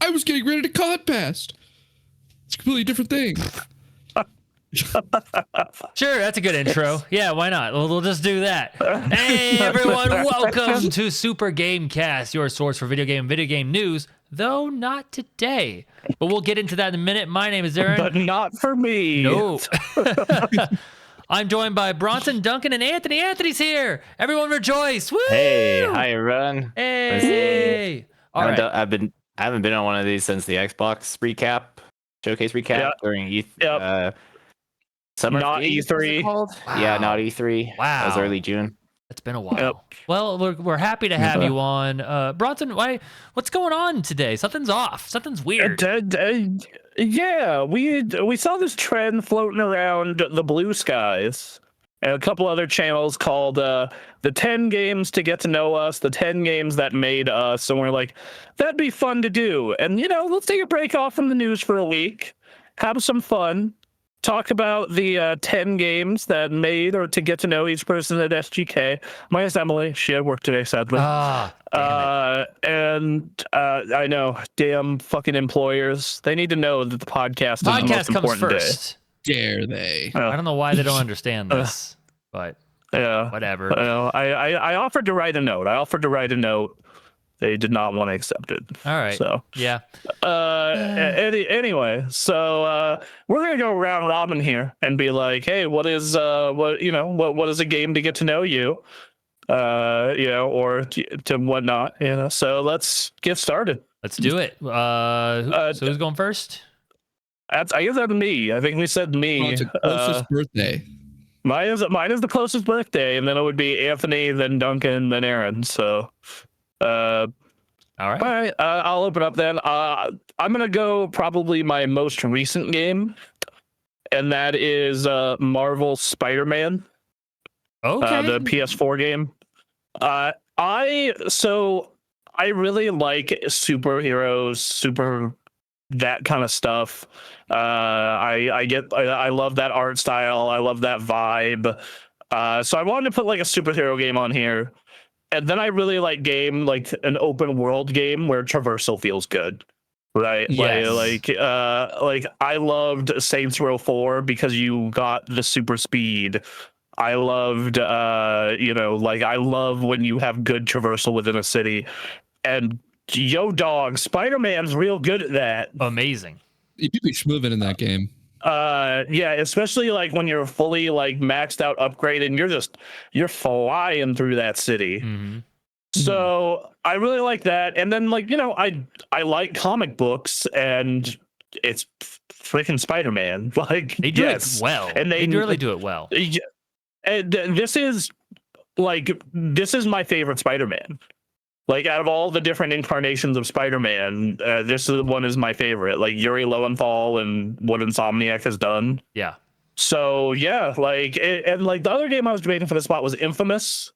I was getting ready to COD Past. It's a completely different thing. Sure, that's a good intro. Yeah, why not? We'll just do that. Hey, everyone, welcome to Super Gamecast, your source for video game news, though not today. But we'll get into that in a minute. My name is Aaron. But not for me. No. I'm joined by Bronson, Duncan, and Anthony. Anthony's here. Everyone rejoice. Woo! Hey, hi everyone. Hey. All right. I haven't been on one of these since the Xbox showcase recap during summer. Not E3. Wow. Yeah, not E3. Wow. That was early June. It's been a while. Well, we're happy to have you on. Bronson, what's going on today? Something's off. Something's weird. Yeah, we saw this trend floating around the blue skies and a couple other channels called the 10 games to get to know us, the 10 games that made us, and we're like, that'd be fun to do. And, let's take a break off from the news for a week, have some fun, talk about the 10 games that made or to get to know each person at SGK. Minus Emily, she had work today, sadly. And I know, damn fucking employers. They need to know that the podcast is the most important comes first. Dare they? I don't know why they don't understand this, but yeah, whatever. I offered to write a note. They did not want to accept it. All right. So yeah. Anyway, so we're gonna go round robin here and be like, hey, what is what is a game to get to know you, or to whatnot, So let's get started. Let's do it. So who's going first? I guess that's me. I think we said me. Oh, it's a closest birthday. Mine is the closest birthday, and then it would be Anthony, then Duncan, then Aaron. So. All right. I'll open up then. I'm gonna go probably my most recent game, and that is Marvel Spider-Man. Okay. The PS4 game. I really like superheroes, that kind of stuff. I love that art style. I love that vibe. So I wanted to put like a superhero game on here. And then I really like an open world game where traversal feels good, right? Yes. Like I loved Saints Row 4 because you got the super speed. I loved, I love when you have good traversal within a city. And dog, Spider-Man's real good at that. Amazing. You do be schmoving in that game. Yeah, especially like when you're fully like maxed out upgraded and you're flying through that city. Mm-hmm. So I really like that. And then I like comic books, and it's freaking Spider-Man. Like they do it well, and they really do it well. And this is my favorite Spider-Man. Like, out of all the different incarnations of Spider-Man, this one is my favorite. Like, Yuri Lowenthal and what Insomniac has done. Yeah. So, yeah, the other game I was debating for this spot was Infamous,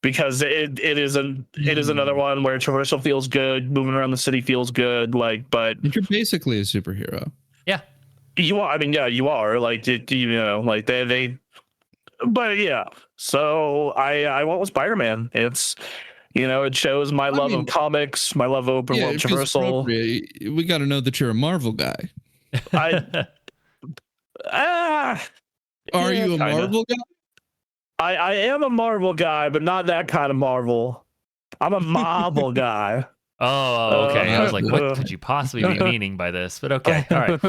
because it is another one where traversal feels good, moving around the city feels good, but... You're basically a superhero. Yeah. You are, you are. They... But, yeah. So, I went with Spider-Man. It's... it shows my love of comics, my love of open world traversal. We got to know that you're a Marvel guy. Are you a Marvel guy? I am a Marvel guy, but not that kind of Marvel. I'm a Marvel guy. Oh, okay. I was like, what could you possibly be meaning by this? But okay. All right.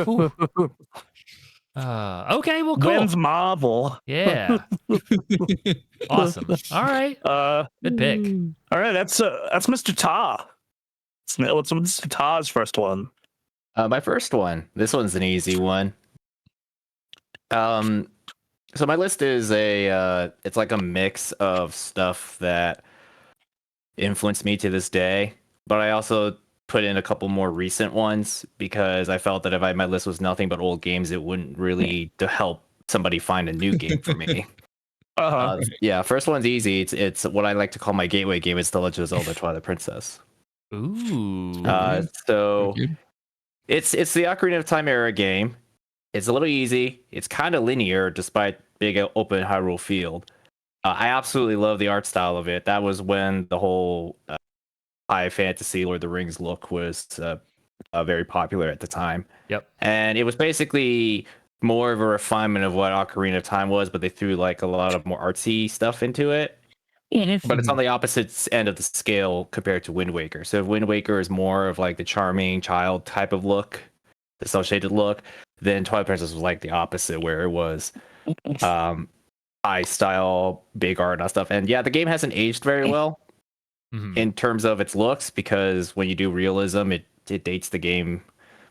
Okay, well, cool. When's Marvel? Yeah. Awesome. All right. Good pick. All right, that's Mr. Ta. What's Mr. Ta's first one? My first one. This one's an easy one. So my list is it's like a mix of stuff that influenced me to this day, but I also put in a couple more recent ones because I felt that if my list was nothing but old games, it wouldn't really to help somebody find a new game for me. Yeah, first one's easy. It's what I like to call my gateway game. It's The Legend of Zelda: Twilight Princess. Ooh. So it's the Ocarina of Time era game. It's a little easy. It's kind of linear despite big open Hyrule field. I absolutely love the art style of it. That was when the whole high fantasy Lord of the Rings look was very popular at the time. Yep. And it was basically more of a refinement of what Ocarina of Time was, but they threw like a lot of more artsy stuff into it. But it's on the opposite end of the scale compared to Wind Waker. So if Wind Waker is more of like the charming child type of look, the cel shaded look, then Twilight Princess was like the opposite, where it was high style, big art and stuff. And yeah, the game hasn't aged very well in terms of its looks, because when you do realism, it dates the game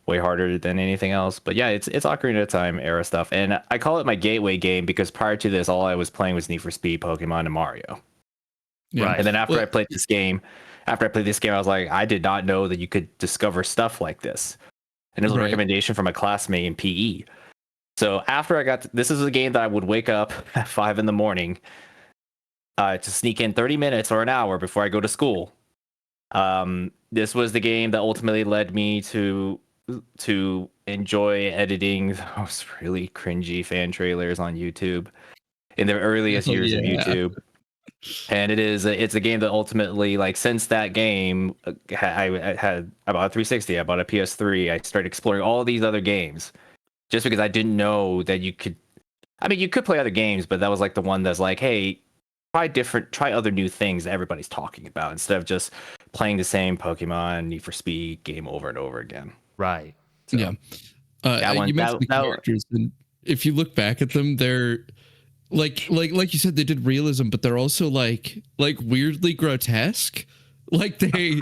way harder than anything else. But yeah, it's Ocarina of Time era stuff. And I call it my gateway game because prior to this, all I was playing was Need for Speed, Pokemon, and Mario. Yeah. Right. And then after I played this game, I was like, I did not know that you could discover stuff like this. And it was a recommendation from a classmate in PE. So after I got this is a game that I would wake up at 5 a.m. To sneak in 30 minutes or an hour before I go to school. This was the game that ultimately led me to enjoy editing those really cringy fan trailers on YouTube in the earliest years of YouTube. And it's a game that ultimately, like, since that game, I had about a 360, I bought a PS3, I started exploring all these other games just because I didn't know that you could. I mean, you could play other games, but that was like the one that's like, hey, try other new things that everybody's talking about instead of just playing the same Pokemon Need for Speed game over and over again. Right. So, yeah. You mentioned the characters, and if you look back at them, they're like you said, they did realism, but they're also like weirdly grotesque. Like they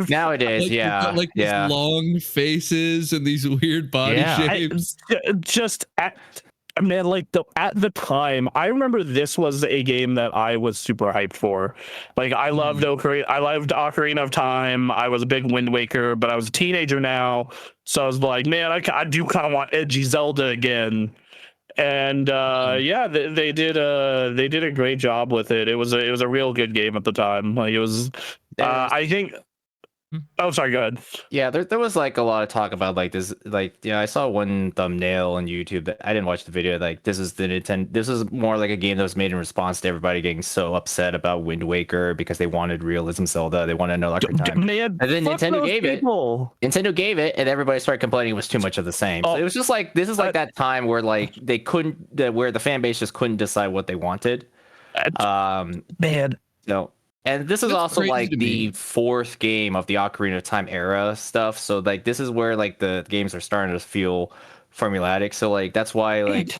nowadays, like, yeah, like these long faces and these weird body shapes. I mean, like at the time, I remember this was a game that I was super hyped for. Like, I loved Ocarina of Time. I was a big Wind Waker, but I was a teenager now, so I was like, man, I do kind of want edgy Zelda again. And yeah, they did a great job with it. It was a real good game at the time. Like, it was, I think. Oh, sorry, go ahead. Yeah, there was like a lot of talk about like this, like, yeah, I saw one thumbnail on YouTube that I didn't watch the video. Like, this is more like a game that was made in response to everybody getting so upset about Wind Waker because they wanted realism Zelda, they wanted another time. Man, and then Nintendo gave it, and everybody started complaining it was too much of the same. So it was just like, this is like that time where like they couldn't, where the fan base just couldn't decide what they wanted. Man. No. And this is also like the fourth game of the Ocarina of Time era stuff. So like this is where like the games are starting to feel formulaic. So like that's why like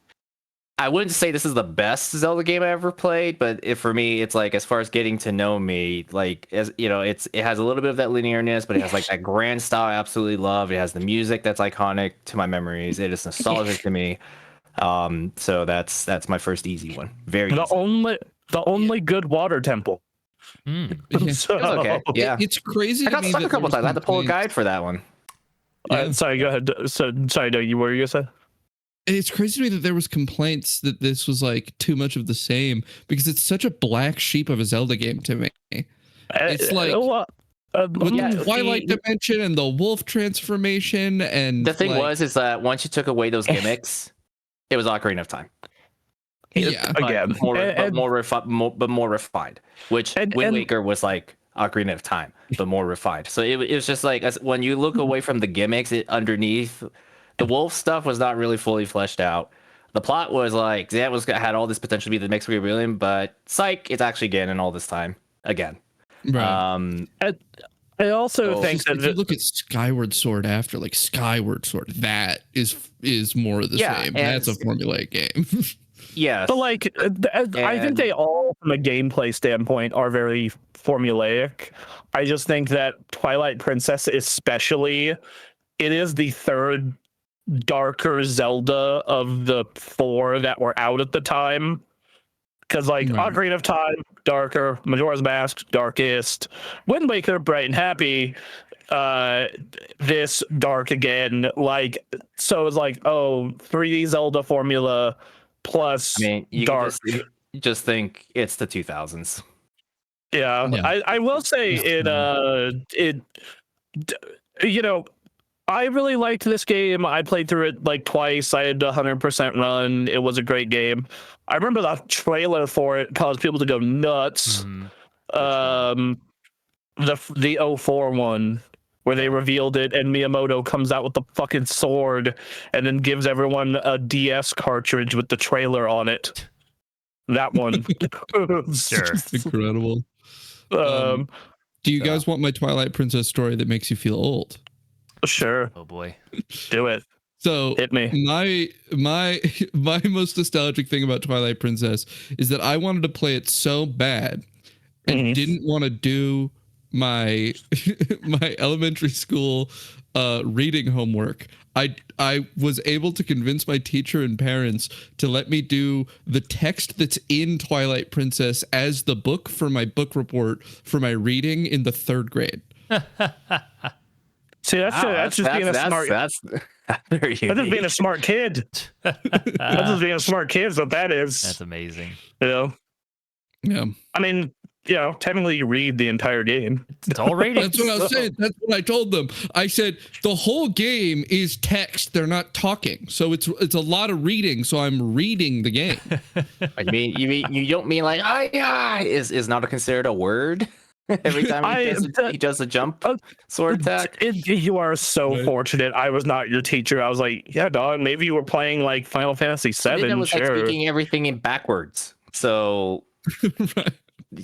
I wouldn't say this is the best Zelda game I ever played, but for me it's like, as far as getting to know me, like, as you know, it has a little bit of that linearness, but it has like that grand style I absolutely love. It has the music that's iconic to my memories. It is nostalgic to me. So that's my first easy one. Very easy. The only good water temple. So, okay. Yeah, it's crazy. I got stuck a couple times. I had to pull a guide for that one. Sorry, go ahead. Sorry, no, you were you said? It's crazy to me that there was complaints that this was like too much of the same, because it's such a black sheep of a Zelda game to me. It's like with the Twilight Dimension and the wolf transformation, and the thing is that once you took away those gimmicks, it was Ocarina of Time. Yeah, again, more refined. Which Wind Waker was like Ocarina of Time, but more refined. So it was just like, when you look away from the gimmicks, underneath the wolf stuff was not really fully fleshed out. The plot was like, that had all this potential to be the next Great Brilliant, but psych, it's actually Ganon all this time again. Right. I also think that if you look at Skyward Sword after, like Skyward Sword, that is more of the same. That's a formulaic game. Yeah, but like, I think they all, from a gameplay standpoint, are very formulaic. I just think that Twilight Princess, especially, it is the third darker Zelda of the four that were out at the time. Because like Ocarina of Time, darker; Majora's Mask, darkest; Wind Waker, bright and happy. This dark again. Like, so it's like, 3D Zelda formula. Plus, I mean, you dark. Just think it's the 2000s. Yeah. I will say I really liked this game. I played through it like twice. I had a 100% run. It was a great game. I remember the trailer for it caused people to go nuts. The 04 one. where they revealed it and Miyamoto comes out with the fucking sword and then gives everyone a DS cartridge with the trailer on it. That one. Sure. Incredible. Do you guys want my Twilight Princess story that makes you feel old? Sure. Oh boy. Do it. So hit me. My most nostalgic thing about Twilight Princess is that I wanted to play it so bad and didn't want to do my my elementary school reading homework. I was able to convince my teacher and parents to let me do the text that's in Twilight Princess as the book for my book report for my reading in the 3rd grade. See, that's just being a smart. That's very unique. That's just being a smart kid. That's just being a smart kid. Is what that is. That's amazing. You know? Yeah. I mean, technically you read the entire game. It's all reading. That's what I was saying. That's what I told them. I said the whole game is text. They're not talking, so it's a lot of reading. So I'm reading the game. You don't mean like is not considered a word? Every time he does a jump sword attack. You are so fortunate. I was not your teacher. I was like, yeah, dog. Maybe you were playing like Final Fantasy VII. It was like speaking everything in backwards. So, Right.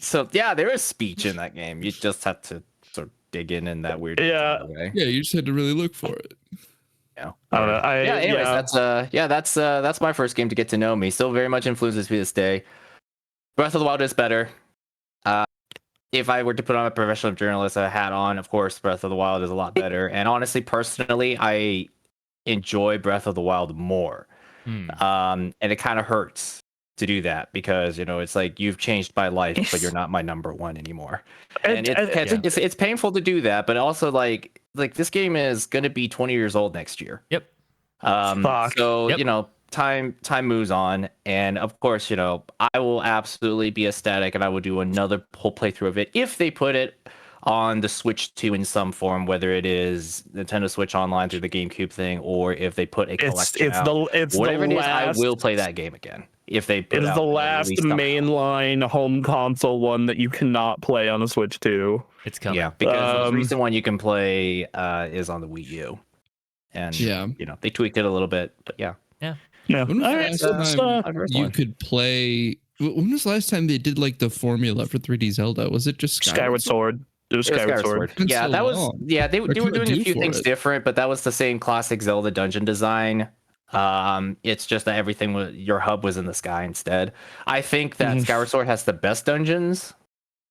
So yeah, there is speech in that game. You just have to sort of dig in that weird way. Yeah, you just had to really look for it. Yeah. I don't know. Anyways, that's my first game to get to know me. Still very much influences me this day. Breath of the Wild is better. If I were to put on a professional journalist hat on, of course, Breath of the Wild is a lot better. And honestly, personally, I enjoy Breath of the Wild more. And it kind of hurts to do that because it's like you've changed my life, but you're not my number one anymore. And it's painful to do that, but also like this game is going to be 20 years old next year. Yep. So time moves on, and of course I will absolutely be ecstatic, and I will do another whole playthrough of it if they put it on the Switch 2 in some form, whether it is Nintendo Switch Online through the GameCube thing, or if they put a collection whatever it is, I will play that game again. If they put the last mainline home console one that you cannot play on the Switch 2. It's coming. Yeah, because the recent one you can play is on the Wii U, and they tweaked it a little bit, but yeah. When was the last time you could play? When was the last time they did like the formula for 3D Zelda? Was it just Skyward Sword? It was Skyward Sword. Yeah, that was. Yeah, they were doing a few things different, but that was the same classic Zelda dungeon design. It's just that everything your hub was in the sky instead. I think that Skyward Sword has the best dungeons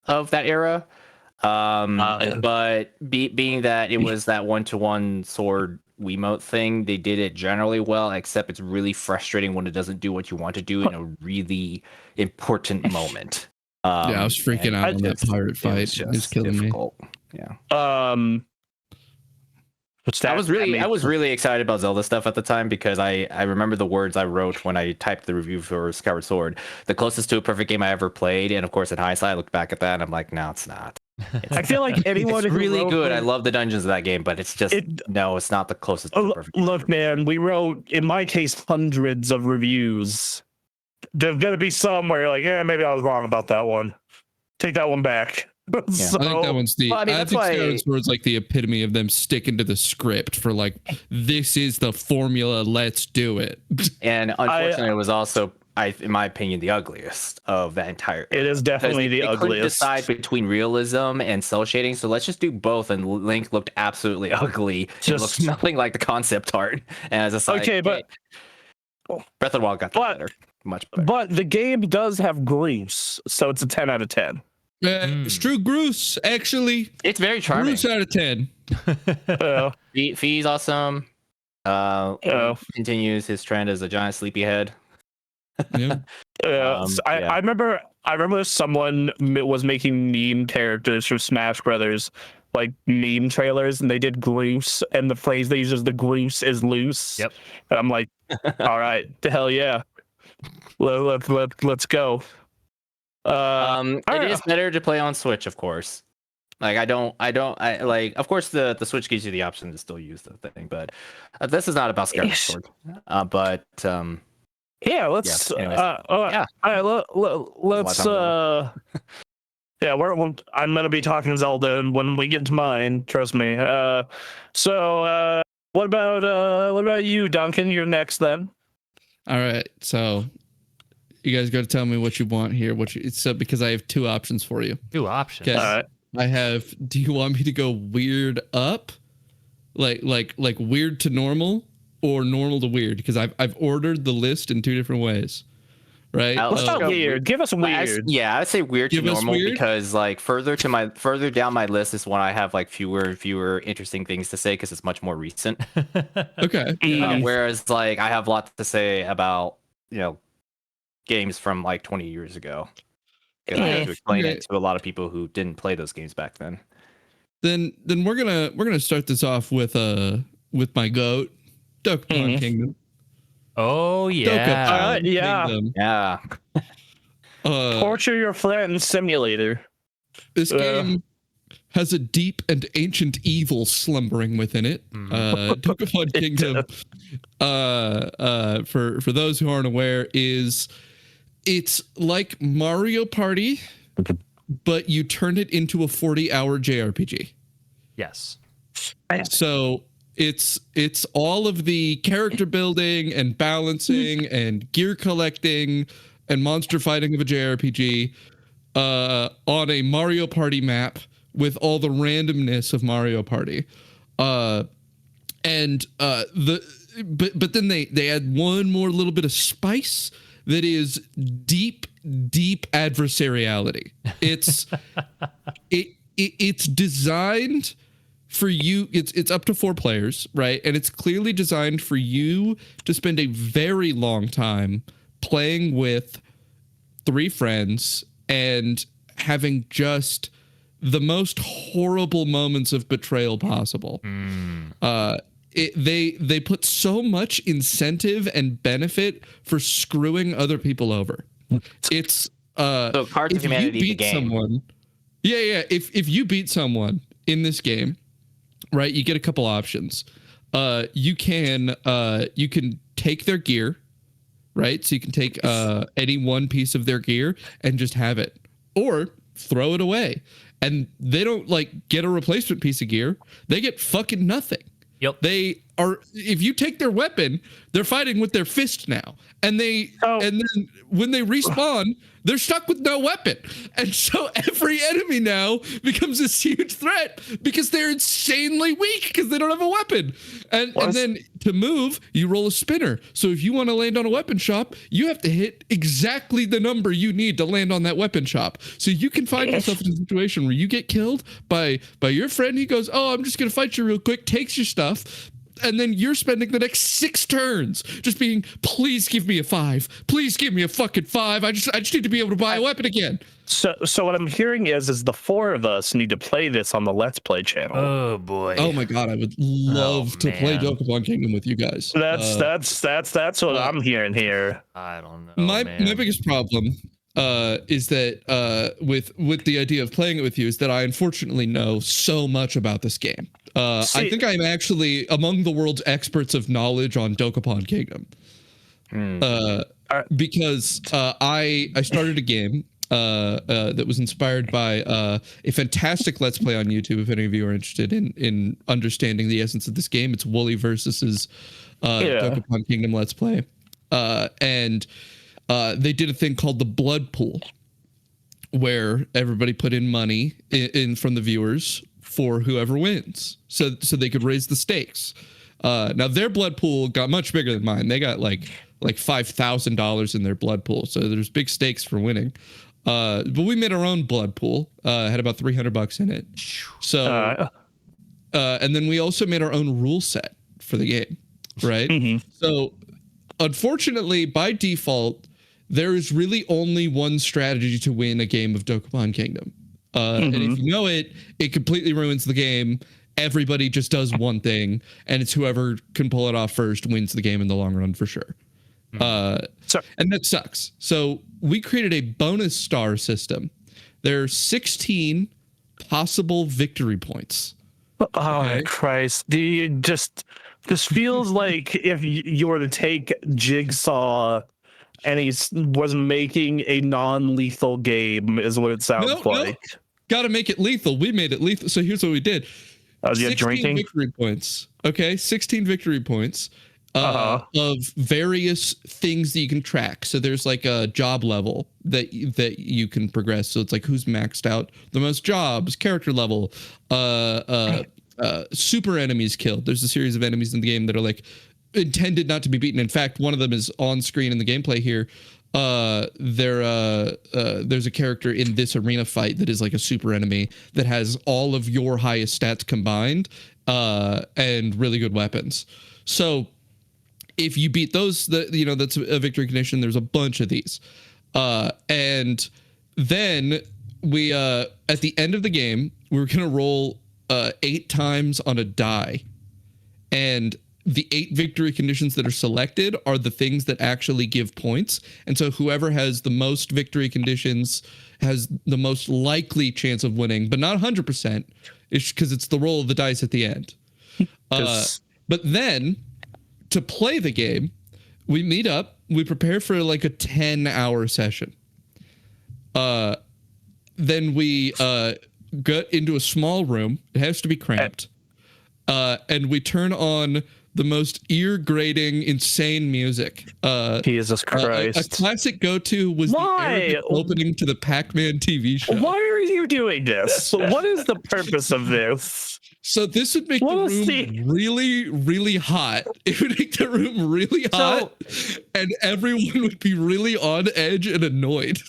of that era. But being that it was that 1-to-1 sword Wiimote thing, they did it generally well, except it's really frustrating when it doesn't do what you want to do in a really important moment. I was freaking out on that pirate fight. It was killing difficult. Me. Yeah. I was really excited about Zelda stuff at the time because I remember the words I wrote when I typed the review for Skyward Sword. The closest to a perfect game I ever played, and of course in hindsight I look back at that and I'm like, no, it's not. I feel like anyone it's really good. I love the dungeons of that game, but it's just no, it's not the closest to the perfect game. Look, man, we wrote, in my case, hundreds of reviews. There's gonna be some where you're like, yeah, maybe I was wrong about that one. Take that one back. I think that one's I think Skyward Sword's like the epitome of them sticking to the script for like, this is the formula, let's do it. And unfortunately, it was also, in my opinion, the ugliest of that entire. It is definitely the ugliest. Couldn't decide between realism and cell shading, so let's just do both. And Link looked absolutely ugly. It looked nothing like the concept art. And as a side, but Breath of the Wild got better, much better. But the game does have grease, so it's a 10 out of 10. Stu Groose, actually, it's very charming. Groose out of 10. Fee's awesome. Continues his trend as a giant sleepyhead. I remember someone was making meme characters for Smash Brothers, like meme trailers, and they did gloose, and the phrase they use is the gloose is loose. Yep. And I'm like, all right, to hell yeah, let's go. It is better to play on Switch, of course. Like I like, of course the Switch gives you the option to still use the thing, but this is not about Skyward Sword. Yeah, let's. Anyways. All right, let's. Yeah, I'm gonna be talking Zelda when we get to mine. Trust me. So what about you, Duncan? You're next then. All right, so you guys got to tell me what you want here. Because I have two options for you. Two options. Okay. All right. I have. Do you want me to go weird up, like weird to normal, or normal to weird? Because I've ordered the list in two different ways. Right. Let's start weird. Give us weird. I would say weird to normal because like further down my list is when I have like fewer and fewer interesting things to say because it's much more recent. Okay. Whereas like I have lots to say about games from like 20 years ago. Because I have to explain it to a lot of people who didn't play those games back then. Then we're gonna start this off with my goat, Dokapon Kingdom. Oh yeah. Kingdom. Yeah. Torture your friend simulator. This game has a deep and ancient evil slumbering within it. Dokapon Kingdom, for those who aren't aware, it's like Mario Party, but you turn it into a 40-hour JRPG. Yes. So it's all of the character building and balancing and gear collecting and monster fighting of a JRPG on a Mario Party map with all the randomness of Mario Party. But then they add one more little bit of spice that is deep adversariality. It's designed for you. It's up to 4 players, right? And it's clearly designed for you to spend a very long time playing with 3 friends and having just the most horrible moments of betrayal possible. They put so much incentive and benefit for screwing other people over. It's so Cards of Humanity, the game. Someone, if you beat someone in this game, right, you get a couple options. You can take their gear, right? So you can take any one piece of their gear and just have it, or throw it away. And they don't like get a replacement piece of gear. They get fucking nothing. Yep. They are, if you take their weapon, they're fighting with their fist now. And then when they respawn, they're stuck with no weapon. And so every enemy now becomes this huge threat because they're insanely weak because they don't have a weapon. And then to move, you roll a spinner. So if you want to land on a weapon shop, you have to hit exactly the number you need to land on that weapon shop. So you can find yourself in a situation where you get killed by your friend. He goes, "Oh, I'm just going to fight you real quick," takes your stuff. And then you're spending the next 6 turns just being, "Please give me a 5. Please give me a fucking 5. I just need to be able to buy a weapon again." So what I'm hearing is the 4 of us need to play this on the Let's Play channel. Oh boy. Oh my god, I would love to play Dokapon Kingdom with you guys. That's what I'm hearing here. I don't know. My biggest problem is that with the idea of playing it with you is that I unfortunately know so much about this game. I think I'm actually among the world's experts of knowledge on Dokapon Kingdom. Because I started a game that was inspired by a fantastic Let's Play on YouTube. If any of you are interested in understanding the essence of this game, it's Wooly versus's Dokapon Kingdom Let's Play. And they did a thing called the blood pool, where everybody put in money in from the viewers for whoever wins, so they could raise the stakes. Now their blood pool got much bigger than mine. They got like $5,000 in their blood pool, so there's big stakes for winning. But we made our own blood pool. Had about $300 in it. So, and then we also made our own rule set for the game, right? Mm-hmm. So, unfortunately, by default, there is really only one strategy to win a game of Dokapon Kingdom. And if you know it, it completely ruins the game. Everybody just does one thing, and it's whoever can pull it off first wins the game in the long run for sure. And that sucks. So we created a bonus star system. There are 16 possible victory points. Oh, Christ. This feels like if you were to take Jigsaw and he was making a non-lethal game, is what it sounds like. Got to make it lethal. We made it lethal. So here's what we did. 16 drinking? Victory points. Okay, 16 victory points of various things that you can track. So there's like a job level that you can progress. So it's like who's maxed out the most jobs, character level, super enemies killed. There's a series of enemies in the game that are like intended not to be beaten. In fact, one of them is on screen in the gameplay here. There's a character in this arena fight that is like a super enemy that has all of your highest stats combined and really good weapons. So if you beat those, that's a victory condition. There's a bunch of these. And then we at the end of the game, we were going to roll 8 times on a die. And the 8 victory conditions that are selected are the things that actually give points. And so whoever has the most victory conditions has the most likely chance of winning, but not 100%. It's because it's the roll of the dice at the end. But then to play the game, we meet up, we prepare for like a 10-hour session. Then we get into a small room. It has to be cramped. And we turn on the most ear-grating, insane music. Jesus Christ. A classic go-to was the opening to the Pac-Man TV show. Why are you doing this? What is the purpose of this? So this would make the room really, really hot. It would make the room really hot, and everyone would be really on edge and annoyed.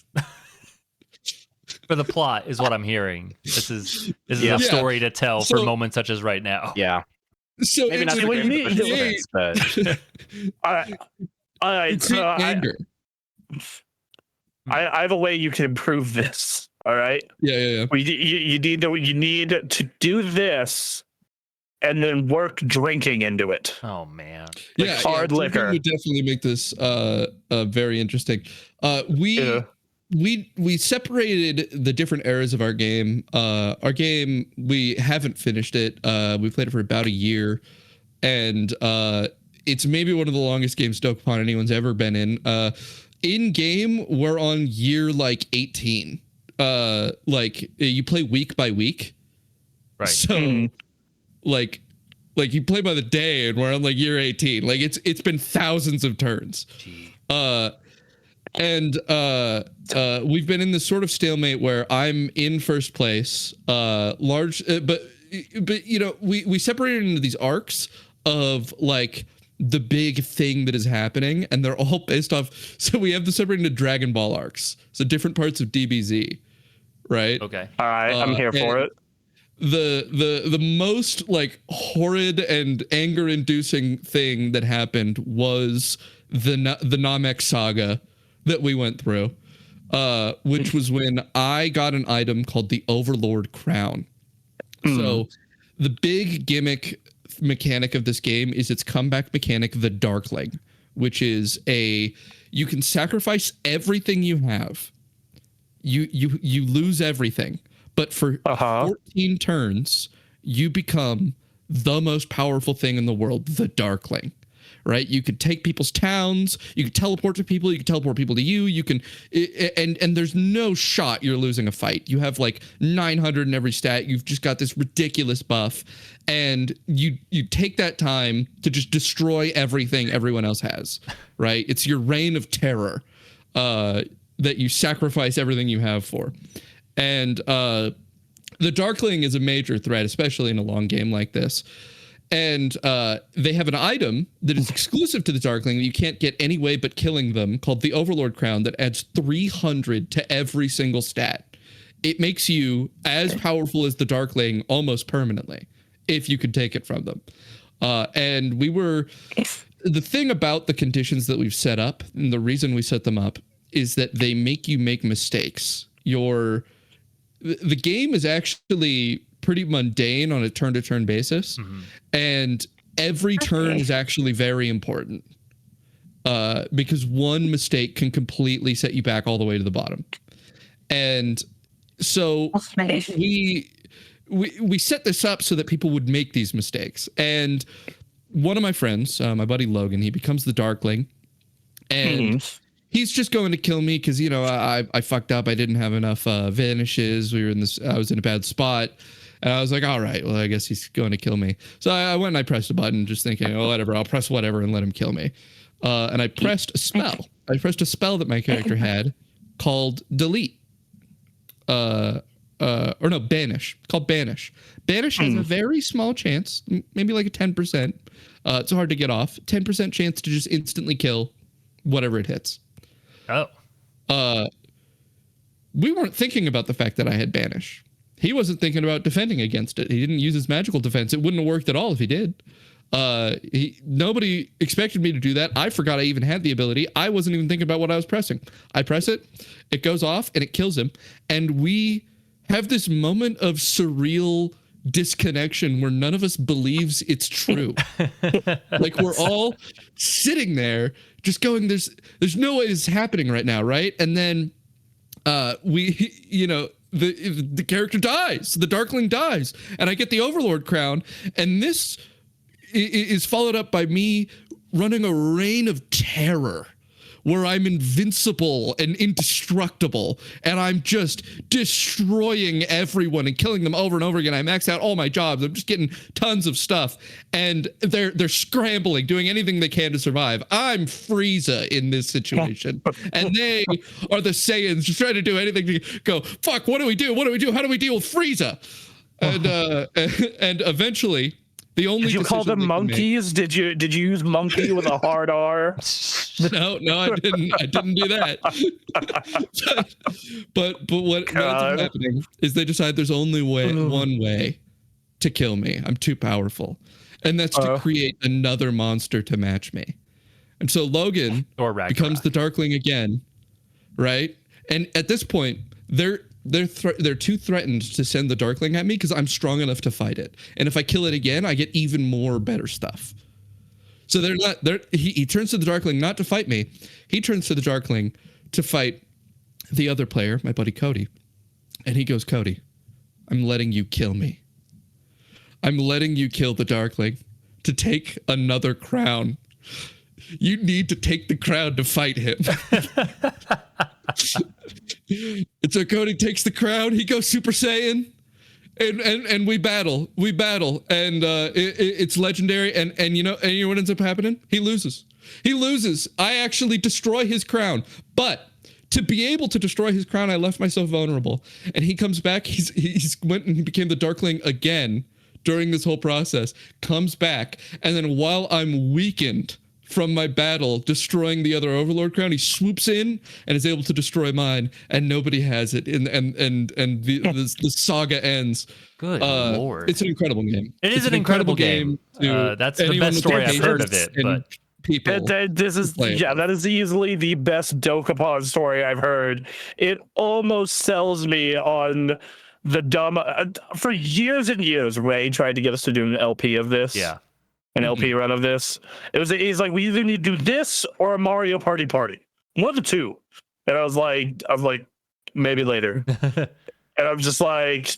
For the plot is what I'm hearing. This is a story to tell for moments such as right now. Yeah. So maybe not what you mean, but anger. I have a way you can improve this. All right. Yeah. You need to do this, and then work drinking into it. Oh man. Like hard liquor would definitely make this very interesting. We separated the different eras of our game. Our game, we haven't finished it. We played it for about a year, and it's maybe one of the longest games Dokapon anyone's ever been in. In game, we're on year like 18. Like you play week by week, right? So, like you play by the day, and we're on like year 18. Like it's been thousands of turns. And we've been in this sort of stalemate where I'm in first place, but we separated into these arcs of like the big thing that is happening, and they're all based off. So we have the separated into Dragon Ball arcs, so different parts of DBZ, right? Okay, all right, I'm here for it. The most like horrid and anger-inducing thing that happened was the Namek saga that we went through, which was when I got an item called the Overlord Crown. So the big gimmick mechanic of this game is its comeback mechanic, the Darkling, which is you can sacrifice everything you have. You lose everything, but for 14 turns, you become the most powerful thing in the world, the Darkling. Right? You could take people's towns. You could teleport to people. You could teleport people to you. You can, and there's no shot you're losing a fight. You have like 900 in every stat. You've just got this ridiculous buff, and you take that time to just destroy everything everyone else has. Right? It's your reign of terror that you sacrifice everything you have for, and the Darkling is a major threat, especially in a long game like this. And they have an item that is exclusive to the Darkling that you can't get any way but killing them, called the Overlord Crown, that adds 300 to every single stat. It makes you as powerful as the Darkling almost permanently, if you could take it from them. And the thing about the conditions that we've set up, and the reason we set them up, is that they make you make mistakes. The game is actually pretty mundane on a turn-to-turn basis, and every turn is actually very important because one mistake can completely set you back all the way to the bottom. And so we set this up so that people would make these mistakes. And one of my friends, my buddy Logan, he becomes the Darkling, and he's just going to kill me because, you know, I fucked up. I didn't have enough vanishes. I was in a bad spot. And I was like, all right, well, I guess he's going to kill me. So I went and I pressed a button just thinking, oh, whatever, I'll press whatever and let him kill me. And I pressed a spell. I pressed a spell that my character had called delete. Or no, banish. Called banish. Banish has a very small chance, maybe like a 10%. It's hard to get off. 10% chance to just instantly kill whatever it hits. Oh. We weren't thinking about the fact that I had banish. He wasn't thinking about defending against it. He didn't use his magical defense. It wouldn't have worked at all if he did. Nobody expected me to do that. I forgot I even had the ability. I wasn't even thinking about what I was pressing. I press it, it goes off, and it kills him. And we have this moment of surreal disconnection where none of us believes it's true. Like we're all sitting there just going, there's no way this is happening right now, right? And then we, you know, the character dies, the Darkling dies, and I get the Overlord crown, and this is followed up by me running a reign of terror where I'm invincible and indestructible, and I'm just destroying everyone and killing them over and over again. I max out all my jobs. I'm just getting tons of stuff, and they're scrambling, doing anything they can to survive. I'm Frieza in this situation, and they are the Saiyans just trying to do anything to go, fuck, what do we do? What do we do? How do we deal with Frieza? And eventually, the only did you call them monkeys? Did you use monkey with a hard R? No, I didn't. I didn't do that. but what ends up happening is they decide there's only one way to kill me. I'm too powerful, and that's to create another monster to match me. And so Logan becomes the Darkling again, right? And at this point, they're too threatened to send the Darkling at me because I'm strong enough to fight it. And if I kill it again, I get even more better stuff. So he turns to the Darkling not to fight me. He turns to the Darkling to fight the other player, my buddy Cody. And he goes, Cody, I'm letting you kill me. I'm letting you kill the Darkling to take another crown. You need to take the crown to fight him. And so Cody takes the crown. He goes Super Saiyan, and we battle. And it's legendary. And you know what ends up happening? He loses. I actually destroy his crown, but to be able to destroy his crown, I left myself vulnerable. And he comes back. He's went and he became the Darkling again during this whole process. Comes back, and then while I'm weakened from my battle destroying the other Overlord crown, he swoops in and is able to destroy mine, and nobody has it. And the saga ends. Good Lord. It's an incredible game. It's an incredible game. That's the best story I've heard of it. But people, that is easily the best Dokapon story I've heard. It almost sells me on the dumb for years and years. Ray tried to get us to do an LP of this. Yeah. An LP run of this. He's like, we either need to do this or a Mario Party. One of the two. And I was like, maybe later. And I'm just like,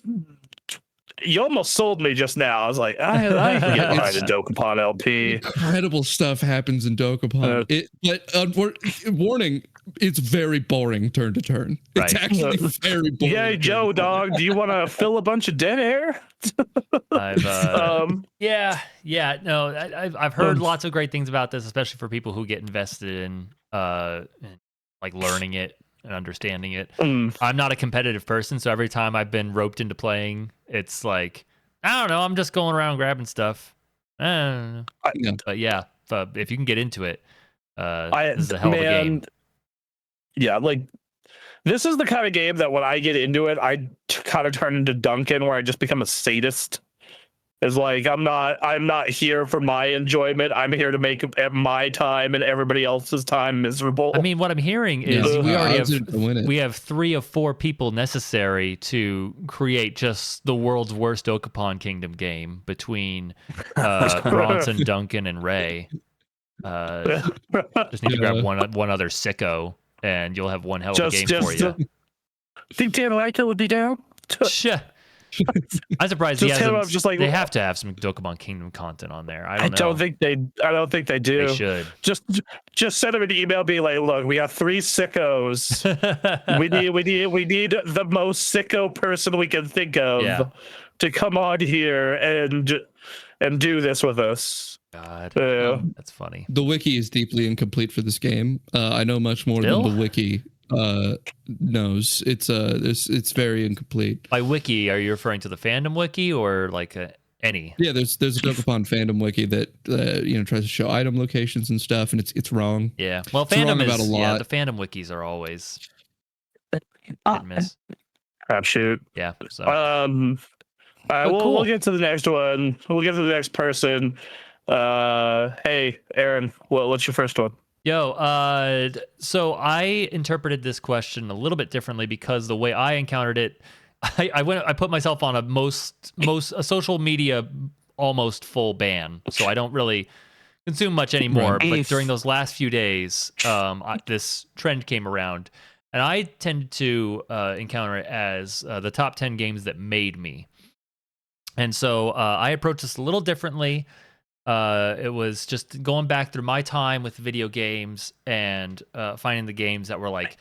you almost sold me just now. I was like, I can get behind a Dokapon LP. Incredible stuff happens in Dokapon. Warning, it's very boring turn to turn. Right. It's actually very boring. Yeah, Joe, dog, do you want to fill a bunch of dead air? I've heard lots of great things about this, especially for people who get invested in like learning it and understanding it. I'm not a competitive person, so every time I've been roped into playing, it's like, I don't know, I'm just going around grabbing stuff. But yeah, if you can get into it, this is a hell of a game. Yeah, like this is the kind of game that when I get into it, I kind of turn into Duncan, where I just become a sadist. It's like I'm not here for my enjoyment. I'm here to make my time and everybody else's time miserable. I mean, what I'm hearing is we have 3 of 4 people necessary to create just the world's worst Dokapon Kingdom game between Bronson, Duncan, and Ray. Just need to grab one other sicko, and you'll have one hell of a game for you. Think Dan Laika would be down? I'm surprised Just hit him up, just like, they have to have some Dokkan Kingdom content on there. I don't know. I don't think they do. They should. Just send him an email, be like, look, we got 3 sickos. we need the most sicko person we can think of to come on here and do this with us. God, that's funny. The wiki is deeply incomplete for this game. I know much more than the wiki knows. It's very incomplete. By wiki, are you referring to the fandom wiki or like any? Yeah, there's a Dokapon fandom wiki that tries to show item locations and stuff, and it's wrong. Yeah, well, it's fandom wrong is about a lot. Yeah, the fandom wikis are always hit and miss. Crapshoot. Yeah. So. We'll get to the next one. We'll get to the next person. Hey, Aaron, what's your first one? So I interpreted this question a little bit differently because the way I encountered it, I put myself on a social media almost full ban, so I don't really consume much anymore. Right. But during those last few days, this trend came around, and I tended to encounter it as the top 10 games that made me. And so I approached this a little differently. It was just going back through my time with video games and finding the games that were like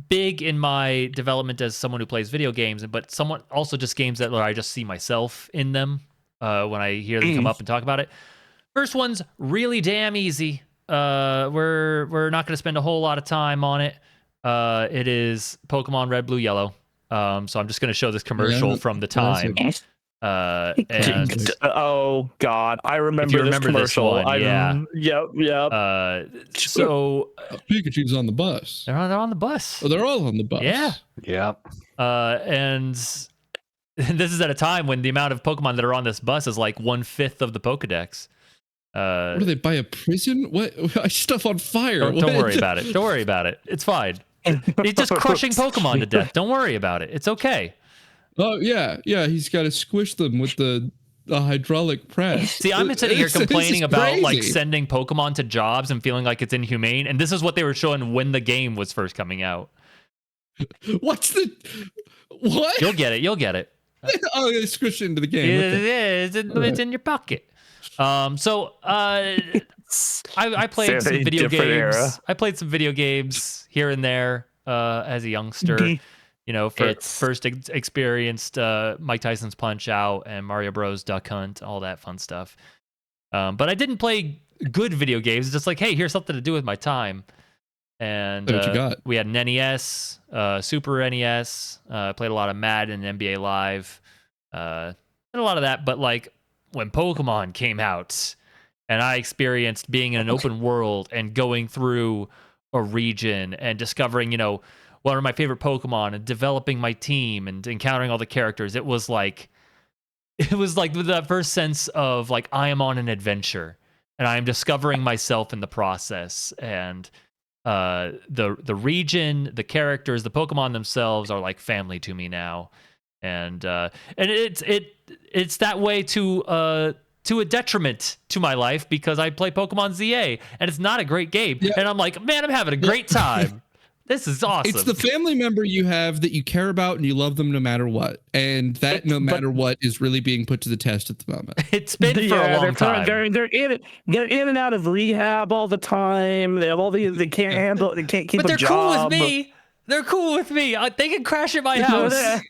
big in my development as someone who plays video games, but somewhat also just games that I just see myself in them when I hear them come up and talk about it. First one's really damn easy. We're not going to spend a whole lot of time on it. It is Pokemon Red, Blue, Yellow. So I'm just going to show this commercial from the time. And oh God, I remember this commercial. This one, yeah. Yep. So Pikachu's on the bus. They're on the bus. Oh, they're all on the bus. Yeah. Yep. And this is at a time when the amount of Pokemon that are on this bus is like 1/5 of the Pokedex. What do they buy a prison? What? Stuff on fire. Don't worry about it. Don't worry about it. It's fine. He's just crushing Pokemon to death. Don't worry about it. It's okay. Oh yeah. He's got to squish them with the hydraulic press. See, I'm sitting here complaining about like sending Pokemon to jobs and feeling like it's inhumane, and this is what they were showing when the game was first coming out. What? You'll get it. Oh, they squished into the game. It's in your pocket. So I played some video games. Era. I played some video games here and there as a youngster. First experienced Mike Tyson's Punch Out and Mario Bros. Duck Hunt, all that fun stuff. But I didn't play good video games. It's just like, hey, here's something to do with my time. And what you got? We had an NES, Super NES. Played a lot of Madden and NBA Live. And a lot of that. But like when Pokemon came out and I experienced being in an open world and going through a region and discovering, one of my favorite Pokemon and developing my team and encountering all the characters. It was like that first sense of like, I am on an adventure and I am discovering myself in the process. And the region, the characters, the Pokemon themselves are like family to me now. And it's that way to a detriment to my life because I play Pokemon ZA and it's not a great game. Yeah. And I'm like, man, I'm having a great time. This is awesome. It's the family member you have that you care about and you love them no matter what. And that no matter what is really being put to the test at the moment. It's been for a long time. They're in and out of rehab all the time. They have they can't handle. They can't keep a job. But they're cool with me. They're cool with me. They can crash at my house.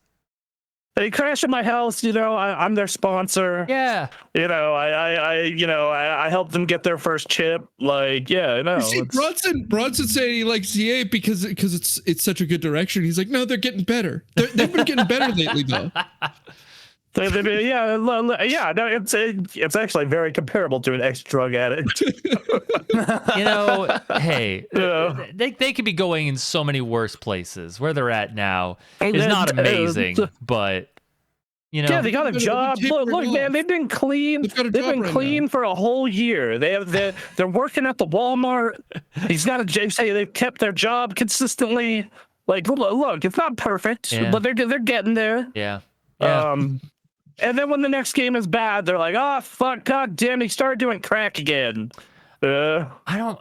They crash at my house, I'm their sponsor. Yeah. I helped them get their first chip. Like, yeah, no. See, Bronson saying he likes ZA because it's such a good direction. He's like, no, they're getting better. They've been getting better lately, though. It's actually very comparable to an ex-drug addict. Hey, they could be going in so many worse places. Where they're at now is not amazing, but yeah, they got a job. Look, man, they've been clean. They've been clean for a whole year. They're working at the Walmart. He's got a say they've kept their job consistently. Like, look, it's not perfect, but they're getting there. Yeah. And then when the next game is bad, they're like, "Oh fuck, god damn, he started doing crack again." I'm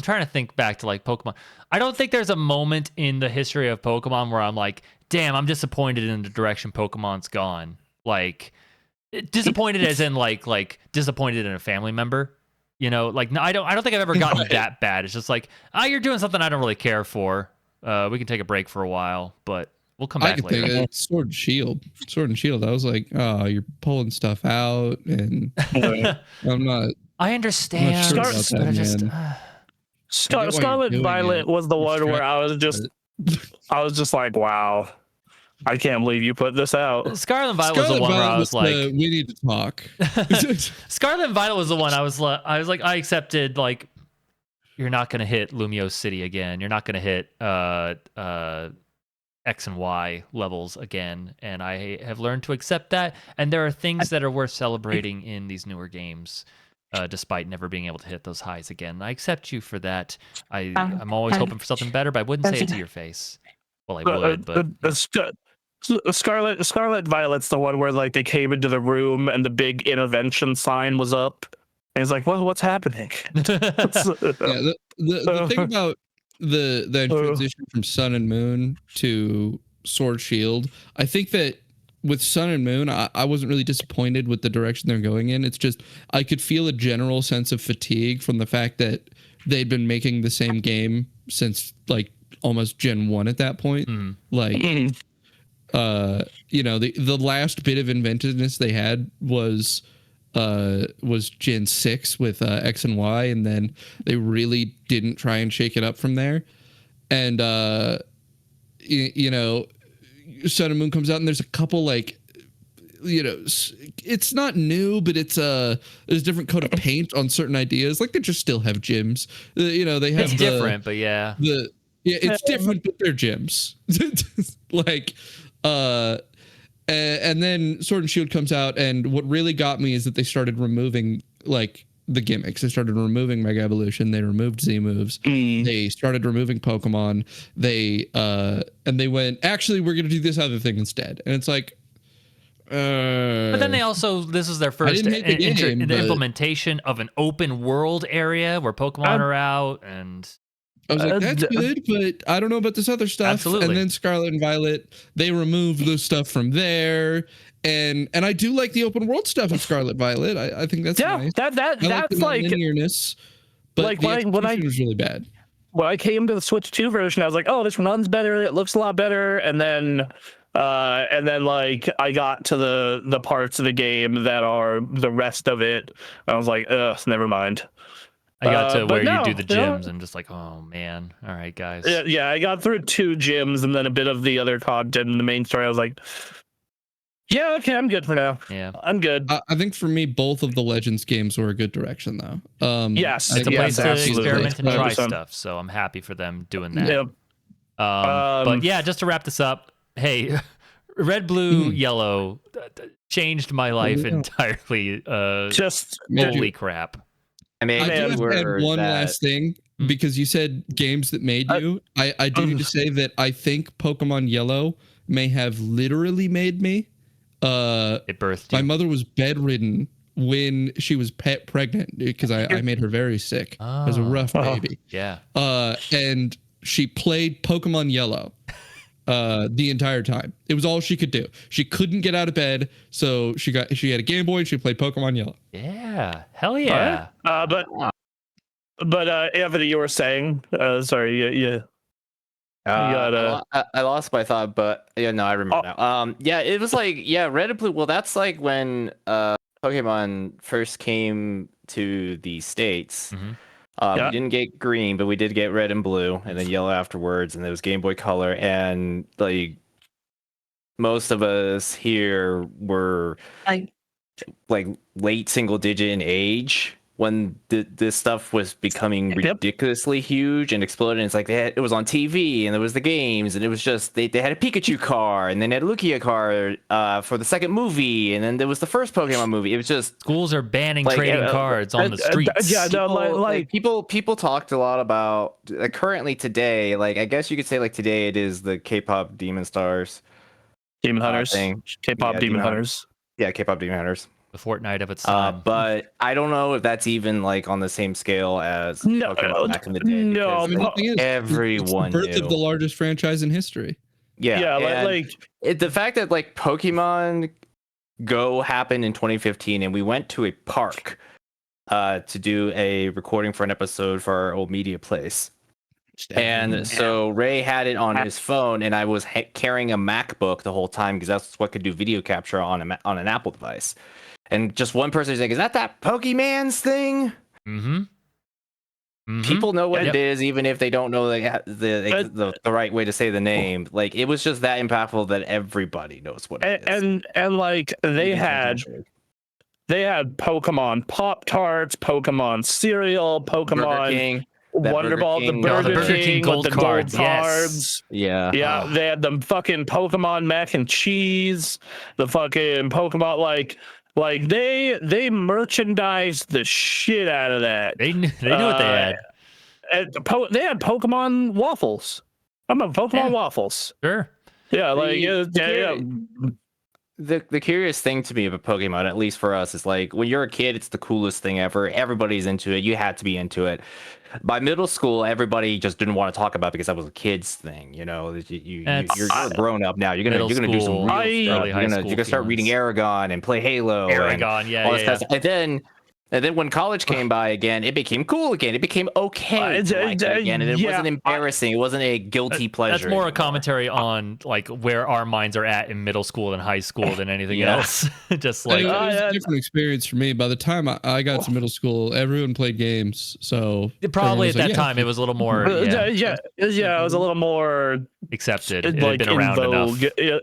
trying to think back to like Pokemon. I don't think there's a moment in the history of Pokemon where I'm like, damn, I'm disappointed in the direction Pokemon's gone. Like, disappointed as in like disappointed in a family member. You know, like no, I don't think I've ever gotten that bad. It's just like, you're doing something I don't really care for. We can take a break for a while, but we'll come back later. Think Sword and Shield. I was like, oh, you're pulling stuff out, and I'm not. I understand. I'm not sure about that, Scarlet Violet was the one where I was just like, wow, I can't believe you put this out. Scarlet Violet was the one where I was like, we need to talk. Scarlet Violet was the one I was like, I accepted, like, you're not going to hit Lumiose City again. You're not going to hit X and Y levels again. And I have learned to accept that. And there are things that are worth celebrating in these newer games, despite never being able to hit those highs again. I accept you for that. I'm always hoping for something better, but I wouldn't say it to your face. Well, I would, but... Scarlet Violet's the one where like they came into the room and the big intervention sign was up. And he's like, well, what's happening? The thing about the transition from Sun and Moon to Sword Shield, I think that with Sun and Moon, I wasn't really disappointed with the direction they're going in. It's just I could feel a general sense of fatigue from the fact that they'd been making the same game since like almost Gen 1 at that point. Like, you know, the last bit of inventiveness they had was Gen 6 with X and Y, and then they really didn't try and shake it up from there. And you know, Sun and Moon comes out, and there's a couple like, you know, it's not new, but it's there's a different coat of paint on certain ideas. Like they just still have gyms. You know, they have different, but yeah, it's different, but they're gyms. Like, and then Sword and Shield comes out, and what really got me is that they started removing like the gimmicks. They started removing Mega Evolution. They removed Z moves. They started removing Pokemon. And they went, actually, we're gonna do this other thing instead. And it's like, but then they also, this is their first implementation of an open world area where Pokemon are out, and I was like, that's good, but I don't know about this other stuff. Absolutely. And then Scarlet and Violet, they removed the stuff from there. And I do like the open world stuff in Scarlet Violet. I think that's nice. That's like linearness, but like the execution was really bad. When I came to the Switch 2 version, I was like, oh, this runs better. It looks a lot better. And then like I got to the parts of the game that are the rest of it. I was like, never mind. I got to where you do the gyms and just like, oh man, all right, guys. Yeah, I got through 2 gyms and then a bit of the other content in the main story. I was like, yeah, okay, I'm good for now. Yeah, I'm good. I think for me, both of the Legends games were a good direction, though. Yes, it's a place to experiment and try 100%. Stuff. So I'm happy for them doing that. Yep. But yeah, just to wrap this up, hey, Red, Blue, Yellow changed my life entirely. Just holy crap. I do have one last thing, because you said games that made you. I do need to say that I think Pokemon Yellow may have literally made me. It birthed you. My mother was bedridden when she was pregnant because I made her very sick. It was a rough baby. Yeah. And she played Pokemon Yellow the entire time. It was all she could do. She couldn't get out of bed, so she had a Game Boy and she played Pokemon Yellow. Yeah. Hell yeah. But Anthony, you were saying, sorry, I lost my thought, but yeah, no, I remember now. Yeah, it was like, Red and Blue. Well, that's like when Pokemon first came to the States. We didn't get green, but we did get red and blue, and then yellow afterwards, and there was Game Boy Color, and like most of us here were like late single digit in age when this stuff was becoming ridiculously huge and exploded. And it's like it was on TV, and there was the games, and it was just they had a Pikachu card, and then they had a Lugia card for the second movie, and then there was the first Pokemon movie. It was just schools are banning trading cards on the streets. People talked a lot about currently today. Like I guess you could say like today it is the K-pop Demon Hunters thing. K-pop Demon Hunters. Yeah, K-pop Demon Hunters. The Fortnite of its time. But I don't know if that's even like on the same scale as Pokemon back in the day. No, everyone it's the birth of the largest franchise in history. Yeah, the fact that like Pokemon Go happened in 2015, and we went to a park to do a recording for an episode for our old media place. And so Ray had it on his phone, and I was carrying a MacBook the whole time because that's what could do video capture on an Apple device. And just one person was like, "Is that Pokemon's thing?" Mm-hmm. People know what it is, even if they don't know the right way to say the name. Like, it was just that impactful that everybody knows what it is. And like they had Pokemon Pop-Tarts, Pokemon cereal, Pokemon Wonder Ball, the Burger King gold with the cards. gold cards. Yeah. Yeah, they had the fucking Pokemon mac and cheese, the fucking Pokemon like they merchandised the shit out of that. They knew what they had. And they had Pokemon waffles. I'm a Pokemon waffles. Sure. Yeah, The curious thing to me about Pokemon, at least for us, is like when you're a kid, it's the coolest thing ever. Everybody's into it. You had to be into it. By middle school, everybody just didn't want to talk about it because that was a kid's thing. You know, you're grown up now. You're gonna do some real stuff. You're gonna start reading Aragon and play Halo. Aragon, And then when college came by again, it became cool again. It became okay again, and it wasn't embarrassing. It wasn't a guilty pleasure. That's more a commentary on like where our minds are at in middle school and high school than anything else. Just like it was a different experience for me. By the time I got to middle school, everyone played games. So probably at that time it was a little more. It was a little more accepted. It had been around enough.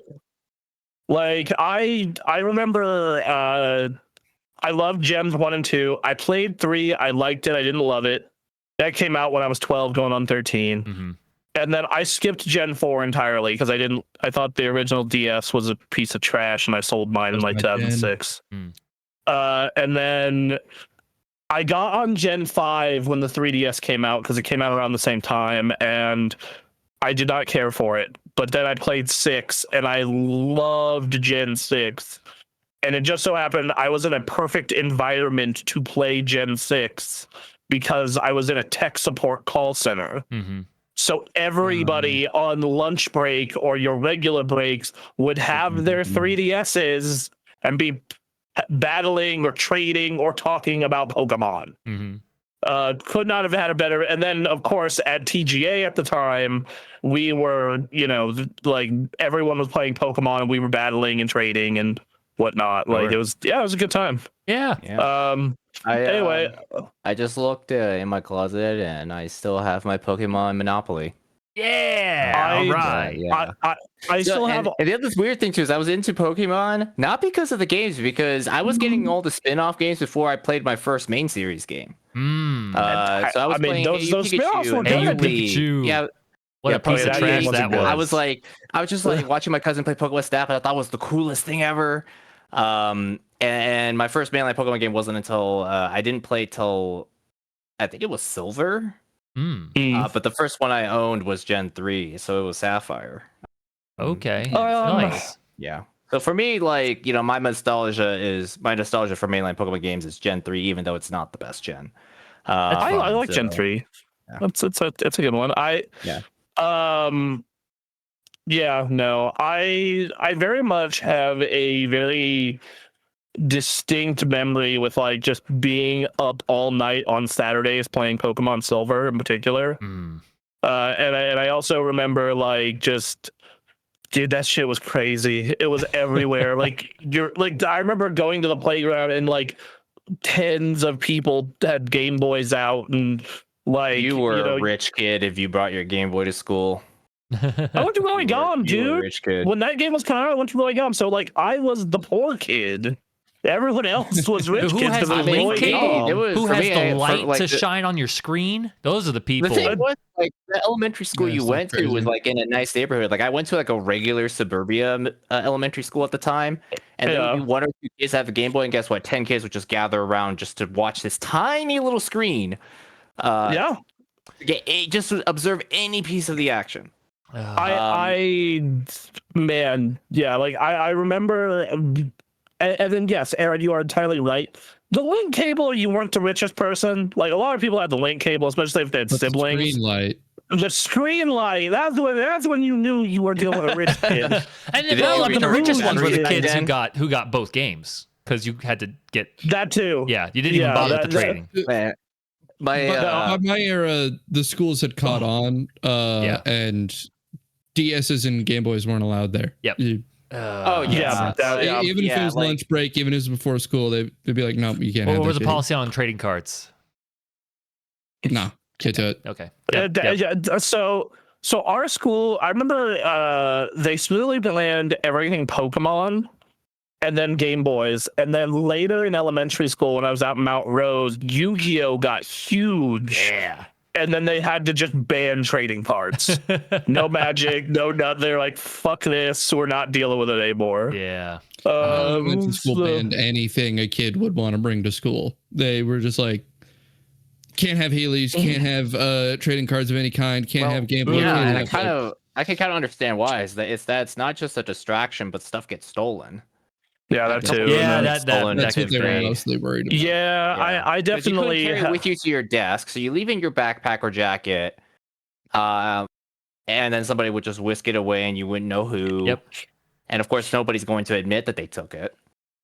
Like I remember. I loved Gems 1 and 2. I played 3. I liked it. I didn't love it. That came out when I was 12, going on 13. Mm-hmm. And then I skipped Gen 4 entirely because I thought the original DS was a piece of trash, and I sold mine in like 2006. And then I got on Gen 5 when the 3DS came out because it came out around the same time, and I did not care for it. But then I played 6, and I loved Gen 6. And it just so happened I was in a perfect environment to play Gen 6 because I was in a tech support call center. Mm-hmm. So everybody on lunch break or your regular breaks would have their 3DSs and be battling or trading or talking about Pokemon. Mm-hmm. Could not have had a better. And then, of course, at TGA at the time, we were, like everyone was playing Pokemon and we were battling and trading and whatnot. Like it was a good time. Yeah. Anyway, I just looked in my closet and I still have my Pokemon Monopoly. All right. I still have. And the other weird thing too is I was into Pokemon not because of the games, because I was getting all the spin-off games before I played my first main series game. So I was playing those spin-offs were good. Pikachu. Yeah. What a piece of trash that was. I was just like watching my cousin play Pokemon Snap, and I thought it was the coolest thing ever. And my first mainline Pokemon game wasn't until I didn't play till I think it was Silver. But the first one I owned was Gen 3, so it was Sapphire. Okay. Nice. Yeah. So for me, like, my nostalgia for mainline Pokemon games is Gen 3, even though it's not the best gen. I like Gen 3. Yeah. It's a good one. I very much have a very distinct memory with like just being up all night on Saturdays playing Pokemon Silver in particular. And I also remember like just, dude, that shit was crazy. It was everywhere. I remember going to the playground and like tens of people had Game Boys out, and like you were a rich kid if you brought your Game Boy to school. I went to Willie Gum, dude. Rich kid. When that game was coming out, I went to Willie Gum. So like I was the poor kid. Everyone else was rich Who kids. has the link cable? Who has the light to shine on your screen? Those are the people. The thing was, like, the elementary school you went to was like in a nice neighborhood. Like I went to like a regular suburbia elementary school at the time, and then one or two kids have a Game Boy, and guess what? 10 kids would just gather around just to watch this tiny little screen. Just to observe any piece of the action. I remember. And then, yes, Aaron, you are entirely right. The link cable, you weren't the richest person. Like, a lot of people had the link cable, especially if they had siblings. The screen light. the screen light. That's when you knew you were dealing with a rich kid. And then, well, I mean, the richest ones were the kids who got both games because you had to get that too. Yeah, you didn't even bother with the trading. My era, the schools had caught on, and DSs and Game Boys weren't allowed there. Yep. Even if it was lunch break, even if it was before school, they'd be like, "No, you can't." What was the policy on trading cards? No, can't do it. Okay. So our school, I remember they smoothly banned everything Pokemon, and then Game Boys, and then later in elementary school when I was out in Mount Rose, Yu-Gi-Oh got huge. Yeah. And then they had to just ban trading cards. No Magic, no nothing. They're like, fuck this. We're not dealing with it anymore. Yeah. School banned anything a kid would want to bring to school. They were just like, can't have Heelys, can't have trading cards of any kind, can't have Game Boy. Yeah, and I can kind of understand why. It's not just a distraction, but stuff gets stolen. Yeah, that too. Yeah, that's what they were mostly worried about. Yeah. I definitely you carry it with you to your desk, so you leave in your backpack or jacket, and then somebody would just whisk it away, and you wouldn't know who. Yep. And of course, nobody's going to admit that they took it.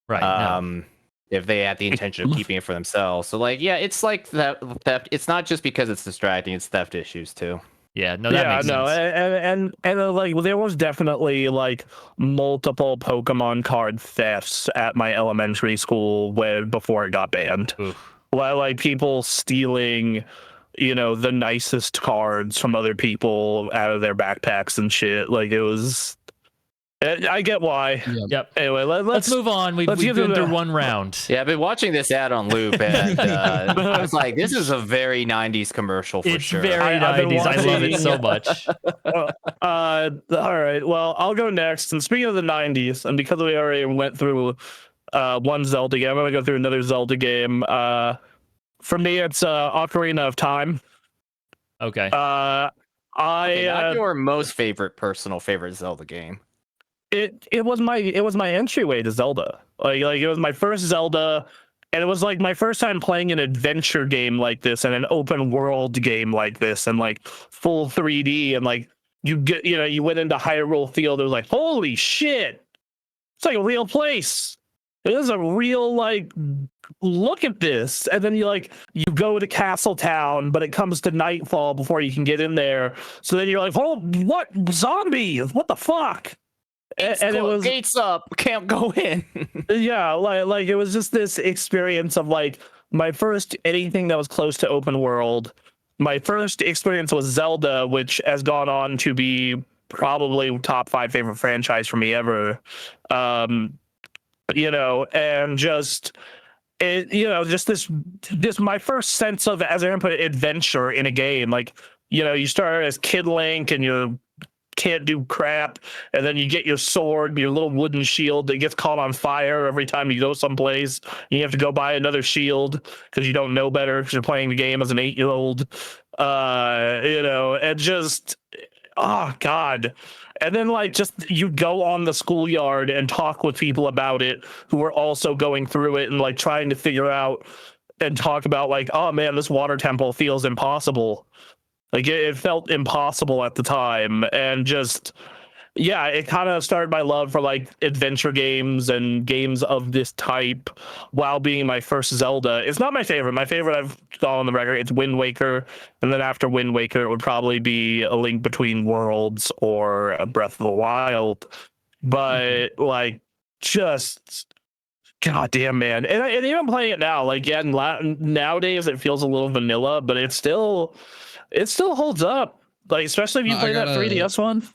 Right. If they had the intention of keeping it for themselves. So, it's like theft. It's not just because it's distracting; it's theft issues too. Yeah, no, that makes sense. And like there was definitely like multiple Pokemon card thefts at my elementary school before it got banned. Like people stealing, the nicest cards from other people out of their backpacks and shit. Like it was. I get why. Yep. Anyway, let's move on. We've been through one round. Yeah, I've been watching this ad on loop, and I was like, "This is a very '90s commercial for sure." It's very 90s. I love it so much. All right. Well, I'll go next. And speaking of the '90s, and because we already went through one Zelda game, I'm gonna go through another Zelda game. For me, it's Ocarina of Time. Okay. Not your most personal favorite Zelda game. It was my entryway to Zelda. Like it was my first Zelda, and it was like my first time playing an adventure game like this and an open world game like this and like full 3D and like you went into Hyrule Field. It was like, holy shit, it's like a real place. It is a real like look at this. And then you go to Castle Town, but it comes to nightfall before you can get in there. So then you're like, oh, what zombies? What the fuck? And it was gates up, can't go in. Yeah, like it was just this experience of like my first anything that was close to open world. My first experience was Zelda, which has gone on to be probably top 5 favorite franchise for me ever. And just just this my first sense of, as I put it, adventure in a game. Like, you start as Kid Link and you can't do crap, and then you get your sword, your little wooden shield that gets caught on fire every time you go someplace. You have to go buy another shield because you don't know better because you're playing the game as an 8-year-old. And just, oh god. And then you go on the schoolyard and talk with people about it who are also going through it and like trying to figure out and talk about like, oh man, this water temple feels impossible. Like it felt impossible at the time, and just, yeah, it kind of started my love for like adventure games and games of this type while being my first Zelda. It's not my favorite. My favorite, I've gone on the record, it's Wind Waker. And then after Wind Waker, it would probably be A Link Between Worlds or Breath of the Wild. But like, just, goddamn, man. And even playing it now, like, yeah, nowadays it feels a little vanilla, but it still holds up. Like, especially if you play that 3DS one.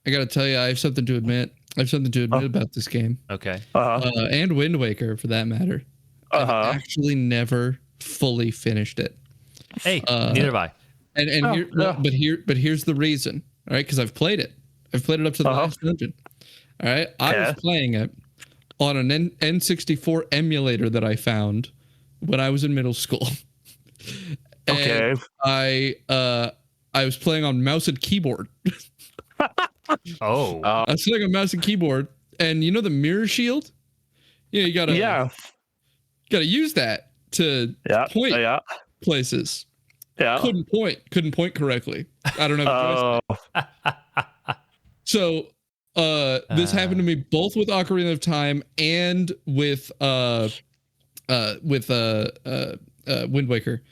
I gotta tell you, I have something to admit. About this game. Okay. And Wind Waker, for that matter. I've actually never fully finished it. Hey, neither have I. But here's the reason. All right, because I've played it. I've played it up to the last dungeon. All right, I was playing it on an N64 emulator that I found when I was in middle school. Okay. And I was playing on mouse and keyboard. I was playing on mouse and keyboard, and you know the mirror shield? Yeah, you gotta use that to point places. Yeah. Couldn't point correctly. I don't know. So this happened to me both with Ocarina of Time and with Wind Waker.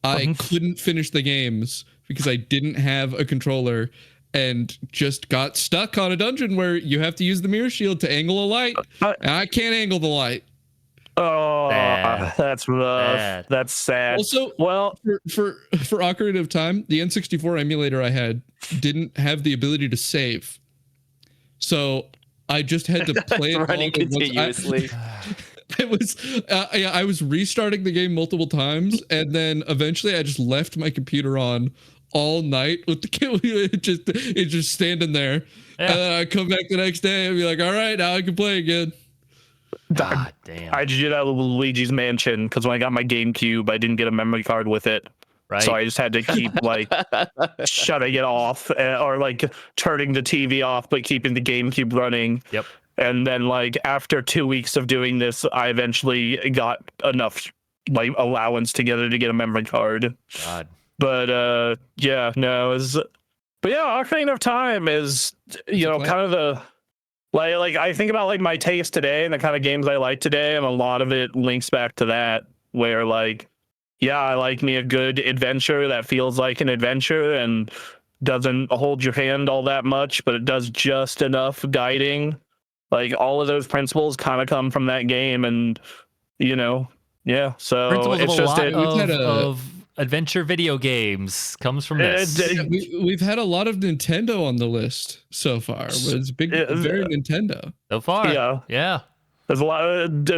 I couldn't finish the games because I didn't have a controller and just got stuck on a dungeon where you have to use the mirror shield to angle a light. And I can't angle the light. Oh, that's rough. Bad. That's sad. Also, well, for Ocarina of Time, the N64 emulator I had didn't have the ability to save, so I just had to play it running continuously. I was restarting the game multiple times, and then eventually I just left my computer on all night with the it just standing there. Yeah. And then I come back the next day and be like, all right, now I can play again. God damn. I just did that with Luigi's Mansion because when I got my GameCube, I didn't get a memory card with it. Right. So I just had to keep like shutting it off or like turning the TV off, but keeping the GameCube running. Yep. And then like after 2 weeks of doing this, I eventually got enough like allowance together to get a memory card. God. But yeah, no, but yeah, Ocarina of Time is, you know, kind of the like I think about like my taste today and the kind of games I like today, and a lot of it links back to that, where like, yeah, I like me a good adventure that feels like an adventure and doesn't hold your hand all that much, but it does just enough guiding. Like all of those principles kind of come from that game, and you know, yeah. So principles it's just of adventure video games comes from this. We've had a lot of Nintendo on the list so far. It's very Nintendo so far. Yeah. There's a lot of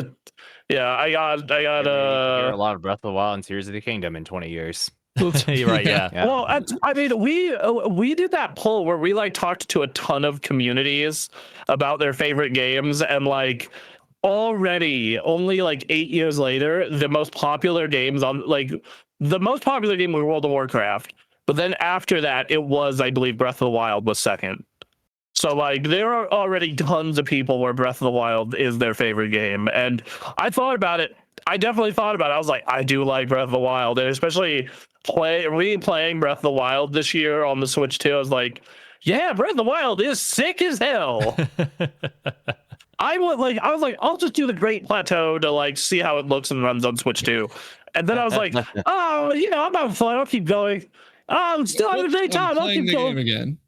I got a lot of Breath of the Wild and Tears of the Kingdom in 20 years. You're right. Yeah. Well, I mean, we did that poll where we like talked to a ton of communities about their favorite games, and like already only like 8 years later, the most popular games on like the most popular game was World of Warcraft, but then after that, it was, I believe, Breath of the Wild was second. So like there are already tons of people where Breath of the Wild is their favorite game, and I thought about it. I definitely thought about it. I was like, I do like Breath of the Wild, and especially replaying Breath of the Wild this year on the Switch too. I was like, yeah, Breath of the Wild is sick as hell. I was like, I'll just do the Great Plateau to like see how it looks and runs on Switch too. And then I was like, oh, you know, I'm having fun. I'll keep going. Oh, I'm still having a great time. I'll keep going again.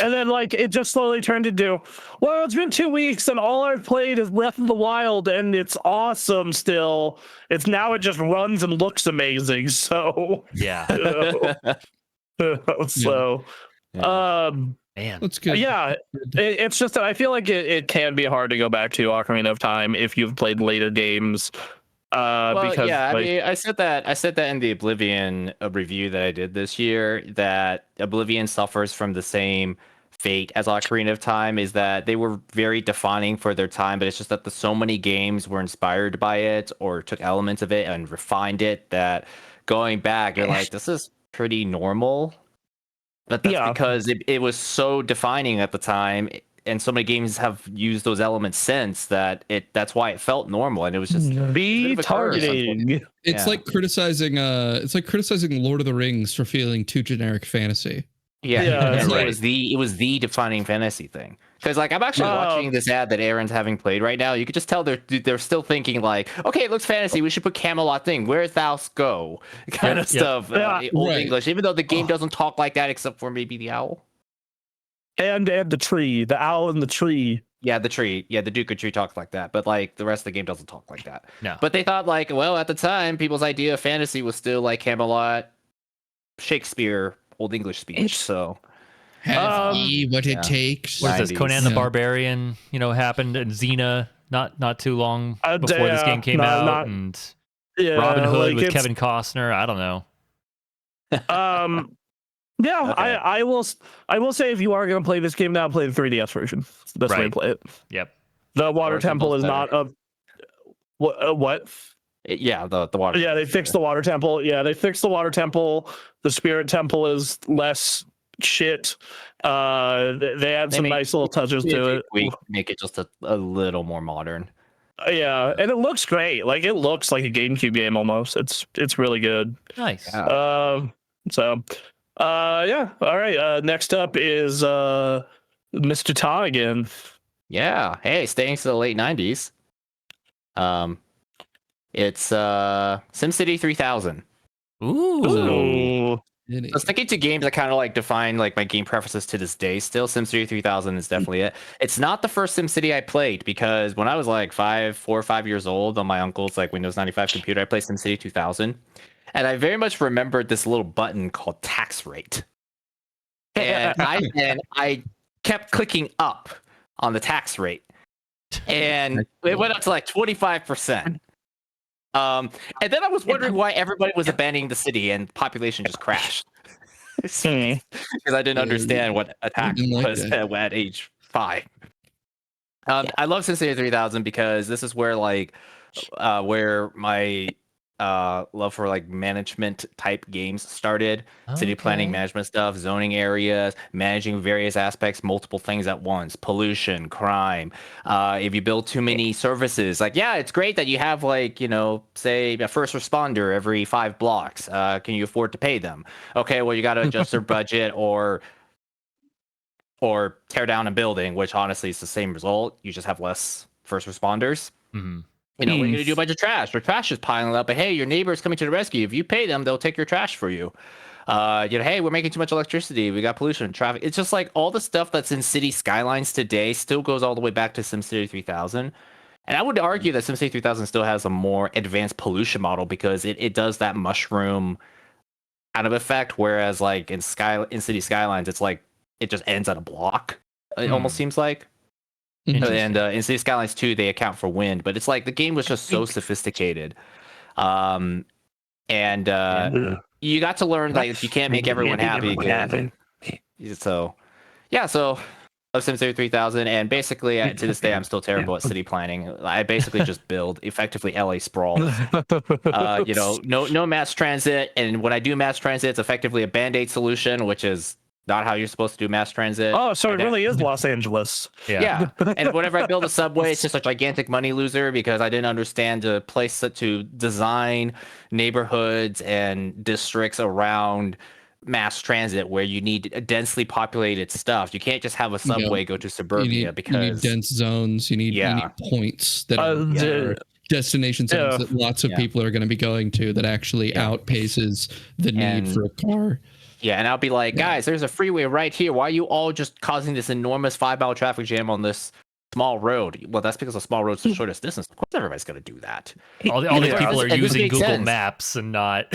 And then like it just slowly turned into, well, it's been 2 weeks and all I've played is Breath of the Wild, and it's awesome still. It just runs and looks amazing. So yeah. So man, that's good. Yeah, it's just that I feel like it can be hard to go back to Ocarina of Time if you've played later games. Because yeah, I mean, I said that in the Oblivion review that I did this year, that Oblivion suffers from the same fate as Ocarina of Time, is that they were very defining for their time, but it's just that so many games were inspired by it or took elements of it and refined it, that going back, you're like, this is pretty normal. But that's because it was so defining at the time, and so many games have used those elements since that's why it felt normal, and it was just targeting. It's like criticizing Lord of the Rings for feeling too generic fantasy. It was the defining fantasy thing. Because like I'm actually watching this ad that Aaron's having played right now. You could just tell they're still thinking like, okay, it looks fantasy. We should put Camelot thing. Where's thou go? Kind of stuff. Old English, even though the game doesn't talk like that except for maybe the owl. And the tree, the owl and the tree. Yeah, the tree. Yeah, the Duke of Tree talks like that, but like the rest of the game doesn't talk like that. No. But they thought like, well, at the time, people's idea of fantasy was still like Camelot, Shakespeare, Old English speech. So have ye what it takes? What is this? Conan the Barbarian, happened, and Xena not too long before this game came out, and Robin Hood with Kevin Costner. I don't know. Yeah, okay. I will say if you are going to play this game now, play the 3DS version. It's the best way to play it. Yep. The Water Temple is not a what? Yeah, the water. Yeah, they fixed the Water Temple. Yeah, they fixed the Water Temple. The Spirit Temple is less shit. They add some nice little touches to it. We make it just a little more modern. Yeah, and it looks great. Like it looks like a GameCube game almost. It's really good. Nice. So, yeah. All right. Next up is Mr. Ta again. Yeah. Hey, staying to the late 90s. It's SimCity 3000. Ooh. So sticking to games that kind of like define like my game preferences to this day still, SimCity 3000 is definitely it. It's not the first SimCity I played because when I was like 4 or 5 years old on my uncle's like Windows 95 computer, I played SimCity 2000. And I very much remembered this little button called tax rate. And I kept clicking up on the tax rate. And it went up to like 25%. And then I was wondering why everybody was abandoning the city and population just crashed. Because I didn't understand what a tax was at age 5. I love SimCity 3000 because this is where like where my love for like management type games started. City planning, management stuff, zoning areas, managing various aspects, multiple things at once, pollution, crime. If you build too many services, like, yeah, it's great that you have like, you know, say a first responder every 5 blocks. Can you afford to pay them? Okay, well, you got to adjust their budget or tear down a building, which honestly is the same result. You just have less first responders. Mm-hmm. You know, what are you going to do about your trash? Your trash is piling up, but hey, your neighbor is coming to the rescue. If you pay them, they'll take your trash for you. You know, hey, we're making too much electricity. We got pollution, traffic. It's just like all the stuff that's in city skylines today still goes all the way back to SimCity 3000. And I would argue that SimCity 3000 still has a more advanced pollution model because it does that mushroom kind of effect. Whereas like in city skylines, it's like it just ends at a block. It almost seems like. And in City Skylines 2, they account for wind, but it's like the game was just so sophisticated. And you got to learn like you can't make everyone happy. So, yeah, so of SimCity 3000, and basically to this day, I'm still terrible at city planning. I basically just build effectively LA sprawl. You know, no mass transit, and when I do mass transit, it's effectively a band-aid solution, which is not how you're supposed to do mass transit. Oh, so it really is Los Angeles. Yeah. And whenever I build a subway, it's just a gigantic money loser because I didn't understand the place to design neighborhoods and districts around mass transit where you need densely populated stuff. You can't just have a subway go to suburbia because you need dense zones. You need points that are destination zones that lots of people are going to be going to that actually outpaces the need for a car. Yeah, and I'll be like, guys, there's a freeway right here. Why are you all just causing this enormous 5-mile traffic jam on this small road? Well, that's because a small road's the shortest distance. Of course, everybody's going to do that. All these people are using Google Maps and not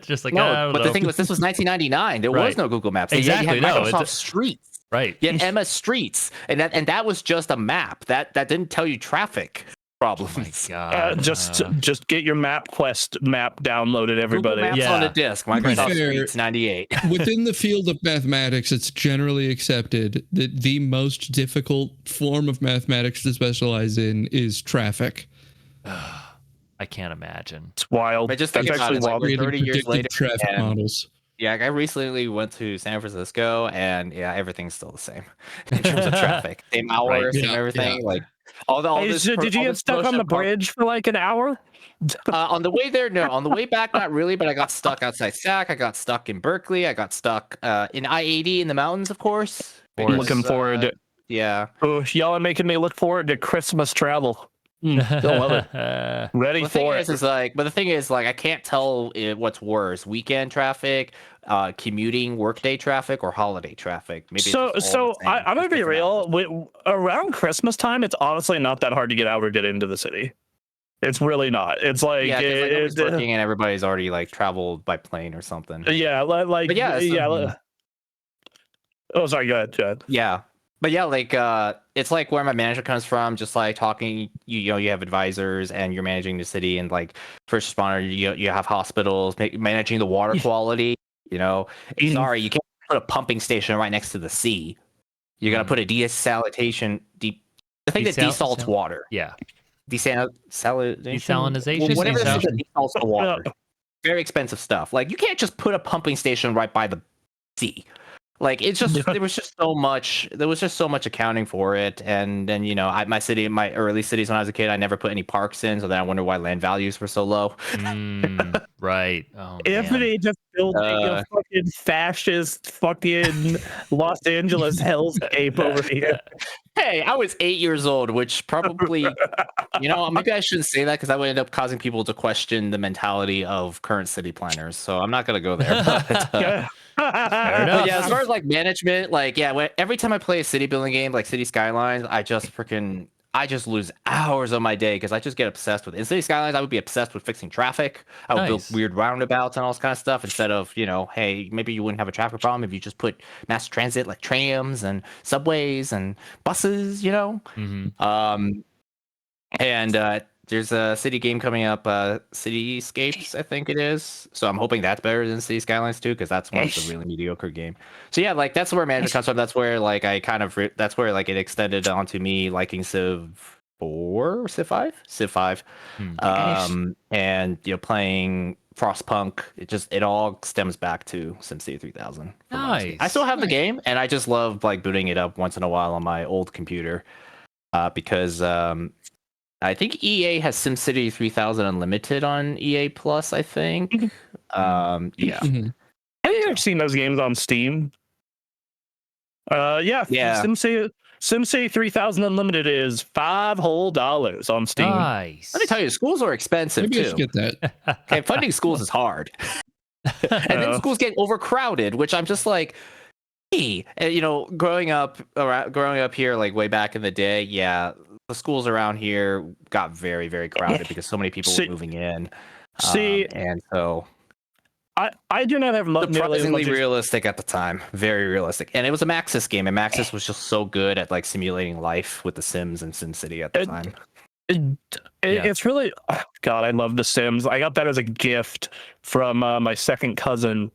just like, no. But the thing was, this was 1999. There was no Google Maps. Exactly. You had Microsoft Streets. Right. You had MS Streets, and that was just a map. That didn't tell you traffic problems. Oh my God. Just get your MapQuest map downloaded, everybody. Google Maps on a disc. Microsoft Streets 98. Within the field of mathematics, it's generally accepted that the most difficult form of mathematics to specialize in is traffic. I can't imagine. It's wild. But just think about it, like 30 years later, traffic models. Yeah, I recently went to San Francisco, and everything's still the same in terms of traffic. Same hours and everything. Yeah. Like all this. Did you get stuck on the bridge for like an hour? On the way there, no. On the way back, not really. But I got stuck outside SAC. I got stuck in Berkeley. I got stuck in I-80 in the mountains, of course. Looking forward. Yeah. Oh, y'all are making me look forward to Christmas travel. Still love it. Ready for it. But the thing is, like, I can't tell what's worse: weekend traffic, commuting, workday traffic, or holiday traffic. Maybe. I'm gonna be real. Around Christmas time, it's honestly not that hard to get out or get into the city. It's really not. It's like it's working and everybody's already like traveled by plane or something. Yeah, Oh, sorry. Go ahead. Yeah. But yeah, like it's like where my manager comes from, just like talking, you have advisors and you're managing the city, and like first responder, you have hospitals, managing the water quality, sorry, you can't put a pumping station right next to the sea. You're going to put a desalination, the thing that desalts water. Yeah. Desalinization? Well, whatever that desalts the water. Very expensive stuff. Like you can't just put a pumping station right by the sea. Like there was just so much accounting for it. And then, my early cities when I was a kid, I never put any parks in. So then I wonder why land values were so low. Right. Oh, if they just building a fucking fascist fucking Los Angeles hellscape over here. Hey, I was 8 years old, which probably, maybe I shouldn't say that because that would end up causing people to question the mentality of current city planners. So I'm not gonna go there. Fair But enough. yeah, as far as like management, like every time I play a city building game like City Skylines, I just lose hours of my day because I just get obsessed with it. In City Skylines, I would be obsessed with fixing traffic. I would build weird roundabouts and all this kind of stuff instead of, hey, maybe you wouldn't have a traffic problem if you just put mass transit like trams and subways and buses, Mm-hmm. And there's a city game coming up, Cityscapes, I think it is. So I'm hoping that's better than City Skylines too, because that's one of the really mediocre game. So yeah, like that's where management comes from. That's where like that's where like it extended onto me liking Civ 4, Civ 5, Civ 5, and playing Frostpunk. It all stems back to SimCity 3000. Nice. I still have the game, and I just love like booting it up once in a while on my old computer, because I think EA has SimCity 3000 Unlimited on EA Plus, I think. Yeah. Mm-hmm. I think I've seen those games on Steam. Yeah. SimCity 3000 Unlimited is $5 whole on Steam. Nice. Let me tell you, schools are expensive Maybe I too. should get that. Okay, funding schools is hard. And then schools get overcrowded, which I'm just like, hey, growing up here, like way back in the day, yeah, the schools around here got very, very crowded because so many people were moving in. And so I do not have surprisingly realistic at the time, very realistic, and it was a Maxis game, and Maxis was just so good at like simulating life with The Sims and SimCity at the time. It's really, God, I love The Sims. I got that as a gift from my second cousin,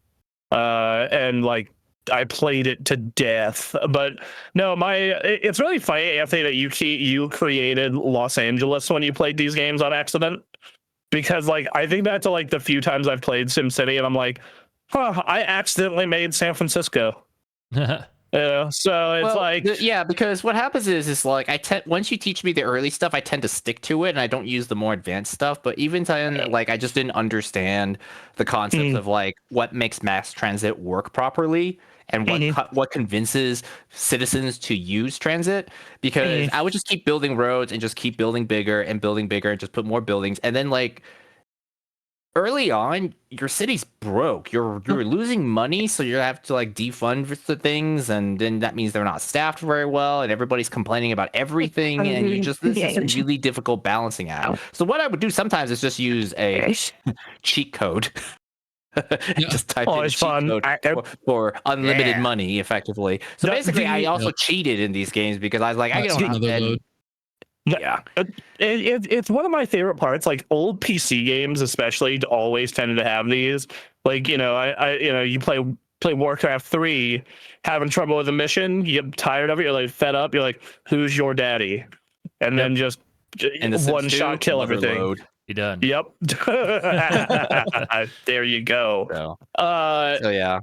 and like I played it to death. But no, it's really funny, Anthony, that you created Los Angeles when you played these games on accident, because like I think back to like the few times I've played SimCity and I'm like, I accidentally made San Francisco. So it's because what happens is like once you teach me the early stuff, I tend to stick to it and I don't use the more advanced stuff. But even then, like I just didn't understand the concepts of like what makes mass transit work properly and what convinces citizens to use transit, because I would just keep building roads and just keep building bigger and just put more buildings, and then like early on, your city's broke. You're losing money, so you have to like defund the things, and then that means they're not staffed very well, and everybody's complaining about everything, and this is a really difficult balancing act. So what I would do sometimes is just use a cheat code. Just type in cheat code for unlimited money, effectively. So basically, I also cheated in these games because I was like, I don't have. Yeah, it's one of my favorite parts. Like old PC games, especially, always tended to have these. Like you play Warcraft 3, having trouble with a mission, you get tired of it, you're like fed up, you're like, who's your daddy? And then just one shot kill everything. You're done. Yep. There you go. So yeah.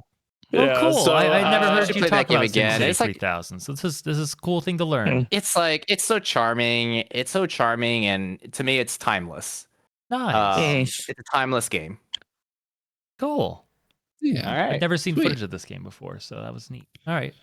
Well, cool. So, I never heard you play talk that game about again. SimCity It's like 3000. So this is a cool thing to learn. It's like it's so charming. It's so charming, and to me, it's timeless. Nice. It's a timeless game. Cool. Yeah. All right. I've never seen footage of this game before, so that was neat. All right.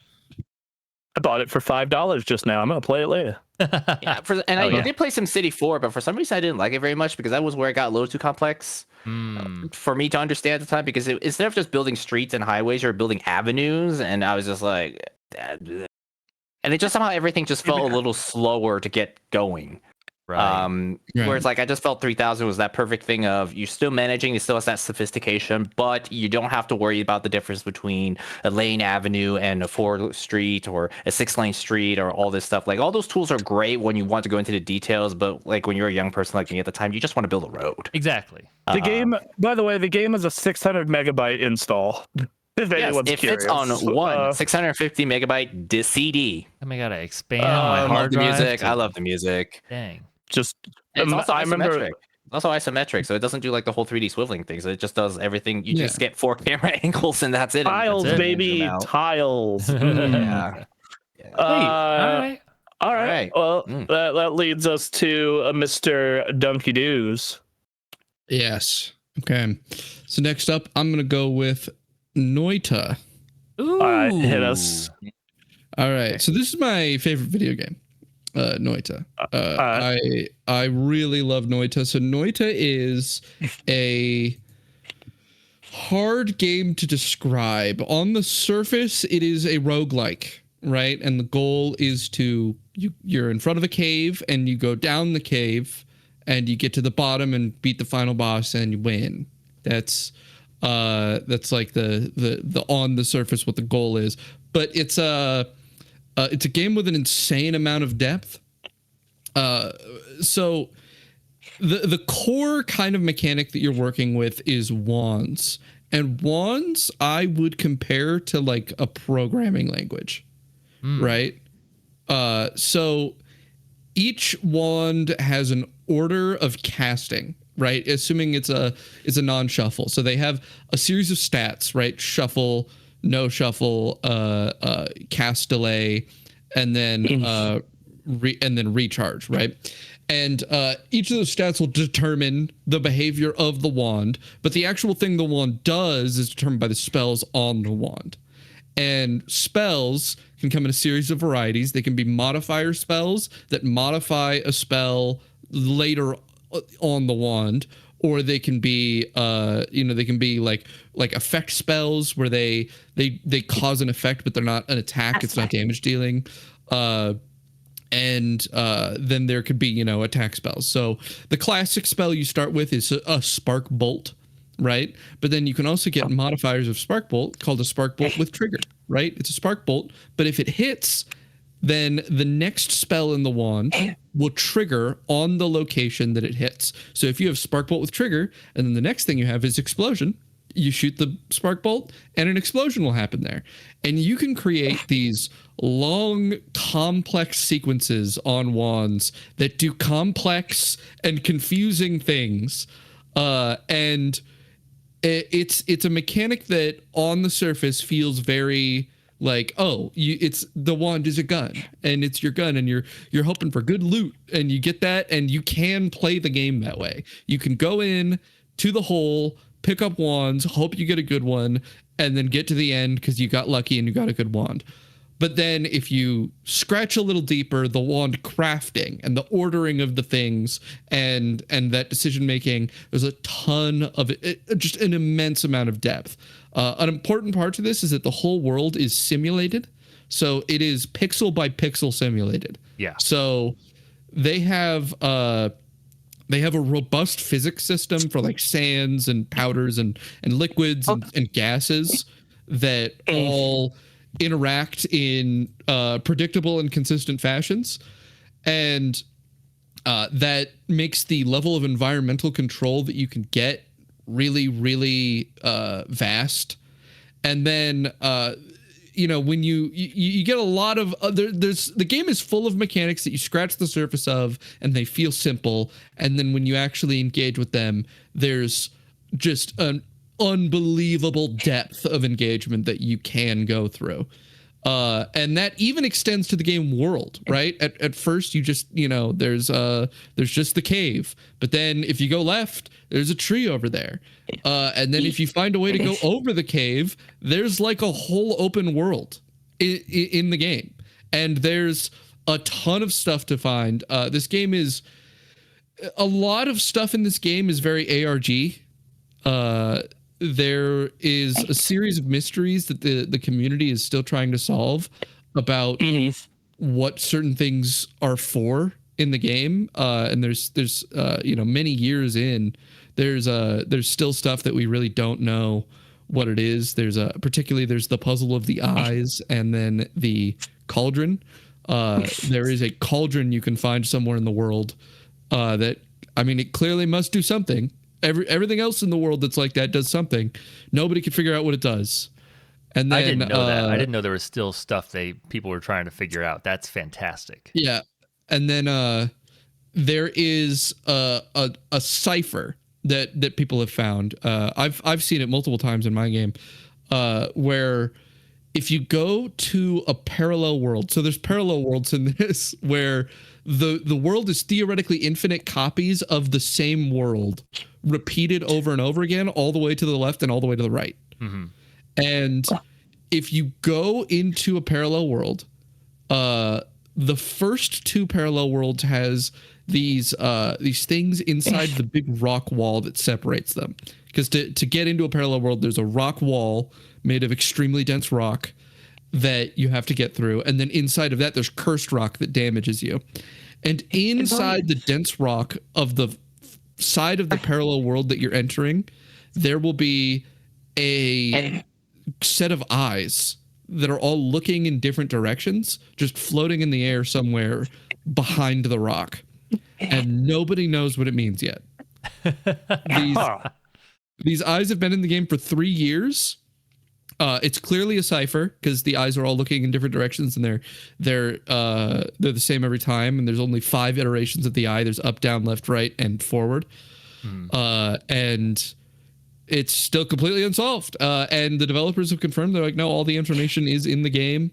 I bought it for $5 just now. I'm gonna play it later. Yeah, I did play SimCity 4, but for some reason I didn't like it very much because that was where it got a little too complex for me to understand at the time. Because instead of just building streets and highways, you're building avenues, and I was just like, and it just somehow everything just felt a little slower to get going. Right. Whereas like I just felt 3000 was that perfect thing of you're still managing, it still has that sophistication, but you don't have to worry about the difference between a lane avenue and a 4 street or a 6-lane street or all this stuff. Like all those tools are great when you want to go into the details, but like when you're a young person like me at the time, you just want to build a road. Exactly. The game, by the way, the game is a 600 megabyte install. If anyone's curious. It's on one 650 megabyte CD. I gotta expand my hard drive. Music. I love the music. Dang. Just it's also isometric. Also isometric, so it doesn't do like the whole 3D swiveling thing. So it just does everything. You just get 4 camera angles, and that's it. Tiles, baby, tiles. Yeah. All right. Well, that leads us to Mr. Dunky Doos. Yes. Okay. So next up, I'm going to go with Noita. Ooh. All right, hit us. All right. So this is my favorite video game, Noita. I really love Noita. So Noita is a hard game to describe. On the surface, it is a roguelike, right? And the goal is you're in front of a cave and you go down the cave and you get to the bottom and beat the final boss and you win. That's like the on the surface what the goal is. But it's a game with an insane amount of depth. So the core kind of mechanic that you're working with is wands. And wands I would compare to like a programming language. Right? So each wand has an order of casting, right? Assuming it's a non-shuffle. So they have a series of stats, right? Shuffle, no shuffle, cast delay, and then recharge, right? And each of those stats will determine the behavior of the wand, but the actual thing the wand does is determined by the spells on the wand. And spells can come in a series of varieties. They can be modifier spells that modify a spell later on the wand, or they can be they can be like effect spells where they cause an effect but they're not an attack. It's not damage dealing. And then there could be attack spells. So the classic spell you start with is a spark bolt, right? But then you can also get modifiers of spark bolt called a spark bolt with trigger, right? It's a spark bolt, but if it hits, then the next spell in the wand will trigger on the location that it hits. So if you have spark bolt with trigger, and then the next thing you have is explosion, you shoot the spark bolt and an explosion will happen there. And you can create these long, complex sequences on wands that do complex and confusing things. And it's a mechanic that on the surface feels very like, it's the wand is a gun and it's your gun and you're hoping for good loot and you get that and you can play the game that way. You can go in to the hole, pick up wands, hope you get a good one, and then get to the end because you got lucky and you got a good wand. But then if you scratch a little deeper, the wand crafting and the ordering of the things and that decision making, there's a ton of it, just an immense amount of depth. An important part to this is that the whole world is simulated. So it is pixel by pixel simulated. Yeah. So they have a robust physics system for like sands and powders and liquids and gases that all interact in predictable and consistent fashions. And that makes the level of environmental control that you can get really, really vast. And then, when you get a lot of the game is full of mechanics that you scratch the surface of and they feel simple. And then when you actually engage with them, there's just an unbelievable depth of engagement that you can go through. And that even extends to the game world, right? At first you just, there's just the cave, but then if you go left, there's a tree over there. And then if you find a way to go over the cave, there's like a whole open world in the game. And there's a ton of stuff to find. This game is a lot of stuff in this game is very ARG. There is a series of mysteries that the community is still trying to solve about what certain things are for in the game. And there's many years in, there's still stuff that we really don't know what it is. There's the puzzle of the eyes and then the cauldron. There is a cauldron you can find somewhere in the world that, it clearly must do something. Everything else in the world that's like that does something. Nobody can figure out what it does. And then, I didn't know that. I didn't know there was still stuff people were trying to figure out. That's fantastic. Yeah. And then there is a cipher that people have found. I've seen it multiple times in my game, where if you go to a parallel world, so there's parallel worlds in this where the world is theoretically infinite copies of the same world repeated over and over again, all the way to the left and all the way to the right. Mm-hmm. And if you go into a parallel world, the first 2 parallel worlds has these things inside the big rock wall that separates them. Because to get into a parallel world, there's a rock wall made of extremely dense rock that you have to get through. And then inside of that, there's cursed rock that damages you. And inside the dense rock of the side of the parallel world that you're entering, there will be a set of eyes that are all looking in different directions, just floating in the air somewhere behind the rock. And nobody knows what it means yet. These eyes have been in the game for 3 years. It's clearly a cipher because the eyes are all looking in different directions, and they're the same every time. And there's only 5 iterations of the eye. There's up, down, left, right, and forward. And it's still completely unsolved. And the developers have confirmed, they're like, no, all the information is in the game.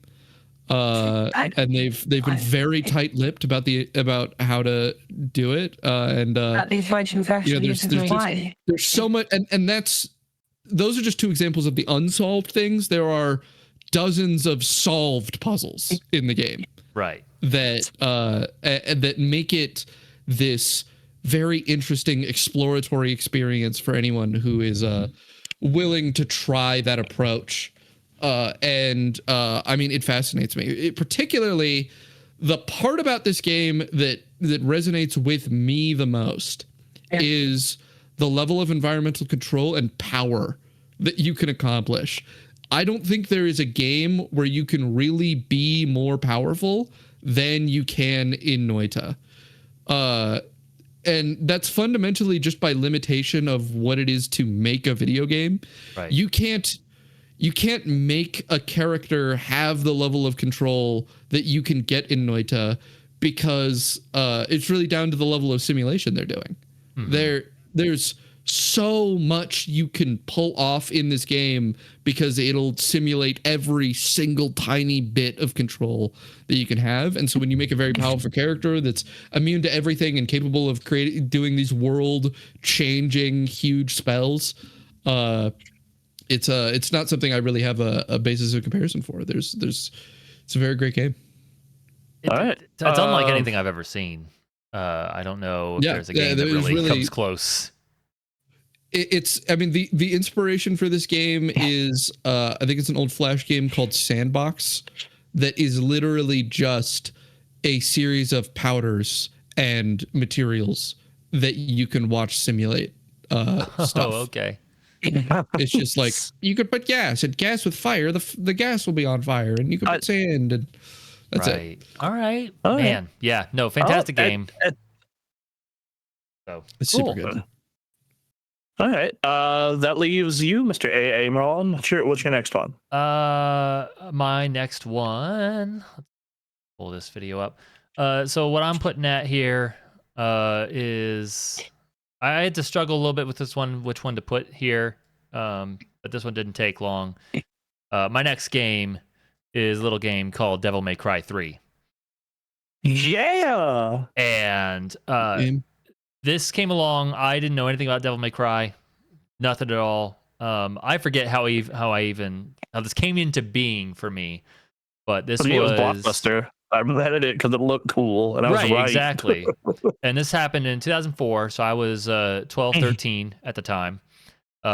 And they've been very tight-lipped about how to do it. There's so much, and those are just 2 examples of the unsolved things. There are dozens of solved puzzles in the game, right? That make it this very interesting exploratory experience for anyone who is willing to try that approach. I mean, it fascinates me. Particularly the part about this game that resonates with me the most is the level of environmental control and power that you can accomplish. I don't think there is a game where you can really be more powerful than you can in Noita. And that's fundamentally just by limitation of what it is to make a video game. Right. You can't make a character have the level of control that you can get in Noita because it's really down to the level of simulation they're doing. There's so much you can pull off in this game because it'll simulate every single tiny bit of control that you can have. And so when you make a very powerful character that's immune to everything and capable of doing these world-changing huge spells, it's not something I really have a basis of comparison for. It's a very great game. All right. It's unlike anything I've ever seen. I don't know if there's a game that really comes close. I mean, the inspiration for this game is, I think it's an old Flash game called Sandbox that is literally just a series of powders and materials that you can watch simulate stuff. Oh, okay. It's just like, you could put gas with fire, the gas will be on fire, and you could put sand, and that's it. All right. Man. Yeah. No, fantastic game. So it's super good. All right. That leaves you, Mr. A.A. Marlon. What's your next one? My next one. Let's pull this video up. So what I'm putting at here is I had to struggle a little bit with this one, which one to put here. But this one didn't take long. My next game is a little game called Devil May Cry 3. Yeah. And this came along. I didn't know anything about Devil May Cry, nothing at all. I forget how this came into being for me, but this was Blockbuster. I rented it because it looked cool, and I was right. Exactly. And this happened in 2004, so I was 12, 13 at the time,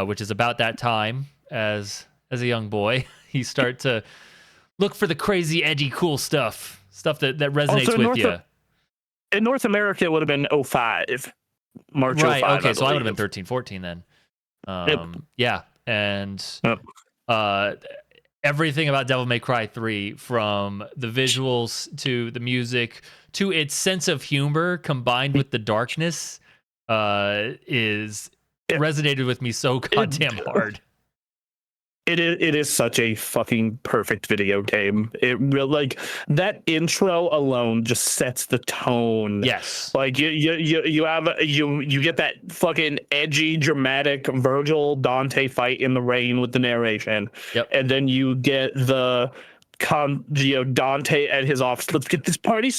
which is about that time as a young boy, you start to look for the crazy, edgy, cool stuff that resonates with you. In North America, it would have been 05. March 05. Okay, so I would have been 13, 14 then. Yeah, and everything about Devil May Cry 3, from the visuals to the music to its sense of humor combined with the darkness, resonated with me so goddamn hard. It is such a fucking perfect video game. It really, like, that intro alone just sets the tone. Yes. Like you get that fucking edgy, dramatic Virgil Dante fight in the rain with the narration. Yep. And then you get the Dante at his office. Let's get this party.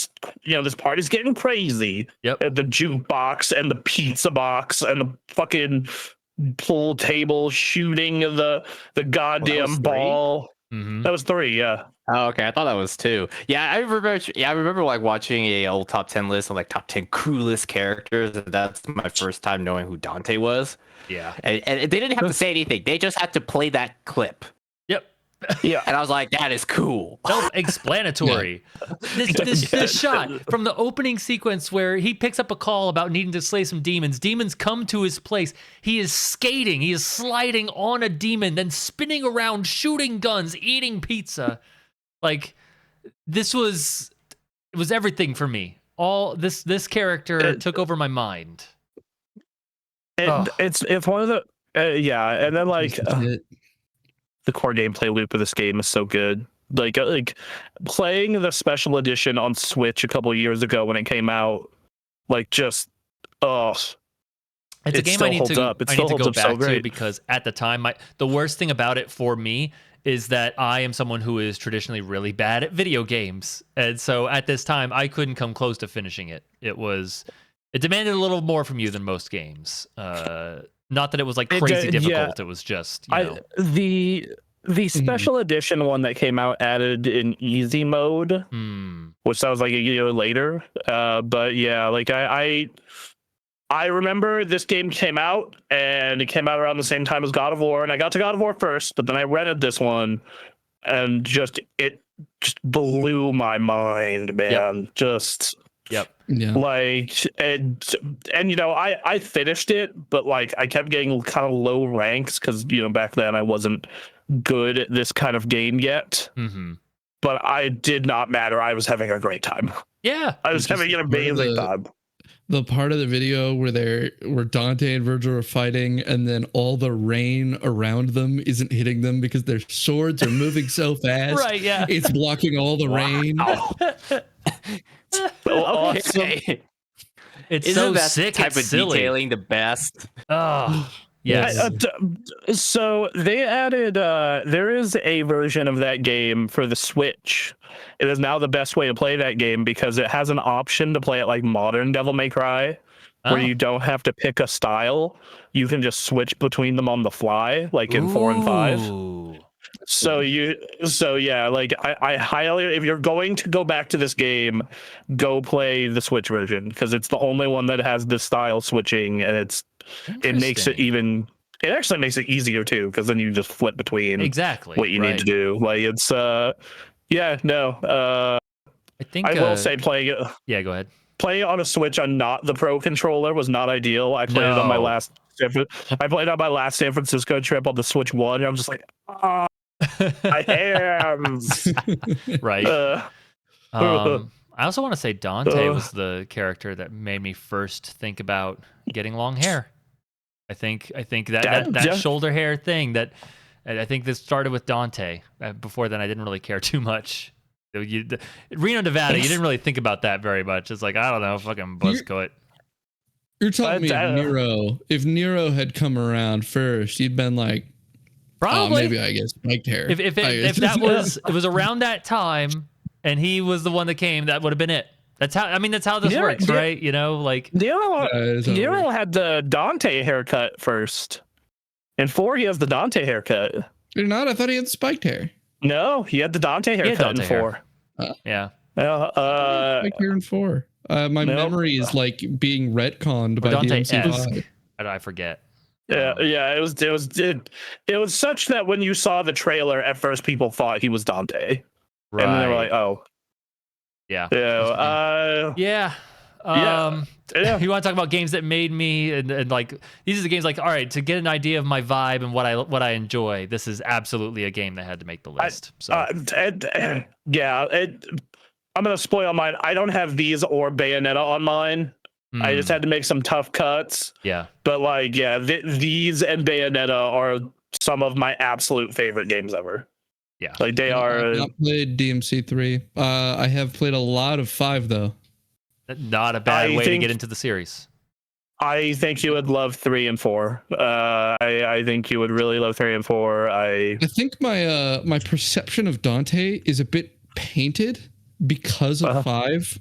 This party's getting crazy. Yep. At the jukebox and the pizza box and the fucking pool table shooting the goddamn ball. Mm-hmm. That was 3, yeah. Oh, okay. I thought that was 2. Yeah, I remember. Yeah, I remember like watching a old top 10 list of like top 10 coolest characters. And that's my first time knowing who Dante was. Yeah, and they didn't have to say anything. They just had to play that clip. Yep. Yeah, and I was like, that is cool. Self-explanatory. This shot from the opening sequence where he picks up a call about needing to slay some demons. Demons come to his place. He is skating. He is sliding on a demon, then spinning around, shooting guns, eating pizza. Like, it was everything for me. All this character took over my mind. It's one of the and then like. The core gameplay loop of this game is so good. Like playing the special edition on Switch a couple of years ago when it came out, like just it's a game I need to go back to because at the time the worst thing about it for me is that I am someone who is traditionally really bad at video games, and so at this time I couldn't come close to finishing it. It demanded a little more from you than most games. Not that it was like crazy difficult. Yeah. It was just the special edition one that came out added an easy mode, which sounds like a year later. But yeah, like I remember this game came out and it came out around the same time as God of War, and I got to God of War first, but then I rented this one, and it just blew my mind, man. Yep. Yeah. Like and I finished it, but like I kept getting kind of low ranks because back then I wasn't good at this kind of game yet. Mm-hmm. But I did not matter. I was having a great time. Yeah, I was having an amazing time. The part of the video where Dante and Virgil are fighting, and then all the rain around them isn't hitting them because their swords are moving so fast. Right? Yeah, it's blocking all the rain. Awesome. Okay. It's so sick. Type it's of silly. detailing the best. Oh, yes. So they added. There is a version of that game for the Switch. It is now the best way to play that game because it has an option to play it like modern Devil May Cry, where you don't have to pick a style. You can just switch between them on the fly, like in 4 and 5. So yeah, like I highly, if you're going to go back to this game, go play the Switch version because it's the only one that has this style switching, and it actually makes it easier too because then you just flip between what you need to do. Like it's I think I will say playing it. Yeah, go ahead. Playing it on a Switch on not the Pro controller was not ideal. I played it on my last. I played on my last San Francisco trip on the Switch 1. And I'm just like, my hands. Right. I also want to say Dante was the character that made me first think about getting long hair. I think that shoulder hair thing that I think this started with Dante. Before then, I didn't really care too much. Reno, Nevada, you didn't really think about that very much. It's like, I don't know, fucking buzzcut. You're telling me if Nero had come around first, you'd been like, probably maybe I guess spiked hair. If that was around that time and he was the one that came, that would have been it. That's how this works, right? Like Nero had the Dante haircut first. In 4, he has the Dante haircut. You're not? I thought he had spiked hair. No, he had the Dante haircut in 4. Yeah. Spiked hair in 4. My memory is like being retconned by DMC5. I forget. Yeah. It was such that when you saw the trailer, at first people thought he was Dante, right. And then they were like, "Oh, yeah, yeah." You want to talk about games that made me and like these are the games like, all right, to get an idea of my vibe and what I enjoy, this is absolutely a game that had to make the list. I'm gonna spoil mine. I don't have these or Bayonetta on mine. I just had to make some tough cuts. Yeah. But like, yeah, these and Bayonetta are some of my absolute favorite games ever. Yeah. Like they are. I've not played DMC 3. I have played a lot of 5 though. Not a bad way to get into the series. I think you would love 3 and 4. I think you would really love 3 and 4. I think my perception of Dante is a bit painted because of 5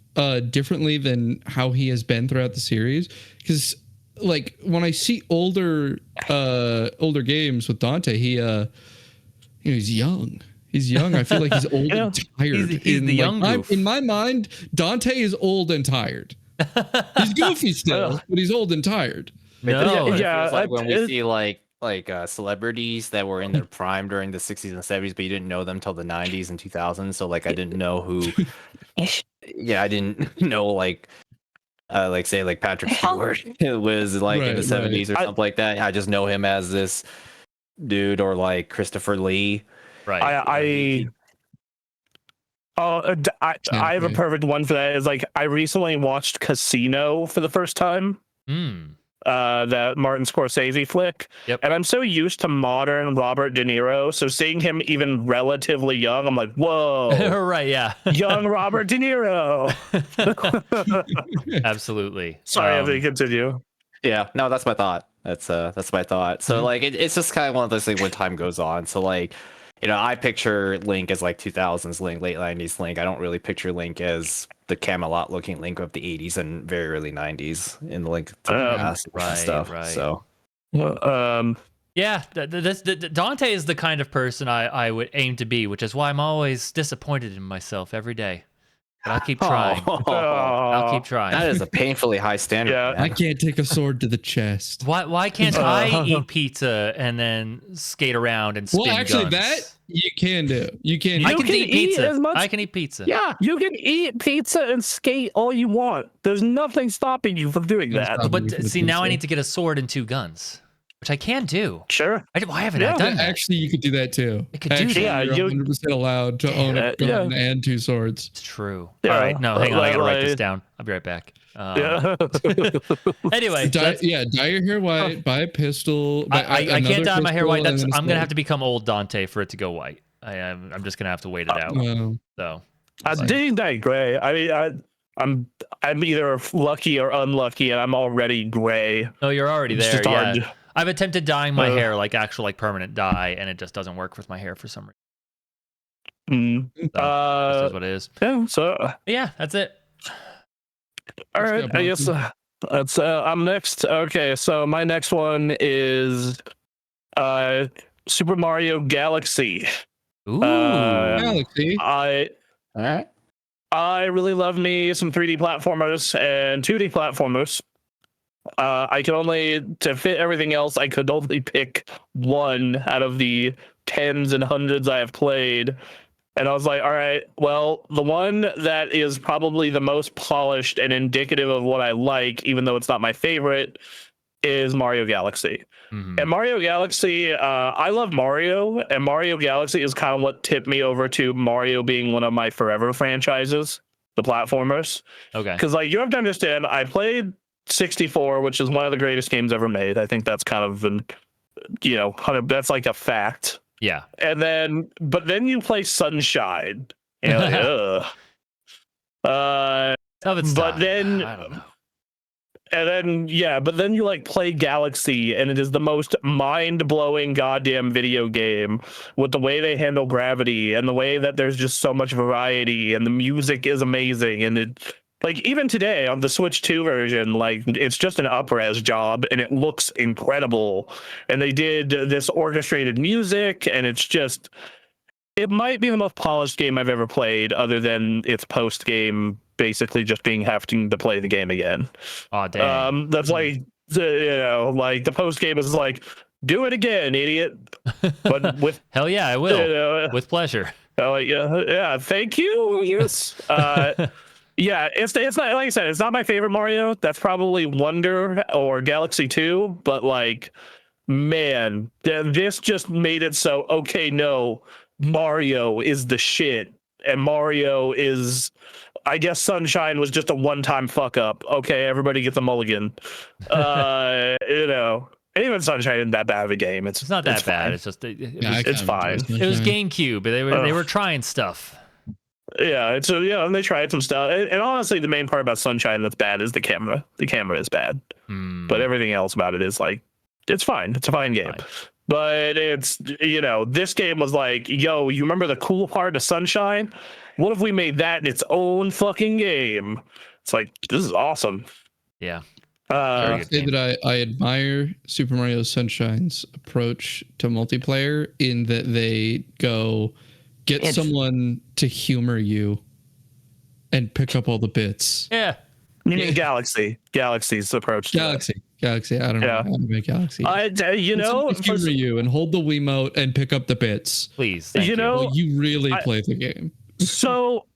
differently than how he has been throughout the series. Because like when I see older games with Dante, he's young. He's young. I feel like he's old and tired. He's the young goof. In my mind, Dante is old and tired. He's goofy still, but he's old and tired. No, yeah. Like when we see like celebrities that were in their prime during the 60s and 70s, but you didn't know them till the 90s and 2000s. So like I didn't know who. Yeah, I didn't know like say like Patrick Stewart was like in the 70s or something like that. I just know him as this dude, or like Christopher Lee. Right. I have a perfect one for that. Is like I recently watched Casino for the first time. That Martin Scorsese flick. Yep. And I'm so used to modern Robert De Niro, so seeing him even relatively young, I'm like, whoa. Right, yeah. Young Robert De Niro. Absolutely. Sorry, I have to continue. Yeah, no, that's my thought. That's my thought. So like it's just kind of one of those things when time goes on. So like, you know, I picture Link as like 2000s Link, late 90s Link. I don't really picture Link as the Camelot looking Link of the 80s and very early 90s in the Link to the past and stuff. Right. So, yeah, Dante is the kind of person I would aim to be, which is why I'm always disappointed in myself every day. But I'll keep trying. I'll keep trying. That is a painfully high standard. Yeah. I can't take a sword to the chest. Why can't I eat pizza and then skate around and spin Well, actually, guns? that you can do. You can. I can eat pizza. as much- I can eat pizza. Yeah, you can eat pizza and skate all you want. There's nothing stopping you from doing that. But see, now I need to get a sword and 2 guns, which I can do. Sure. Why haven't I done that? Actually, you could do that too. I could do that. Yeah, you're 100% allowed to own a gun and 2 swords. It's true. Yeah. All right, no, hang on. I gotta write this down. I'll be right back. Anyway, dye your hair white. Buy a pistol. I can't dye my hair white. I'm gonna have to become old Dante for it to go white. I'm just gonna have to wait it out. So I didn't dye gray. I mean, I'm either lucky or unlucky, and I'm already gray. No, you're already there. Just hard. Yeah. I've attempted dyeing my hair like actual like permanent dye, and it just doesn't work with my hair for some reason. So, this is what it is. Yeah. So yeah, that's it. All right, I guess that's I'm next. Okay, so my next one is Super Mario Galaxy. Ooh, Galaxy. All right. I really love me some 3D platformers and 2D platformers. I could only, to fit everything else, I could only pick one out of the tens and hundreds I have played. And I was like, all right, well, the one that is probably the most polished and indicative of what I like, even though it's not my favorite, is Mario Galaxy. Mm-hmm. And Mario Galaxy, I love Mario, and Mario Galaxy is kind of what tipped me over to Mario being one of my forever franchises, the platformers. Okay. Because, like, you have to understand, I played 64, which is one of the greatest games ever made. I think that's kind of that's like a fact. Yeah. And then, but then you play Sunshine. And you're like, ugh. But then, I don't know. and then, yeah, but then you like play Galaxy, and it is the most mind-blowing goddamn video game with the way they handle gravity and the way that there's just so much variety, and the music is amazing, and it. Like, even today on the Switch 2 version, like, it's just an up-res job, and it looks incredible. And they did this orchestrated music, and it's just... It might be the most polished game I've ever played, other than its post-game basically just being having to play the game again. Oh, damn. That's like, like, the post-game is like, do it again, idiot. But with... Hell yeah, I will. With pleasure. Yeah, thank you. Yes. Yeah, it's not, like I said, it's not my favorite Mario. That's probably Wonder or Galaxy 2, but like, man, this just made it so, okay, no, Mario is the shit, and Mario is I guess Sunshine was just a one-time fuck up. Okay, everybody gets a mulligan. You know, even Sunshine isn't that bad of a game. It's not that bad. Fine. It's just it's fine. It was GameCube. They were trying stuff. Yeah, it's and they tried some stuff. And honestly, the main part about Sunshine that's bad is the camera. The camera is bad, but everything else about it is like it's fine. It's a fine game. Fine. But it's, you know, this game was like, yo, you remember the cool part of Sunshine? What if we made that in its own fucking game? It's like, this is awesome. Yeah. I say that I admire Super Mario Sunshine's approach to multiplayer in that they go get someone to humor you and pick up all the bits. Yeah. You mean Galaxy's approach to Galaxy. I don't know how to make Galaxy. You know, humor you and hold the Wiimote and pick up the bits. Please, you know, well, you really play the game. So,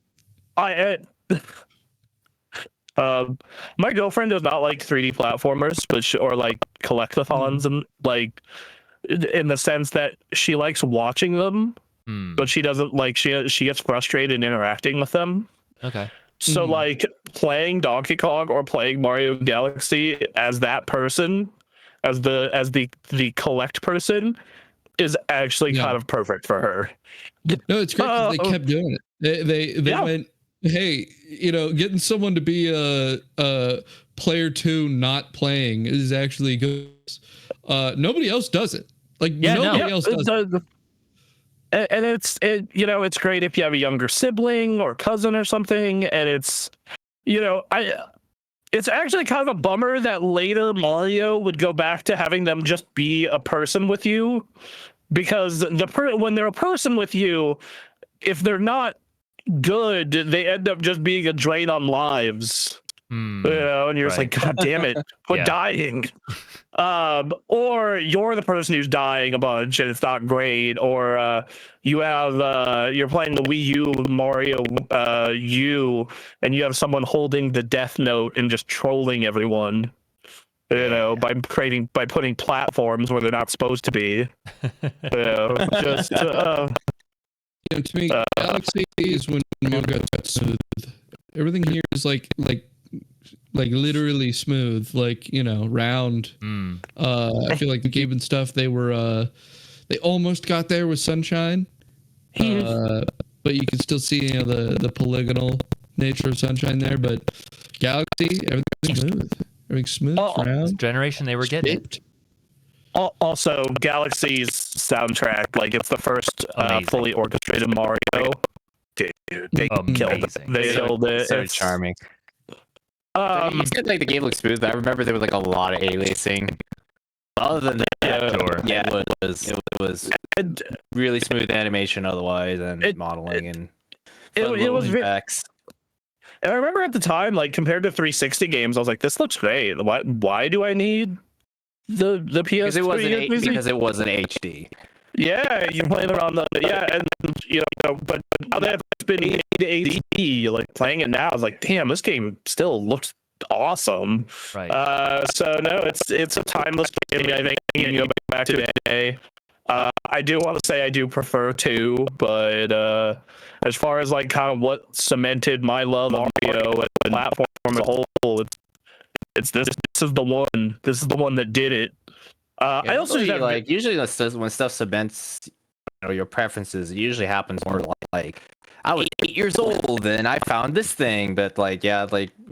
my girlfriend does not like 3D platformers, or like collectathons, and like in the sense that she likes watching them, but she doesn't like she gets frustrated in interacting with them. Okay. So like playing Donkey Kong or playing Mario Galaxy as that person, as the collect person, is actually kind of perfect for her. No, it's great because they kept doing it. They went, hey, you know, getting someone to be a player 2 not playing is actually good. Nobody else does it. Like nobody else does it. And it's great if you have a younger sibling or cousin or something, and it's, you know, it's actually kind of a bummer that later Mario would go back to having them just be a person with you, because when they're a person with you, if they're not good, they end up just being a drain on lives. You know, and you're just like, God damn it, quit dying. Or you're the person who's dying a bunch and it's not great, or you have you're playing the Wii U Mario U, and you have someone holding the Death Note and just trolling everyone, you know, by putting platforms where they're not supposed to be. You know, just to me, Galaxy is when Mario got smooth. Everything here is like literally smooth, like, you know, round. I feel like the game and stuff, they almost got there with Sunshine, but you can still see, you know, the polygonal nature of Sunshine there. But Galaxy, everything's smooth, round. Generation they were getting. Also, Galaxy's soundtrack, like, it's the first fully orchestrated Mario. Dude, they killed it. They killed it. So charming. You said like the game looks smooth, but I remember there was like a lot of aliasing. Other than that, it was really smooth animation otherwise, and modeling and it was effects. And I remember at the time, like compared to 360 games, I was like, "This looks great. Why do I need the PS3?" Because it wasn't HD. Yeah, you playing around and you know, but now that it's been made to HD, like playing it now, I was like, damn, this game still looks awesome. Right. So no, it's a timeless game. I think you can go back to today. I do want to say I do prefer 2, but as far as like kind of what cemented my love of Mario and the platform as a whole, it's this is the one. This is the one that did it. I also usually when stuff cements, you know, your preferences, it usually happens more like I was 8 years old and I found this thing, but like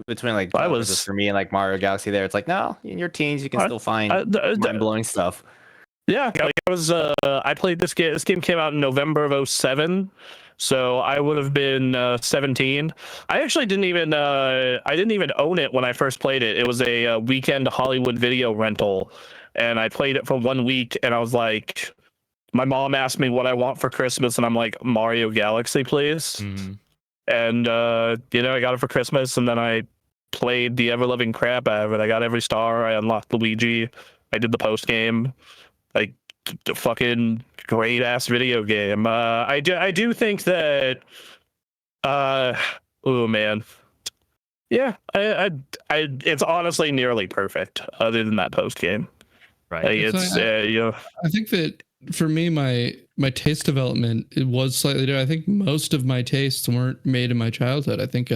between like for me and like Mario Galaxy, there it's like no, in your teens you can still find mind-blowing stuff. Yeah, like I played this game. This game came out in November of 2007, so I would have been 17. I actually didn't even own it when I first played it. It was a weekend Hollywood video rental. And I played it for 1 week, and I was like, my mom asked me what I want for Christmas, and I'm like, Mario Galaxy, please. And, you know, I got it for Christmas, and then I played the ever-loving crap out of it. I got every star. I unlocked Luigi. I did the post-game. Like, fucking great-ass video game. I do think that, oh, man. Yeah, it's honestly nearly perfect, other than that post-game. Right. It's you know, I think that for me, my taste development, it was slightly different. I think most of my tastes weren't made in my childhood. I think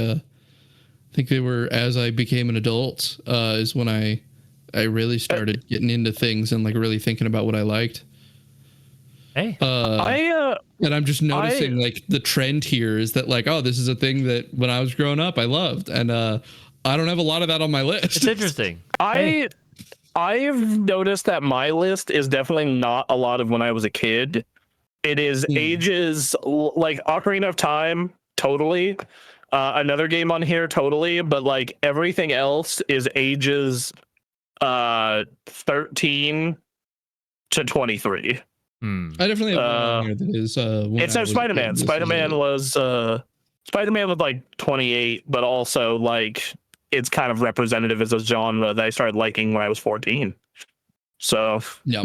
think they were as I became an adult is when I really started getting into things and like really thinking about what I liked. Hey, and I'm just noticing like the trend here is that like, oh, this is a thing that when I was growing up I loved, and I don't have a lot of that on my list. it's interesting. I've noticed that my list is definitely not a lot of when I was a kid. It is ages like Ocarina of Time, totally. Another game on here, totally. But like everything else is ages 13 to 23. I definitely have one on here that is. It's Spider-Man. Spider-Man was like 28, but also like it's kind of representative as a genre that I started liking when I was 14. So yeah,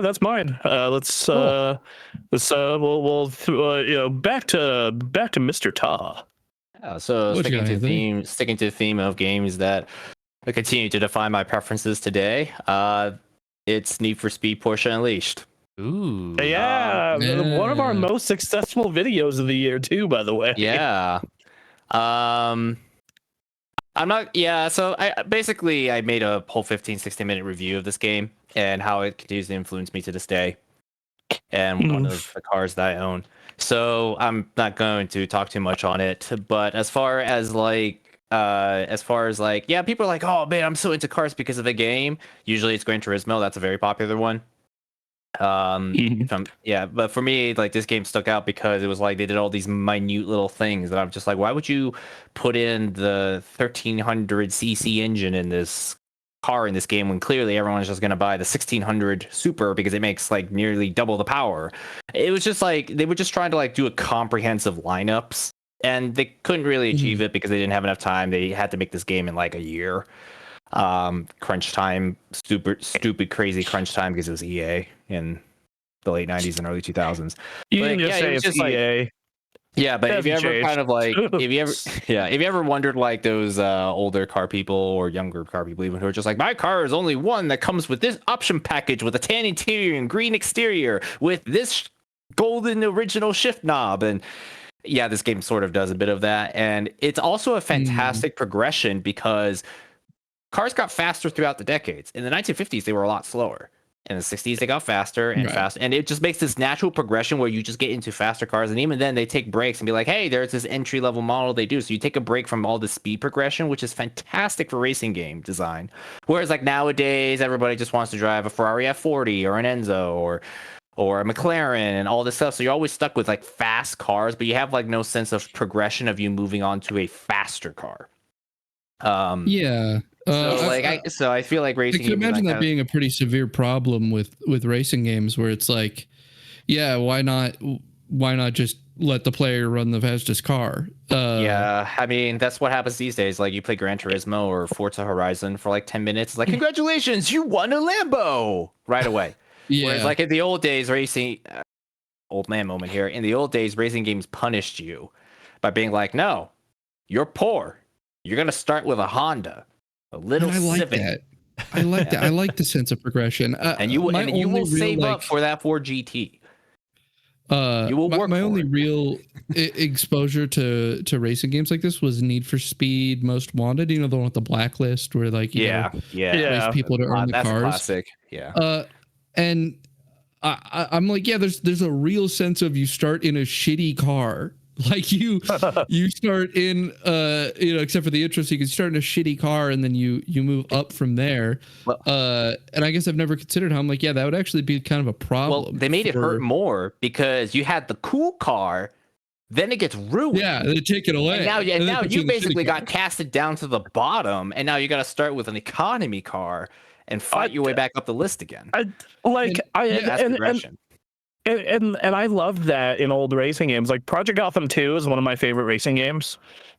that's mine. We'll back to Mr. Ta. Yeah, so sticking to the theme of games that continue to define my preferences today. It's Need for Speed Porsche Unleashed. Ooh. Yeah, one of our most successful videos of the year too, by the way. Yeah. I'm not. Yeah. So I made a whole 15-16 minute review of this game and how it continues to influence me to this day, and one of the cars that I own. So I'm not going to talk too much on it. But as far as yeah, people are like, oh man, I'm so into cars because of the game. Usually it's Gran Turismo. That's a very popular one. But for me, like, this game stuck out because it was like they did all these minute little things that I'm just like, why would you put in the 1300cc engine in this car in this game when clearly everyone's just going to buy the 1600 Super because it makes like nearly double the power? It was just like they were just trying to like do a comprehensive lineups, and they couldn't really achieve it because they didn't have enough time. They had to make this game in like a year. Crunch time, stupid crazy crunch time because it was EA in the late 90s and early 2000s. You can just say it's just EA. But if you ever kind of like, if you ever wondered like those older car people or younger car people even who are just like, my car is only one that comes with this option package with a tan interior and green exterior with this golden original shift knob, and yeah, this game sort of does a bit of that, and it's also a fantastic progression because cars got faster throughout the decades. In the 1950s, they were a lot slower. In the 60s, they got faster and faster. And it just makes this natural progression where you just get into faster cars. And even then, they take breaks and be like, hey, there's this entry-level model they do. So you take a break from all the speed progression, which is fantastic for racing game design. Whereas like nowadays, everybody just wants to drive a Ferrari F40 or an Enzo or a McLaren and all this stuff. So you're always stuck with like fast cars, but you have like no sense of progression of you moving on to a faster car. So I feel like racing. I can imagine that being a pretty severe problem with racing games, where it's like, yeah, why not just let the player run the fastest car? I mean, that's what happens these days. Like, you play Gran Turismo or Forza Horizon for like 10 minutes. It's like, congratulations, you won a Lambo right away. Whereas like in the old days, racing, old man moment here. In the old days, racing games punished you by being like, no, you're poor. You're gonna start with a Honda. A little Civic. I like that. I like the sense of progression. And you will save up for that Ford GT. You will work. My only real exposure to racing games like this was Need for Speed Most Wanted. You know, the one with the blacklist where like race people to earn the cars. That's classic. Yeah. And I'm like, yeah, there's a real sense of you start in a shitty car. Like you start in except for the intro, so you can start in a shitty car and then you move up from there. And I guess I've never considered how I'm like, yeah, that would actually be kind of a problem. Well, they made it hurt more because you had the cool car, then it gets ruined. Yeah, they take it away. And now you basically got casted down to the bottom, and now you got to start with an economy car and fight your way back up the list again. That's progression. And I loved that in old racing games. Like Project Gotham 2 is one of my favorite racing games.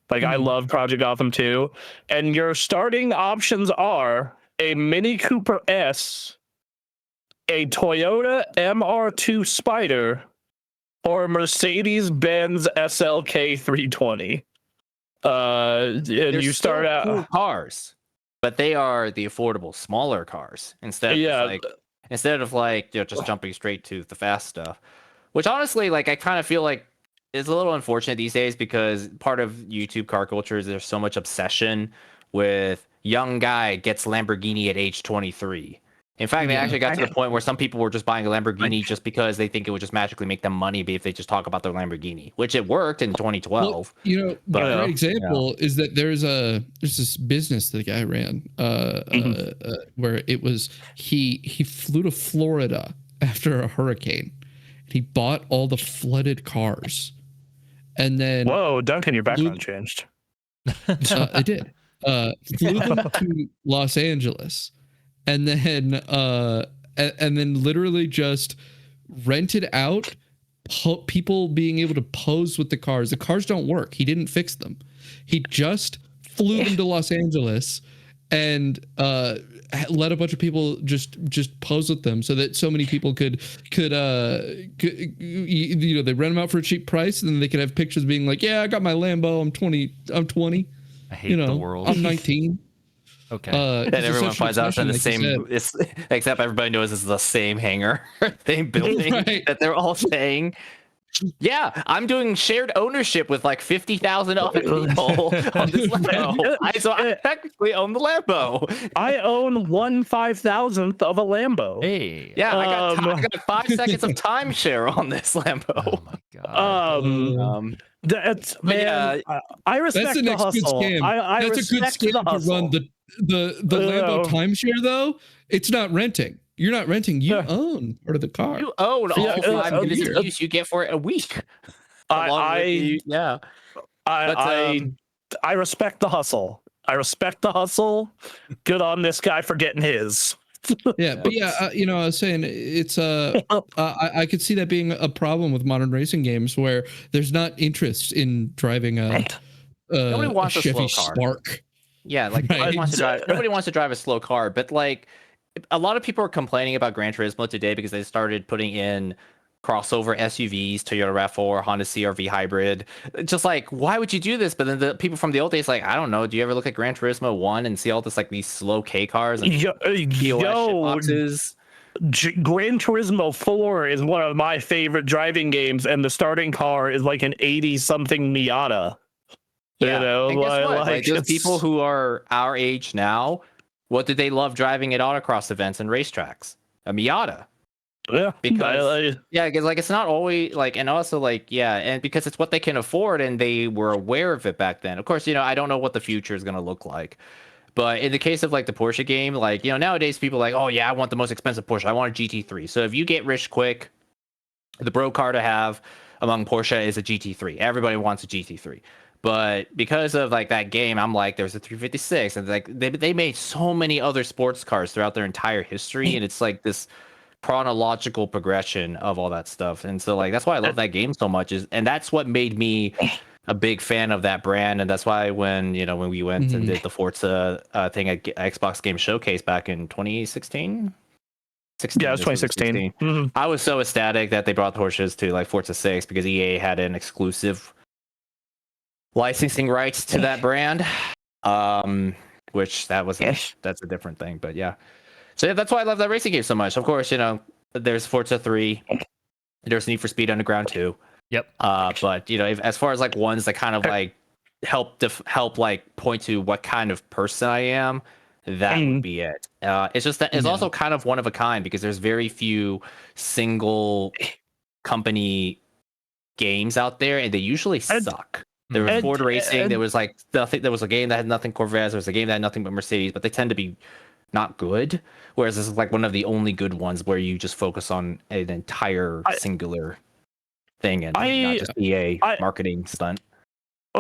Like I love Project Gotham 2. And your starting options are a Mini Cooper S, a Toyota MR2 Spider, or a Mercedes-Benz SLK 320. And you start out cool cars, but they are the affordable, smaller cars instead of just jumping straight to the fast stuff, which honestly, like, I kind of feel like it's a little unfortunate these days because part of YouTube car culture is there's so much obsession with young guy gets Lamborghini at age 23. In fact, they actually got to the point where some people were just buying a Lamborghini just because they think it would just magically make them money if they just talk about their Lamborghini, which it worked in 2012. Well, but a great example is that there's this business that the guy ran where it was he flew to Florida after a hurricane. He bought all the flooded cars, and then Duncan, your background changed. It did. Flew them to Los Angeles, and then literally just rented out people being able to pose with the cars. The cars don't work. He didn't fix them. He just flew them to Los Angeles and let a bunch of people just pose with them so that so many people could they rent them out for a cheap price, and then they could have pictures being like, yeah, I got my Lambo. I'm 20. I hate the world. I'm 19. Okay. And everyone finds out it's in the same. Except everybody knows it's the same hangar, same building that they're all saying. Yeah, I'm doing shared ownership with like 50,000 other people on this Lambo. So I technically own the Lambo. I own 1/5000th of a Lambo. Hey. Yeah, I got 5 seconds of timeshare on this Lambo. Oh my god. I respect the hustle. That's a good scam to run the Lambo timeshare though. It's not renting. You're not renting. You own part of the car. You own all 5 minutes of use you get for it a week. I respect the hustle. I respect the hustle. Good on this guy for getting his. Yeah, but I was saying it's I could see that being a problem with modern racing games where there's not interest in driving nobody wants a Chevy slow car. Spark. Yeah, like nobody wants to drive a slow car, but like a lot of people are complaining about Gran Turismo today because they started putting in crossover SUVs, Toyota RAV4, Honda CR-V hybrid. Just like, why would you do this? But then the people from the old days, like, I don't know. Do you ever look at Gran Turismo 1 and see all this like these slow K cars and boxes? Gran Turismo 4 is one of my favorite driving games, and the starting car is like an 80-something Miata. Yeah, and guess what? Like those people who are our age now, what did they love driving at autocross events and racetracks? A Miata. Yeah, because because like it's not always like, and also like and because it's what they can afford, and they were aware of it back then. Of course, I don't know what the future is going to look like, but in the case of like the Porsche game, like nowadays people are like, oh yeah, I want the most expensive Porsche. I want a GT3. So if you get rich quick, the bro car to have among Porsche is a GT3. Everybody wants a GT3. But because of like that game, I'm like, there's a 356, and like they made so many other sports cars throughout their entire history, and it's like this chronological progression of all that stuff. And so like that's why I love that game so much, and that's what made me a big fan of that brand. And that's why when we went and did the Forza thing at Xbox Game Showcase back in 2016. Yeah, it was 2016. Mm-hmm. I was so ecstatic that they brought the Porsches to like Forza 6 because EA had an exclusive licensing rights to that brand, which that's a different thing, but yeah. So yeah, that's why I love that racing game so much. Of course, there's Forza 3, there's Need for Speed Underground 2. Yep. But as far as like ones that kind of like help like point to what kind of person I am, that would be it. It's just that it's also kind of one of a kind because there's very few single company games out there, and they usually suck. There was Ford Racing. There was like nothing. There was a game that had nothing Corvette. There was a game that had nothing but Mercedes. But they tend to be not good. Whereas this is like one of the only good ones where you just focus on an entire singular thing and not just EA marketing stunt.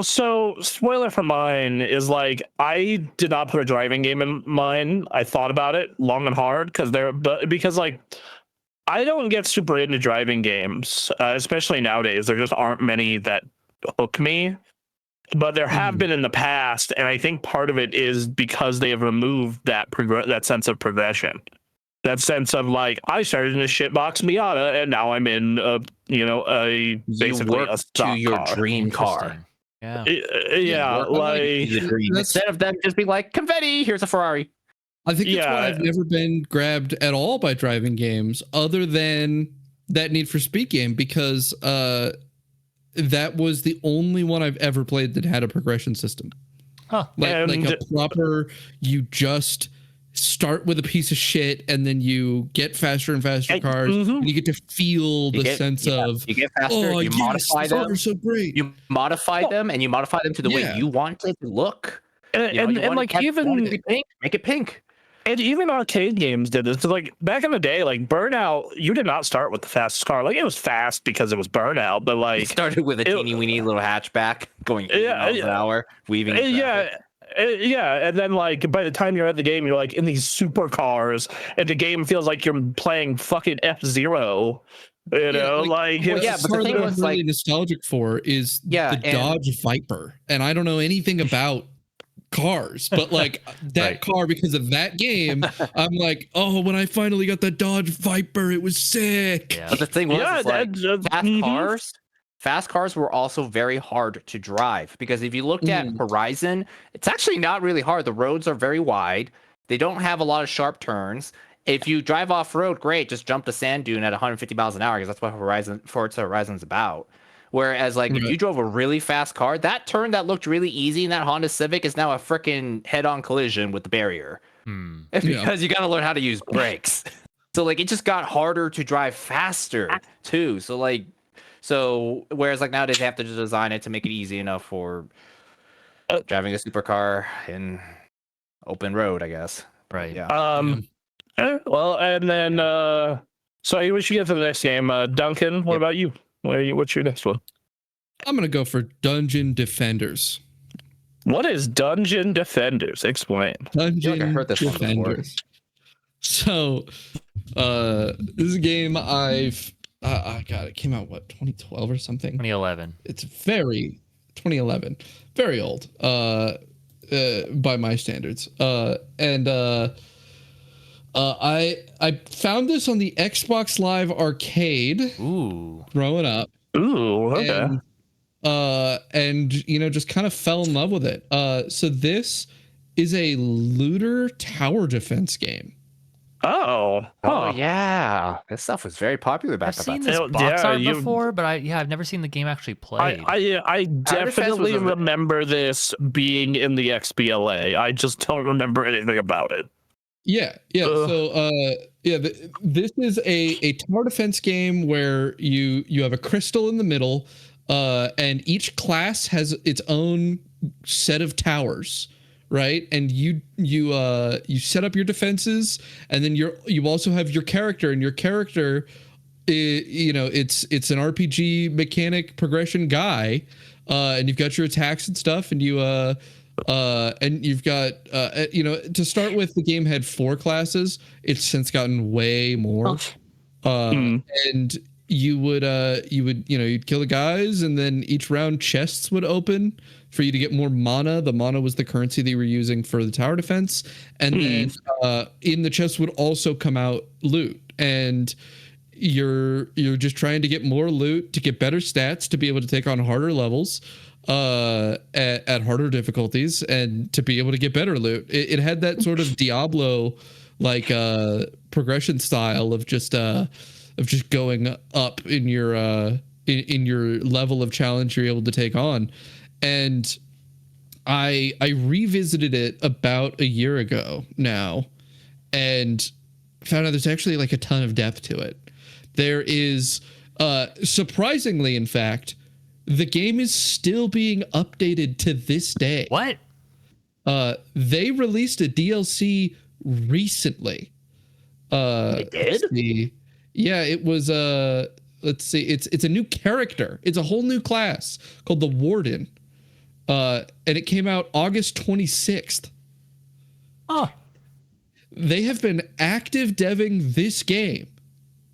So, spoiler for mine is like I did not put a driving game in mine. I thought about it long and hard because like I don't get super into driving games, especially nowadays. There just aren't many that hook me, but there have been in the past, and I think part of it is because they have removed that sense of progression, that sense of like I started in a shitbox Miata and now I'm in basically a stock your car. Dream car. Yeah, like instead of them just being like confetti, here's a Ferrari. I think that's why I've never been grabbed at all by driving games other than that Need for Speed game, because that was the only one I've ever played that had a progression system. Huh. Like a proper, you just start with a piece of shit and then you get faster and faster cars and you get to feel the sense of you get faster, you modify them. Are so great. You modify them and you modify them to the way you want it to look. And like even pink, make it pink. And even arcade games did this. So like back in the day, like Burnout, you did not start with the fastest car. Like it was fast because it was Burnout, but like it started with a teeny weeny little hatchback going 80 miles an hour, weaving. And then like by the time you're at the game, you're like in these supercars, and the game feels like you're playing fucking F-Zero. You know, but the thing was really nostalgic for is the Dodge Viper, and I don't know anything about cars, but like that car, because of that game, I'm like, oh, when I finally got the Dodge Viper, it was sick. But the thing was, fast cars were also very hard to drive, because if you looked at Horizon, it's actually not really hard. The roads are very wide. They don't have a lot of sharp turns. If you drive off road, great, just jump the sand dune at 150 miles an hour, because that's what Forza Horizon's about. Whereas, like, if you drove a really fast car, that turn that looked really easy in that Honda Civic is now a freaking head-on collision with the barrier. Because you got to learn how to use brakes. So, like, it just got harder to drive faster, too. So, whereas, like, nowadays they have to design it to make it easy enough for driving a supercar in open road, I guess. Right. Yeah. Well, and then, so we should get to the next game. Duncan, what about you? What's your next one? I'm going to go for Dungeon Defenders. What is Dungeon Defenders? Explain. Dungeon I heard this Defenders. So, this is a game I've... it came out, 2012 or something? 2011. It's 2011. Very old, by my standards. I found this on the Xbox Live Arcade. Ooh. Growing up. Ooh, okay. And just kind of fell in love with it. So this is a looter tower defense game. Oh yeah, this stuff was very popular back then. I've seen this box art before, but I've never seen the game actually played. I definitely remember this being in the XBLA. I just don't remember anything about it. Yeah. So, this is a tower defense game where you have a crystal in the middle, and each class has its own set of towers, right? And you set up your defenses, and then you also have your character, and your character, it's an RPG mechanic progression guy, and you've got your attacks and stuff, and and you've got to start with, the game had 4 classes. It's since gotten way more. And you'd kill the guys, and then each round chests would open for you to get more mana. The mana was the currency they were using for the tower defense, and then in the chest would also come out loot, and you're just trying to get more loot to get better stats to be able to take on harder levels at harder difficulties, and to be able to get better loot. It had that sort of Diablo like progression style of just going up in your level of challenge you're able to take on. And I revisited it about a year ago now, and found out there's actually like a ton of depth to it. There is surprisingly, in fact, the game is still being updated to this day. What? They released a DLC recently. They did? Yeah, it was let's see, it's a new character. It's a whole new class called the Warden. And it came out August 26th. Oh. They have been active deving this game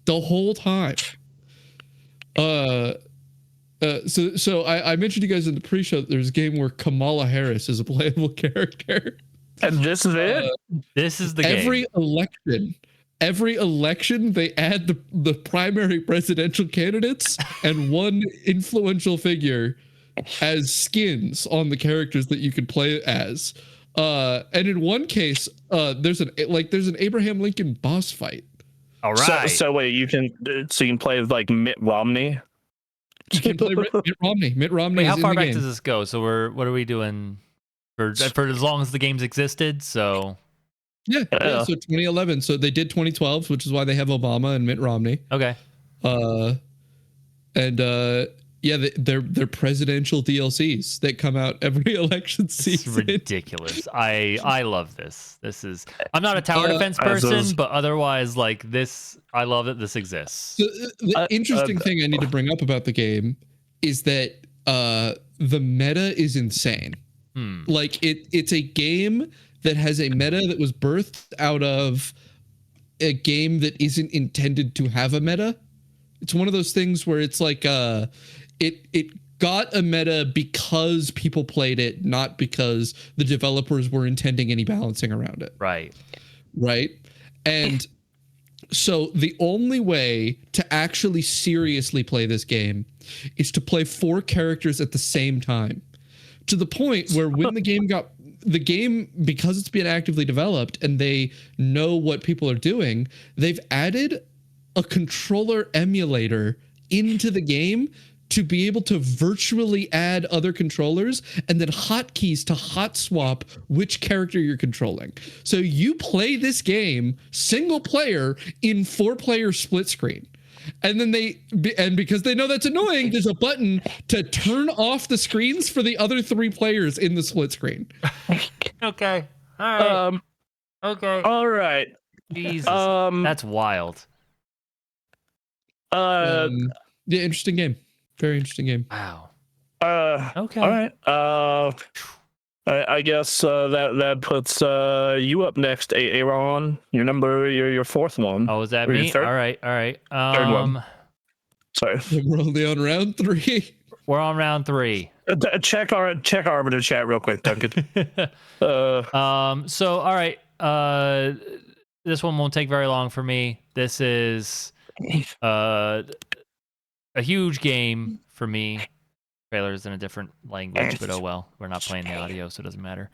the whole time. So I mentioned you guys in the pre-show that there's a game where Kamala Harris is a playable character. And this is it? This is the game. Every election, they add the primary presidential candidates and one influential figure as skins on the characters that you can play as. And in one case, there's an Abraham Lincoln boss fight. All right. So wait, you can play as like Mitt Romney? You can play Mitt Romney. Mitt Romney. Wait, how is far in the back game. does this go? So what are we doing for as long as the game's existed? So yeah. So 2011. So they did 2012, which is why they have Obama and Mitt Romney. Okay. They're presidential DLCs that come out every election season. It's ridiculous. I love this. I'm not a tower defense person, but otherwise, like this, I love that this exists. The interesting thing I need to bring up about the game is that the meta is insane. Like it's a game that has a meta that was birthed out of a game that isn't intended to have a meta. It's one of those things where it's like it got a meta because people played it, not because the developers were intending any balancing around it. Right. And so the only way to actually seriously play this game is to play 4 characters at the same time, to the point where when the game, because it's being actively developed and they know what people are doing, they've added a controller emulator into the game to be able to virtually add other controllers and then hotkeys to hot swap which character you're controlling. So you play this game single player in 4-player split screen. And then because they know that's annoying, there's a button to turn off the screens for the other 3 players in the split screen. Okay. All right. Okay. All right. Jesus. That's wild. Yeah, interesting game. Very interesting game. Wow. Okay. All right. I guess that puts you up next, Aaron. Your 4th one. Oh, is that me? All right. Third one. Sorry. We're only on round 3. We're on round 3. Check Arbiter chat real quick, Duncan. So all right. This one won't take very long for me. This is a huge game for me. Trailer's in a different language, but oh well. We're not playing the audio, so it doesn't matter.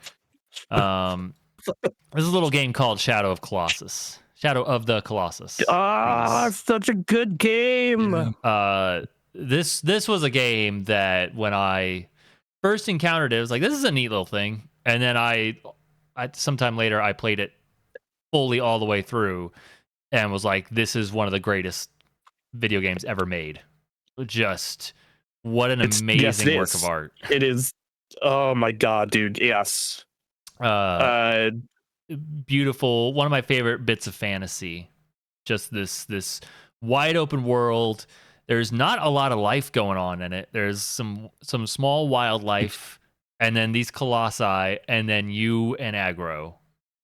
There's a little game called Shadow of the Colossus. It's such a good game. This was a game that when I first encountered it, I was like, this is a neat little thing. And then I sometime later I played it fully all the way through and was like, this is one of the greatest video games ever made. Just what an amazing work of art. It is. Oh my god, dude. Yes. Beautiful. One of my favorite bits of fantasy. Just this wide open world. There's not a lot of life going on in it. There's some small wildlife, and then these colossi, and then you and aggro,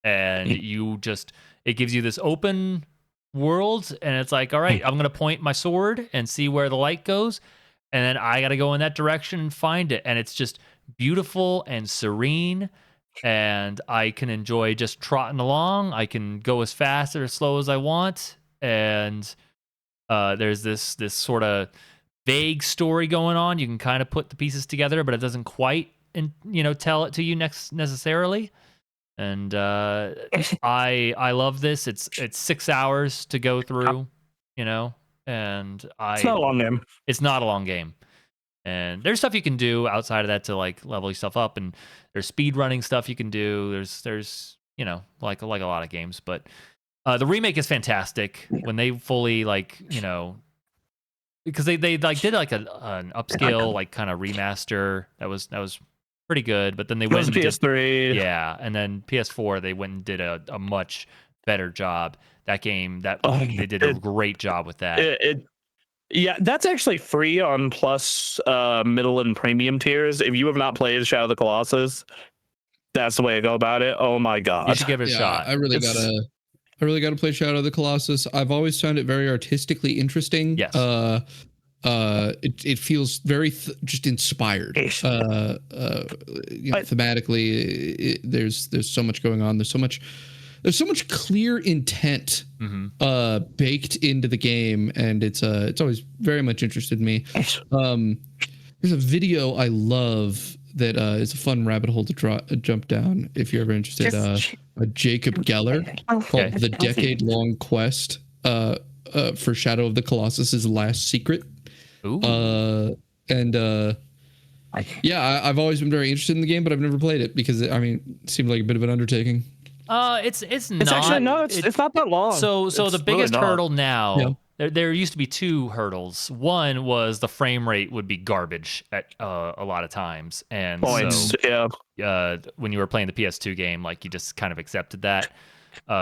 and it gives you this open world, and it's like, all right, I'm gonna point my sword and see where the light goes, and then I gotta go in that direction and find it, and it's just beautiful and serene, and I can enjoy just trotting along. I can go as fast or as slow as I want, and there's this sort of vague story going on. You can kind of put the pieces together, but it doesn't quite tell it to you necessarily. And I love this. It's 6 hours to go through, and it's not a long game. It's not a long game. And there's stuff you can do outside of that to like level yourself up, and there's speed running stuff you can do. There's like a lot of games, but the remake is fantastic when they fully because they did like an upscale like kind of remaster that was pretty good, but then they went and PS3. And then PS4 they went and did a much better job. That game they did a great job with that. Yeah, that's actually free on Plus, middle, and premium tiers. If you have not played Shadow of the Colossus, that's the way to go about it. Oh my god, you should give it a shot. I really gotta play Shadow of the Colossus. I've always found it very artistically interesting. Yes. It feels very just inspired. Thematically, there's so much going on. There's so much clear intent baked into the game, and it's always very much interested me. There's a video I love that is a fun rabbit hole to jump down if you're ever interested. Jacob Geller called The Decade Long Quest for Shadow of the Colossus's Last Secret. Ooh. Yeah, I've always been very interested in the game, but I've never played it because it seemed like a bit of an undertaking. It's not. Actually no, it's not that long. So it's the biggest really hurdle now. Yeah. There used to be two hurdles. One was the frame rate would be garbage at a lot of times, and points. when you were playing the PS2 game, like you just kind of accepted that.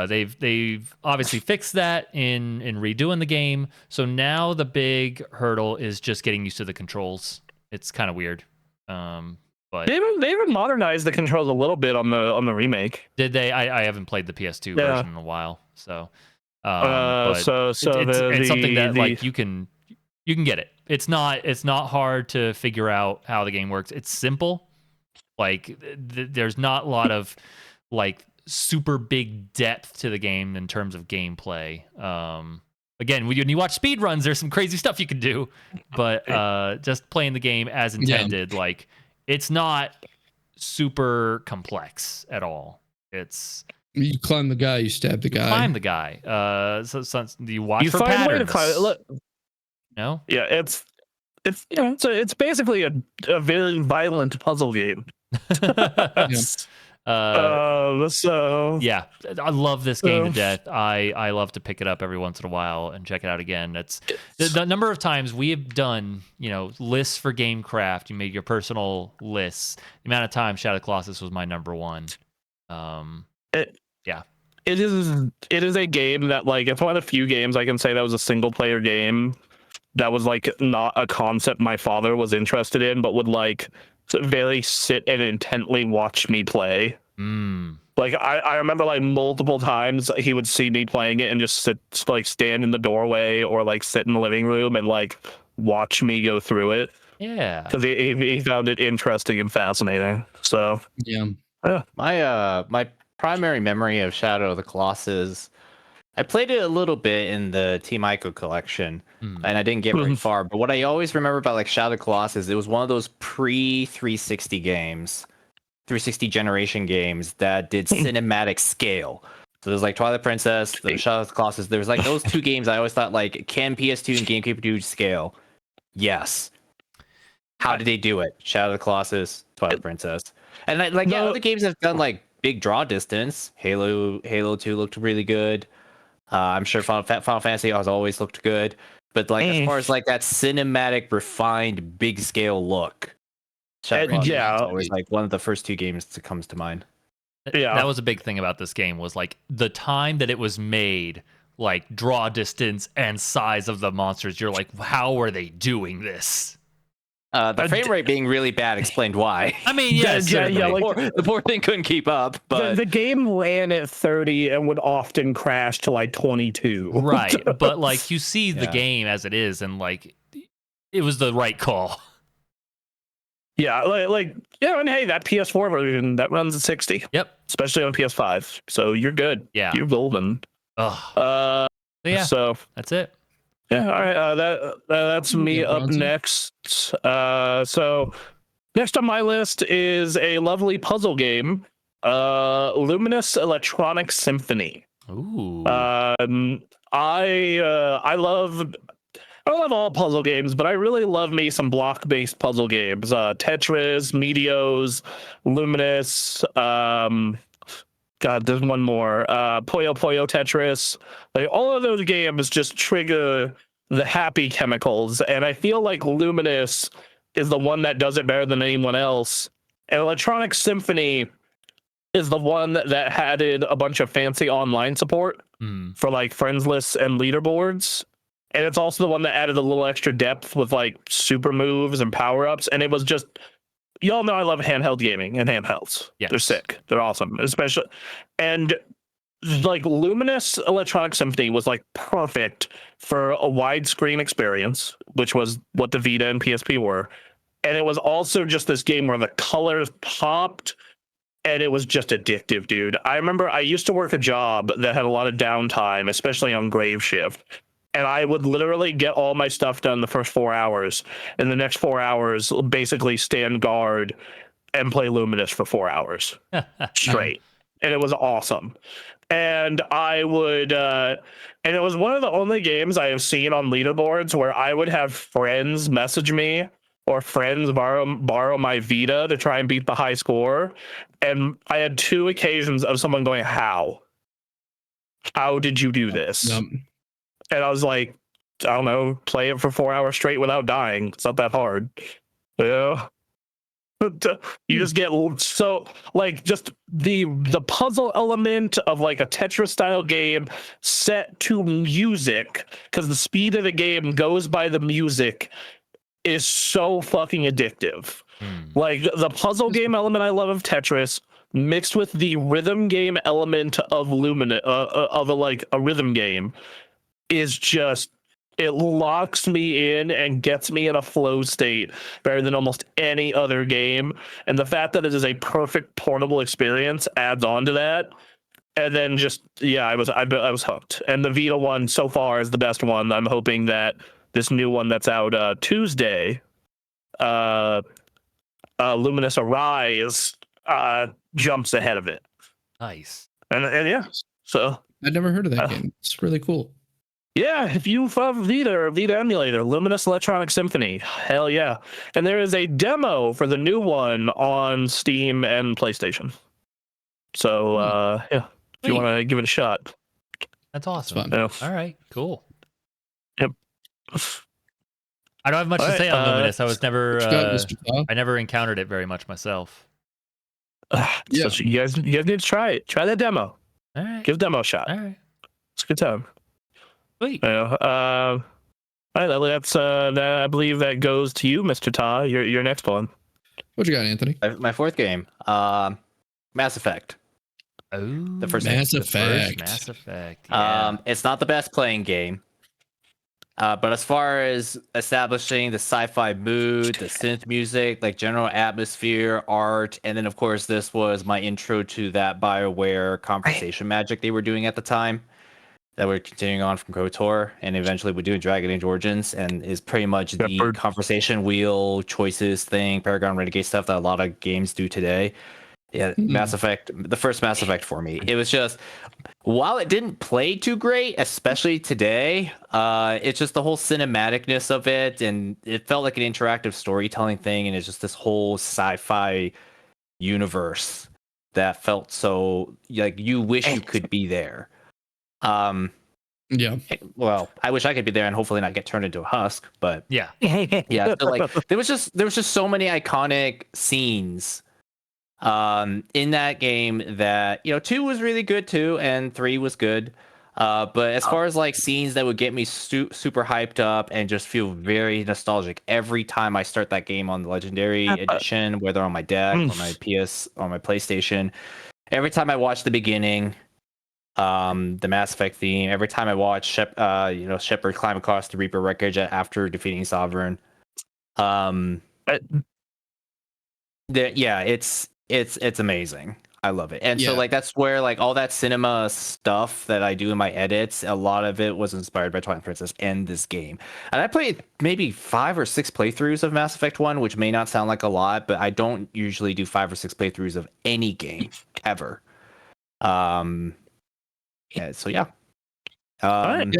They've obviously fixed that in redoing the game. So now the big hurdle is just getting used to the controls. It's kind of weird. But they even modernized the controls a little bit on the remake. Did they? I haven't played the PS2 version in a while, so. But it's something that like you can get it. It's not hard to figure out how the game works. It's simple. Like there's not a lot of like super big depth to the game in terms of gameplay. Again, when you watch speed runs, there's some crazy stuff you can do, but just playing the game as intended, like it's not super complex at all. It's you climb the guy, you stab the guy. Climb the guy. So you watch you for find patterns. A way to climb. Look, no. Yeah, it's it's basically a very violent puzzle game. So yeah, I love this game to death. I love to pick it up every once in a while and check it out again. That's the number of times we have done, lists for GameCraft. You made your personal lists. The amount of time Shadow of the Colossus was my number one. It is a game that, like, it's one of the few games I can say that was a single player game that was like not a concept my father was interested in, but would like very sit and intently watch me play. Like I remember like multiple times he would see me playing it and just stand in the doorway or like sit in the living room and like watch me go through it. Yeah, because he found it interesting and fascinating. So yeah. My primary memory of Shadow of the Colossus, I played it a little bit in the Team Ico collection, and I didn't get very far. But what I always remember about like Shadow of the Colossus, it was one of those pre-360 games, 360 generation games that did cinematic scale. So there's like Twilight Princess, the Shadow of the Colossus. There's like those two games I always thought, like, can PS2 and GameCube do scale? Yes. How did they do it? Shadow of the Colossus, Twilight Princess. And other games have done like big draw distance. Halo 2 looked really good. I'm sure Final Fantasy has always looked good. But like as far as like that cinematic, refined, big scale look, Shadow is always like one of the first two games that comes to mind. Yeah, that was a big thing about this game, was like the time that it was made, like draw distance and size of the monsters. You're like, how are they doing this? The frame rate being really bad explained why. I mean, yes, like, the poor thing couldn't keep up. But the game ran at 30 and would often crash to like 22. Right, but like you see the game as it is, and like it was the right call. Yeah, and hey, that PS4 version that runs at 60. Yep, especially on PS5. So you're good. Yeah, you're golden. So that's it. Yeah, all right. That's me up next. So next on my list is a lovely puzzle game, Luminous Electronic Symphony. Ooh. I love all puzzle games, but I really love me some block-based puzzle games. Tetris, Meteos, Luminous. God, there's one more. Puyo Puyo Tetris. Like, all of those games just trigger the happy chemicals, and I feel like Luminous is the one that does it better than anyone else. And Electronic Symphony is the one that added a bunch of fancy online support for like friends lists and leaderboards. And it's also the one that added a little extra depth with like super moves and power-ups. And it was just, y'all know I love handheld gaming and handhelds. Yes. They're sick. They're awesome. Especially, and like Luminous Electronic Symphony was like perfect for a widescreen experience, which was what the Vita and PSP were. And it was also just this game where the colors popped and it was just addictive, dude. I remember I used to work a job that had a lot of downtime, especially on grave shift. And I would literally get all my stuff done the first 4 hours. And the next 4 hours, basically stand guard and play Luminous for 4 hours straight. And it was awesome. and I would, and it was one of the only games I have seen on leaderboards where I would have friends message me or friends borrow my Vita to try and beat the high score, and I had 2 occasions of someone going, "How did you do this?" And I was like, I don't know, play it for 4 hours straight without dying. It's not that hard. Yeah. You just get so like just the puzzle element of like a Tetris style game set to music, because the speed of the game goes by the music, is so fucking addictive. Like the puzzle game element I love of Tetris mixed with the rhythm game element of Lumina of a rhythm game is just, it locks me in and gets me in a flow state better than almost any other game. And the fact that it is a perfect portable experience adds on to that. And then just, yeah, I was hooked. And the Vita one so far is the best one. I'm hoping that this new one that's out Tuesday, Luminous Arise, jumps ahead of it. Nice. And yeah, so I'd never heard of that game. It's really cool. Yeah, if you love Vita or Vita emulator, Luminous Electronic Symphony, hell yeah. And there is a demo for the new one on Steam and PlayStation. So, yeah, if you want to give it a shot. That's awesome. Yeah. All right, cool. Yep. I don't have much to say on Luminous. I was never, I I never encountered it very much myself. Yeah. So you guys need to try it. Try that demo. All right. Give the demo a shot. All right. It's a good time. Sweet. All right, that's I believe that goes to you, Mr. Ta. Your next one. What you got, Anthony? My 4th game, Mass Effect. Oh, The first Mass Effect. Mass Effect. Yeah. It's not the best playing game, but as far as establishing the sci-fi mood, the synth music, like general atmosphere, art, and then of course this was my intro to that BioWare conversation magic they were doing at the time, that we're continuing on from KOTOR, and eventually we're doing Dragon Age Origins, and is pretty much the conversation wheel choices thing, Paragon Renegade stuff that a lot of games do today. Yeah, Mass Effect, the first Mass Effect for me. It was just, while it didn't play too great, especially today, it's just the whole cinematicness of it, and it felt like an interactive storytelling thing, and it's just this whole sci-fi universe that felt so, like, you wish you could be there. Yeah. Well, I wish I could be there and hopefully not get turned into a husk, but Yeah. yeah. So like there was just so many iconic scenes in that game that, 2 was really good too, and 3 was good. But as far as like scenes that would get me super hyped up and just feel very nostalgic every time I start that game on the Legendary Edition, whether on my deck or my PS or my PlayStation, every time I watch the beginning, the Mass Effect theme, every time I watch Shepard climb across the Reaper wreckage after defeating Sovereign, it's amazing. I love it. And so like that's where like all that cinema stuff that I do in my edits, a lot of it was inspired by Twilight Princess and this game. And I played maybe 5 or 6 playthroughs of Mass Effect 1, which may not sound like a lot, but I don't usually do 5 or 6 playthroughs of any game ever. Yeah, so yeah. Right. And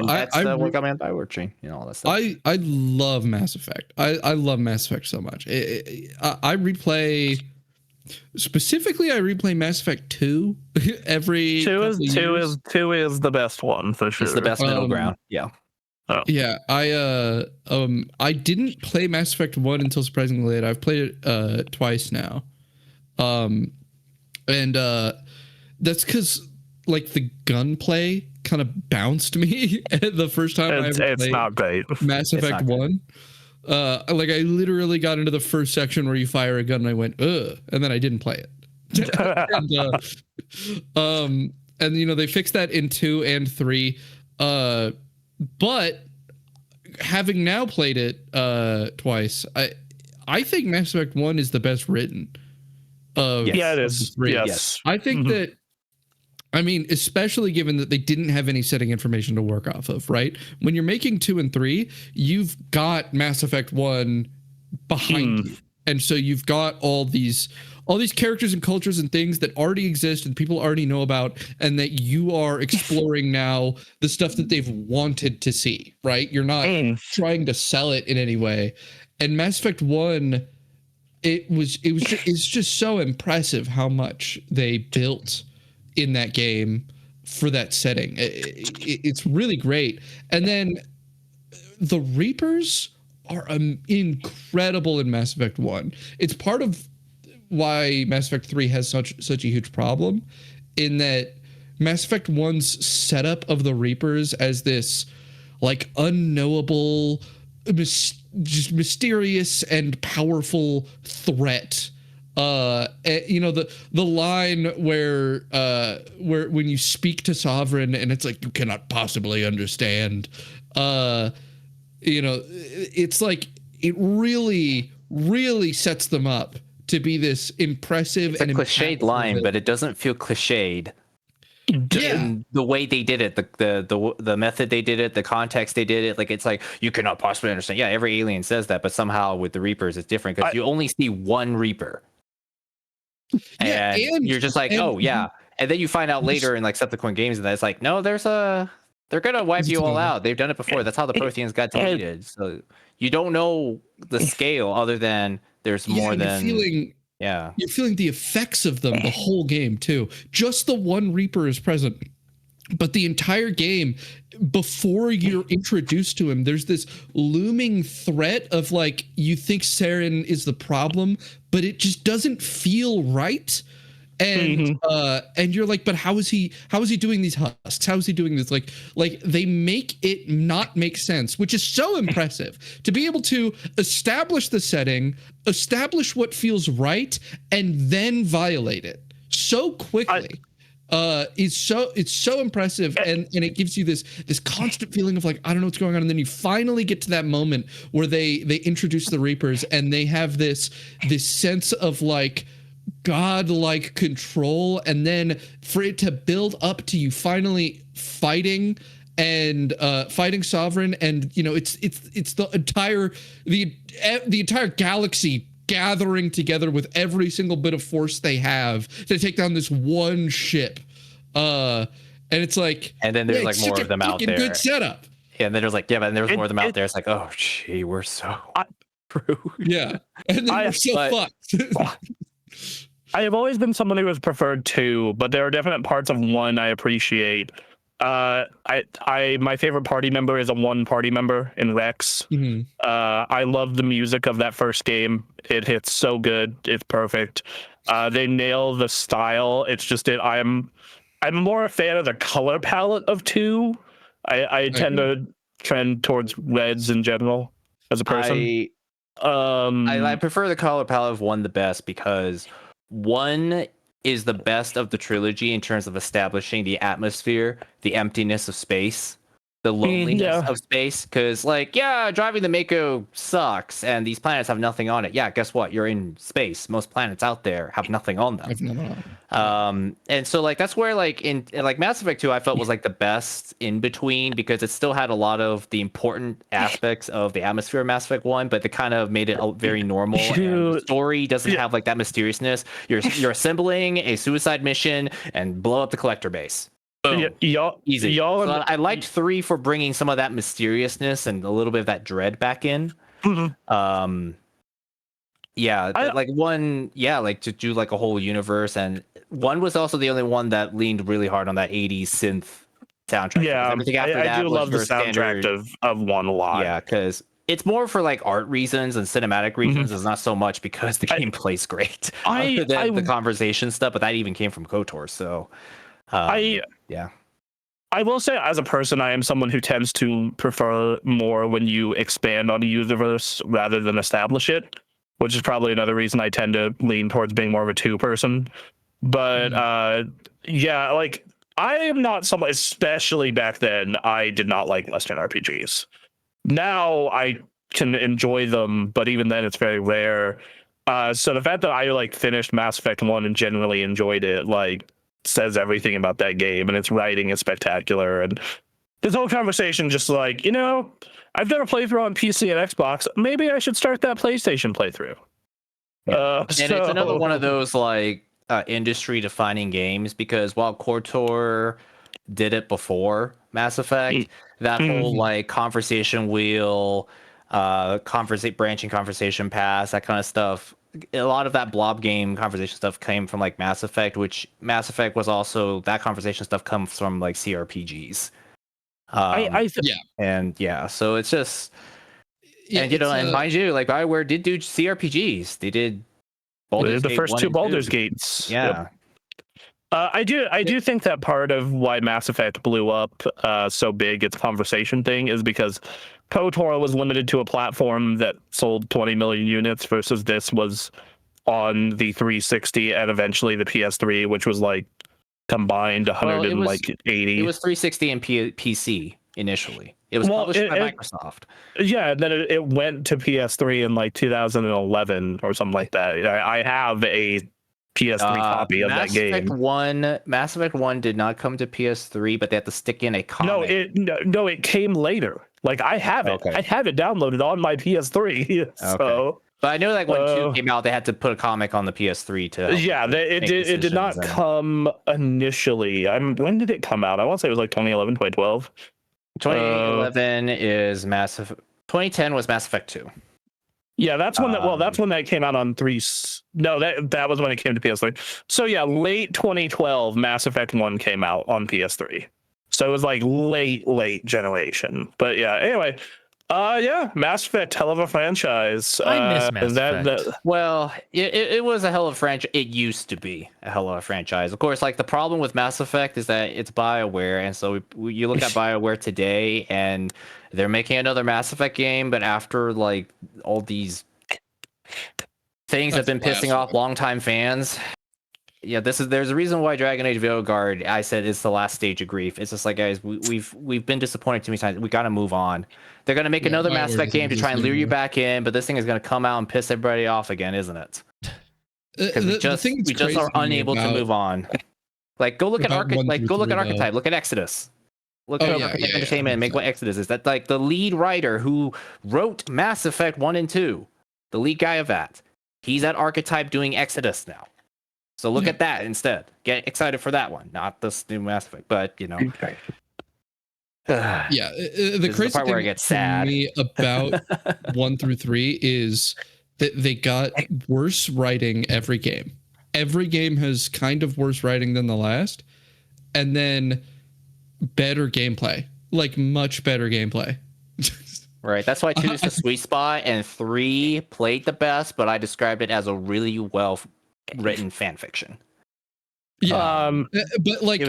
that's what got me on BioWare train, all that stuff. I love Mass Effect. I love Mass Effect so much. I replay Mass Effect 2 every 2 is the best one for sure. It's the best middle ground. Yeah. Oh. Yeah, I didn't play Mass Effect 1 until surprisingly late. I've played it twice now. And that's because like the gunplay kind of bounced me the first time I ever played not great. Mass Effect 1. Like I literally got into the first section where you fire a gun and I went, ugh, and then I didn't play it. And they fixed that in 2 and 3. But having now played it twice, I think Mass Effect 1 is the best written of it is. Yes. I think that, especially given that they didn't have any setting information to work off of, right? When you're making 2 and 3, you've got Mass Effect 1 behind you. And so you've got all these characters and cultures and things that already exist and people already know about, and that you are exploring now the stuff that they've wanted to see, right? You're not trying to sell it in any way. And Mass Effect 1, it's just so impressive how much they built in that game for that setting. It's really great. And then the Reapers are incredible in Mass Effect 1. It's part of why Mass Effect 3 has such a huge problem, in that Mass Effect 1's setup of the Reapers as this like unknowable, just mysterious and powerful threat. You know, the line where when you speak to Sovereign and it's like, you cannot possibly understand, you know, it's like it really sets them up to be this impressive. It's a cliched line, but it doesn't feel cliched. Yeah, the way they did it, the method they did it, the context they did it, like it's like, you cannot possibly understand. Yeah, every alien says that, but somehow with the Reapers it's different because you only see one Reaper, and you're just like, oh yeah, and then you find out later in like subsequent games that it's like, no, they're gonna wipe you all out. They've done it before. That's how the Protheans got deleted. So you don't know the scale other than there's more than. You're feeling the effects of them the whole game too. Just the one Reaper is present, but the entire game, before you're introduced to him, there's this looming threat of like, you think Saren is the problem, but it just doesn't feel right. And and you're like, but how is he doing these husks? How is he doing this? Like they make it not make sense, which is so impressive to be able to establish the setting, establish what feels right, and then violate it so quickly. It's so impressive, and it gives you this constant feeling of like, I don't know what's going on, and then you finally get to that moment where they introduce the Reapers, and they have this sense of like godlike control, and then for it to build up to you finally fighting Sovereign, and you know, it's the entire galaxy gathering together with every single bit of force they have to take down this one ship, and it's like, and then there's like more of them out there. Good setup. Yeah, and then there's like, yeah, but there's more of them out there. It's like, oh gee, we're so screwed. Yeah, and then we're so fucked. I have always been someone who has preferred 2, but there are definite parts of 1 I appreciate. My favorite party member is a 1 party member in Rex. I love the music of that first game. It hits so good. It's perfect. They nail the style. It's just I'm more a fan of the color palette of 2. I tend to trend towards reds in general as a person. I prefer the color palette of 1 the best, because 1 is the best of the trilogy in terms of establishing the atmosphere, the emptiness of space, the loneliness of space. Because, like, yeah, driving the Mako sucks, and these planets have nothing on it. Yeah, guess what? You're in space. Most planets out there have nothing on them. And so, like, that's where, like, in like Mass Effect 2, I felt was like the best in between, because it still had a lot of the important aspects of the atmosphere of Mass Effect 1, but they kind of made it very normal. And the story doesn't have like that mysteriousness. You're assembling a suicide mission and blow up the collector base. Easy. So I liked 3 for bringing some of that mysteriousness and a little bit of that dread back in. Like 1, like to do like a whole universe, and 1 was also the only one that leaned really hard on that 80s synth soundtrack. Everything after that I do love the soundtrack of 1 a lot. Yeah, because it's more for like art reasons and cinematic reasons. It's not so much because the game plays great. The conversation stuff, but that even came from KOTOR. So I will say, as a person, I am someone who tends to prefer more when you expand on a universe rather than establish it, which is probably another reason I tend to lean towards being more of a 2 person. But like, I am not someone, especially back then, I did not like Western RPGs. Now I can enjoy them, but even then it's very rare. So the fact that I like finished Mass Effect 1 and generally enjoyed it, like, says everything about that game, and its writing is spectacular. And this whole conversation, just like, you know, I've done a playthrough on PC and Xbox. Maybe I should start that PlayStation playthrough. And it's another one of those like industry defining games, because while KOTOR did it before Mass Effect, that whole like conversation wheel, branching conversation paths, that kind of stuff, a lot of that blob game conversation stuff came from like Mass Effect, which Mass Effect was also, that conversation stuff comes from like CRPGs. So it's just, and and mind you, like BioWare did do CRPGs. They did the first 2 Baldur's Gates. Yeah. Yep. I do think that part of why Mass Effect blew up so big, its conversation thing, is because KOTOR was limited to a platform that sold 20 million units versus this was on the 360 and eventually the PS3, which was like combined 180. It was 360 and PC initially. It was published by Microsoft. Yeah, and then it went to PS3 in like 2011 or something like that. I have a PS3 copy of that game. Mass Effect 1 did not come to PS3, but they had to stick in a comic. No, it came later. Like I have it. Okay. I have it downloaded on my PS3. So, okay. But I know like when 2 came out, they had to put a comic on the PS3 to. Yeah, it did not come initially. When did it come out? I want to say it was like 2011, 2012. 2011 is Mass Effect. 2010 was Mass Effect 2. Yeah, that's when that's when that came out on 3. No, that was when it came to PS3. So yeah, late 2012, Mass Effect 1 came out on PS3. So it was like late generation. But yeah, anyway, Mass Effect, hell of a franchise. I miss Mass Effect. Well, it was a hell of a franchise. It used to be a hell of a franchise. Of course, like the problem with Mass Effect is that it's BioWare, and so you look at BioWare today, and they're making another Mass Effect game, but after like all these things have been pissing off longtime fans. Yeah, there's a reason why Dragon Age Veilguard, I said, is the last stage of grief. It's just like, guys, we've been disappointed too many times. We got to move on. They're gonna make another Mass Effect game to try and lure you back in, but this thing is gonna come out and piss everybody off again, isn't it? Because we just are unable to move on. Like go look at Archetype. Look at Exodus. Look at Entertainment and make what Exodus is. That like the lead writer who wrote Mass Effect 1 and 2, the lead guy of that, he's at Archetype doing Exodus now. So look at that instead. Get excited for that one, not this new Mass Effect. But you know, the crazy part where I get sad me about 1 through 3 is that they got worse writing every game. Every game has kind of worse writing than the last, and then better gameplay, like much better gameplay. Right. That's why 2 is the sweet spot, and 3 played the best, but I described it as a really well written fan fiction. Yeah. But like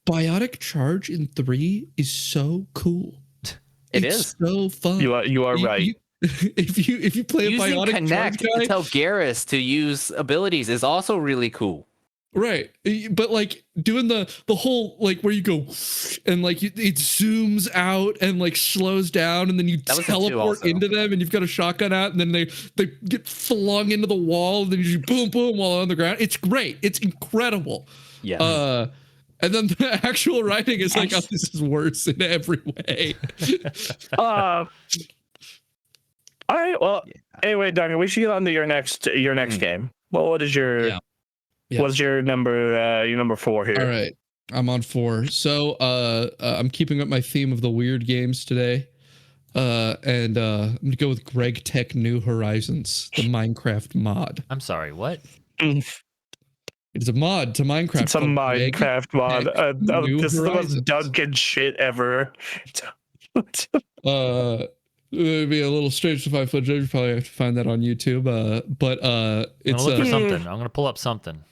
Biotic Charge in 3 is so cool. It's so fun. You are right. If you play a Biotic Connect Charge guy, to tell Garrus to use abilities is also really cool. Right, but like doing the whole like where you go and like it zooms out and like slows down and then you teleport into them and you've got a shotgun out and then they get flung into the wall and then you boom while on the ground. It's great. It's incredible. Yeah. And then the actual writing is like, oh, this is worse in every way. All right. Well, anyway, Daniel, we should get on to your next game. Well, what is your? Yeah. What's your number 4 here? All right, I'm on 4. So I'm keeping up my theme of the weird games today, and I'm gonna go with Greg Tech New Horizons, the Minecraft mod. I'm sorry, what? It's a mod to Minecraft. It's a Minecraft mod. This is the most Duncan shit ever. It'd be a little strange to find footage. You probably have to find that on YouTube. But it's look for something. I'm gonna pull up something.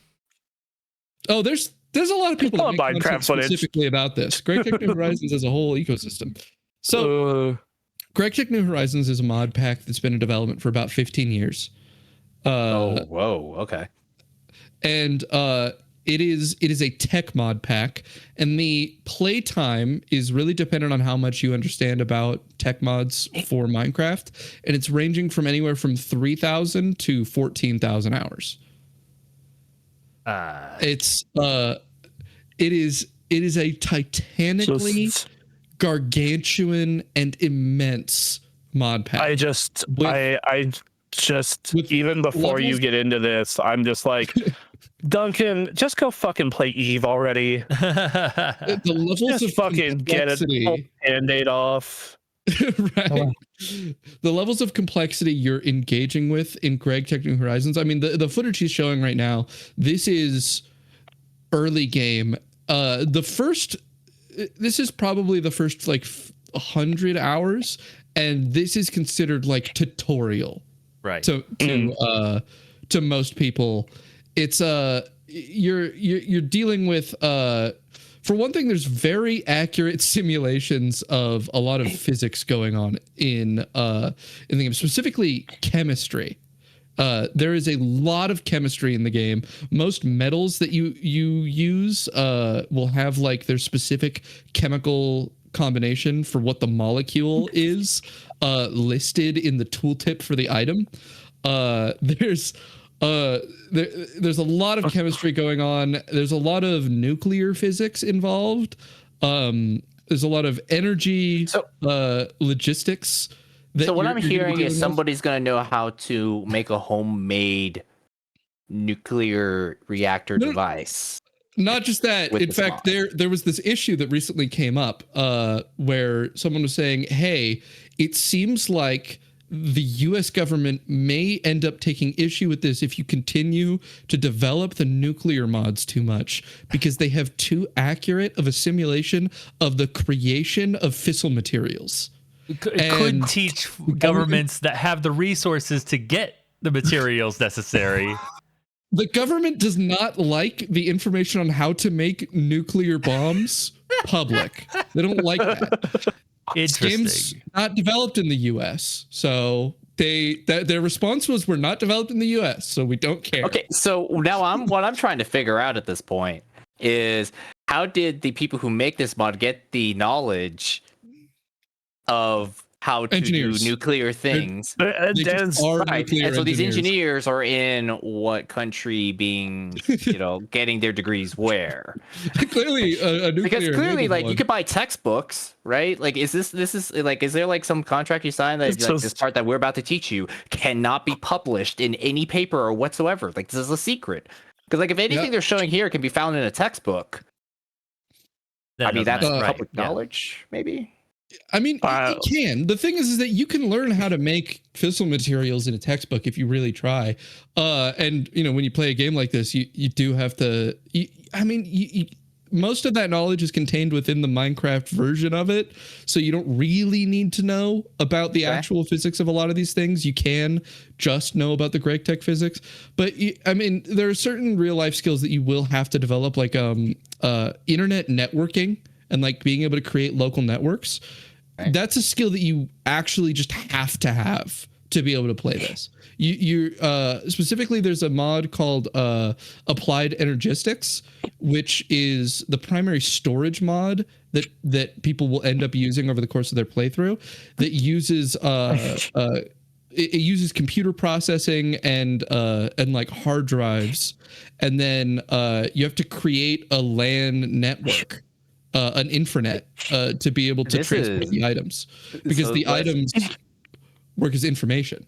Oh, there's a lot of people that make Minecraft specifically about this. Great Tech New Horizons is a whole ecosystem. So, Great Tech New Horizons is a mod pack that's been in development for about 15 years. Okay. And it is a tech mod pack, and the playtime is really dependent on how much you understand about tech mods for Minecraft, and it's ranging from anywhere from 3,000 to 14,000 hours. It is a titanically gargantuan and immense mod pack. just even before you get into this, I'm just like, Duncan, just go fucking play Eve already. The levels of fucking get it, pull the Band-Aid off. Right. The levels of complexity you're engaging with in Greg Tech New Horizons. I mean, the footage he's showing right now, this is early game. This is probably the first like 100 hours, and this is considered like tutorial. Right. To most people. It's you're dealing with for one thing, there's very accurate simulations of a lot of physics going on in the game, specifically chemistry. There is a lot of chemistry in the game. Most metals that you use will have like their specific chemical combination for what the molecule is listed in the tooltip for the item. There's a lot of chemistry going on. There's a lot of nuclear physics involved. There's a lot of energy logistics. So what I'm hearing is somebody's going to know how to make a homemade nuclear reactor device. Not just that. In fact, there was this issue that recently came up where someone was saying, hey, it seems like the U.S. government may end up taking issue with this if you continue to develop the nuclear mods too much, because they have too accurate of a simulation of the creation of fissile materials. It could teach governments that have the resources to get the materials necessary. The government does not like the information on how to make nuclear bombs public. They don't like that. This game's not developed in the U.S., so their response was, "We're not developed in the U.S., so we don't care." Okay, so now what I'm trying to figure out at this point is, how did the people who make this mod get the knowledge of how to do nuclear things? Right. And so these engineers are in what country, being getting their degrees where? Clearly because clearly like you could buy textbooks, right? Like is there like some contract you sign that like, this part that we're about to teach you cannot be published in any paper or whatsoever? Like this is a secret. Because like if anything they're showing here can be found in a textbook, I mean that's public knowledge, maybe. I mean, you can. The thing is that you can learn how to make fissile materials in a textbook if you really try. And when you play a game like this, you do have to. Most of that knowledge is contained within the Minecraft version of it, so you don't really need to know about the actual physics of a lot of these things. You can just know about the Greg Tech physics, but there are certain real life skills that you will have to develop, like internet networking. And like being able to create local networks, that's a skill that you actually just have to be able to play this. You specifically, there's a mod called Applied Energistics, which is the primary storage mod that people will end up using over the course of their playthrough. That uses it uses computer processing and like hard drives, and then you have to create a LAN network. An intranet to be able to transfer the items, because the items work as information.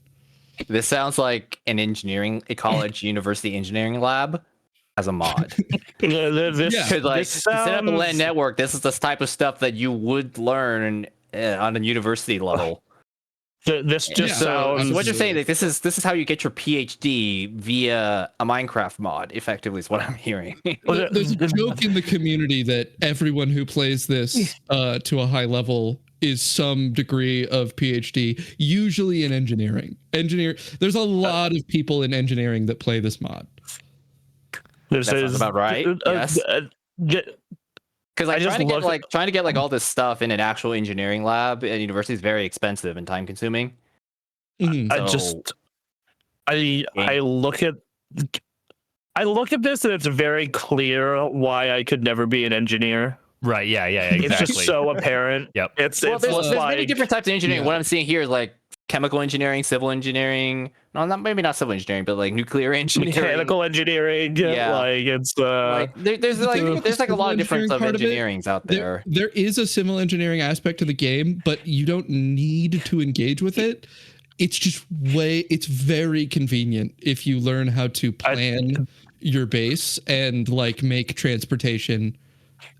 This sounds like a college university engineering lab as a mod. Set up a LAN network. This is the type of stuff that you would learn on a university level. This just sounds. So what you're saying, like this is how you get your PhD via a Minecraft mod. Effectively, is what I'm hearing. There's a joke in the community that everyone who plays this to a high level is some degree of PhD, usually in engineering. There's a lot of people in engineering that play this mod. That sounds about right. Yes. Because trying to get all this stuff in an actual engineering lab at university is very expensive and time consuming. I look at this and it's very clear why I could never be an engineer. Right. Yeah. Exactly. It's just so apparent. Yep. There's many different types of engineering. What I'm seeing here is like chemical engineering, civil engineering. No, maybe not civil engineering, but like nuclear engineering, mechanical engineering. Yeah, like it's there's like a lot of different of engineerings out there. There is a civil engineering aspect to the game, but you don't need to engage with it. it's very convenient if you learn how to plan your base and like make transportation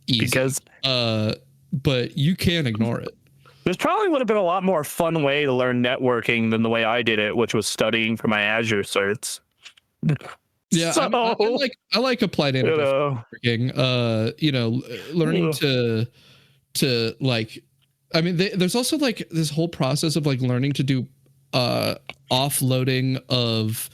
easy. Because but you can't ignore it. There's probably would have been a lot more fun way to learn networking than the way I did it, which was studying for my Azure certs. Yeah, so, I like applied networking. Learning to like, I mean, there's also like this whole process of like learning to do offloading of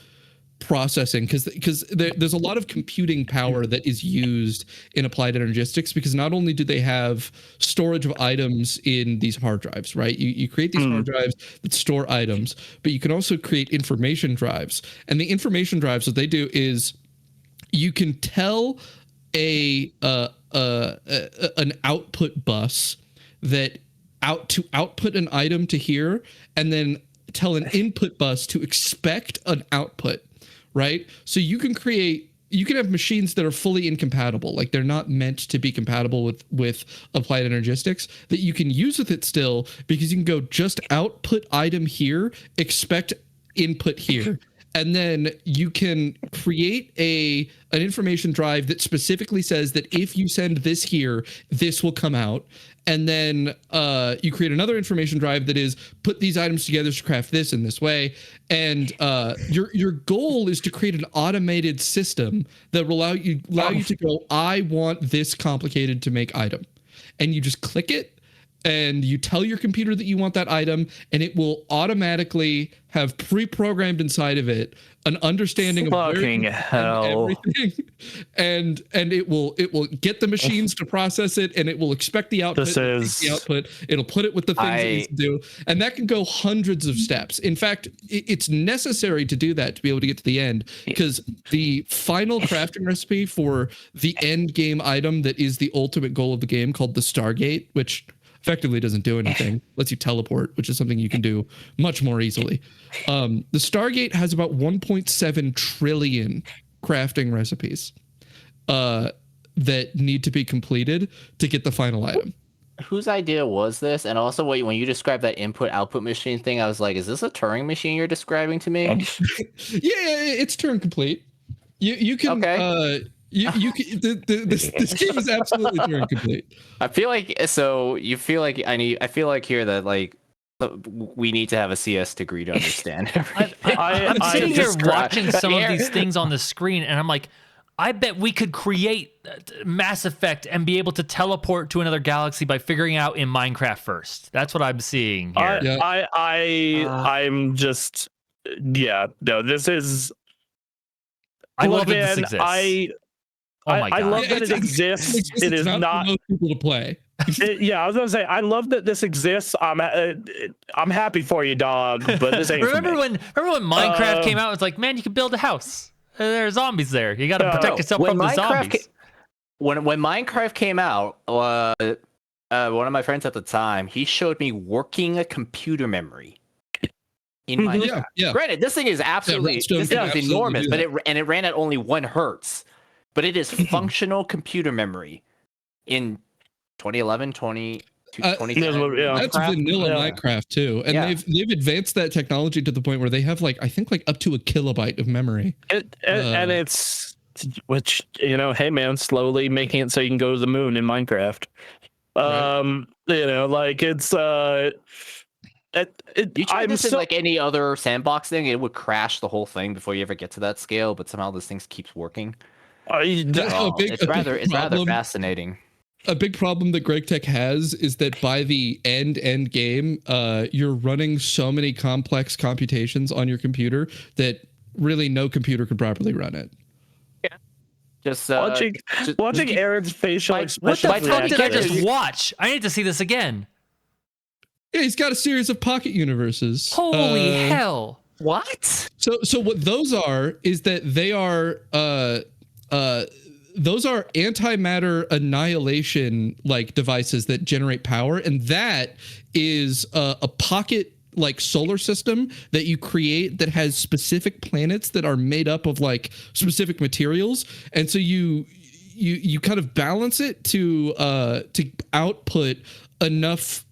processing because there's a lot of computing power that is used in applied energistics, because not only do they have storage of items in these hard drives, right? You create these hard drives that store items, but you can also create information drives. And the information drives, what they do is you can tell an output bus that output an item to here, and then tell an input bus to expect an output. Right. So you can have machines that are fully incompatible, like they're not meant to be compatible with applied energistics, that you can use with it still, because you can go just output item here, expect input here. And then you can create an information drive that specifically says that if you send this here, this will come out. And then you create another information drive that is put these items together to craft this in this way. And your goal is to create an automated system that will allow you to go, I want this complicated to make item. And you just click it and you tell your computer that you want that item, and it will automatically have pre-programmed inside of it an understanding of everything, and it will get the machines to process it, and it will expect the output. It'll put it with the things it needs to do, and that can go hundreds of steps. In fact, it's necessary to do that to be able to get to the end, because the final crafting recipe for the end game item that is the ultimate goal of the game, called the Stargate, which effectively doesn't do anything, lets you teleport, which is something you can do much more easily. The Stargate has about 1.7 trillion crafting recipes that need to be completed to get the final item. Whose idea was this? And also, when you described that input-output machine thing, I was like, is this a Turing machine you're describing to me? Yeah, it's Turing complete. You can... Okay. This game is absolutely Turing complete. I feel like I feel like here that like we need to have a CS degree to understand. I'm sitting here watching some of these things on the screen, and I'm like, I bet we could create Mass Effect and be able to teleport to another galaxy by figuring out in Minecraft first. That's what I'm seeing here. I'm just, no, this is. I love that this exists. Oh my God. I love that it exists. It is not for most people to play. I was gonna say, I love that this exists. I'm happy for you, dog. But this ain't. Remember when Minecraft came out? It's like, man, you can build a house. There are zombies there. You got to protect yourself from the zombies. When Minecraft came out, one of my friends at the time, he showed me working a computer memory in Minecraft. Yeah. Granted, this thing is absolutely enormous, but it ran at only 1 hertz. But it is functional computer memory in 2011, 2010. That's vanilla Minecraft too, and they've advanced that technology to the point where they have I think up to 1 kilobyte of memory. And it's, which, hey man, slowly making it so you can go to the moon in Minecraft. Right. It's you try this in like any other sandbox thing, it would crash the whole thing before you ever get to that scale. But somehow this thing keeps working. It's rather fascinating. A big problem that Greg Tech has is that by the end game, you're running so many complex computations on your computer that really no computer could properly run it. Yeah. Just watching Aaron's facial expression. What the fuck did I just watch? I need to see this again. Yeah, he's got a series of pocket universes. Holy hell! What? So what those are is that they are those are antimatter annihilation devices that generate power, and that is a pocket solar system that you create that has specific planets that are made up of specific materials, and so you kind of balance it to output enough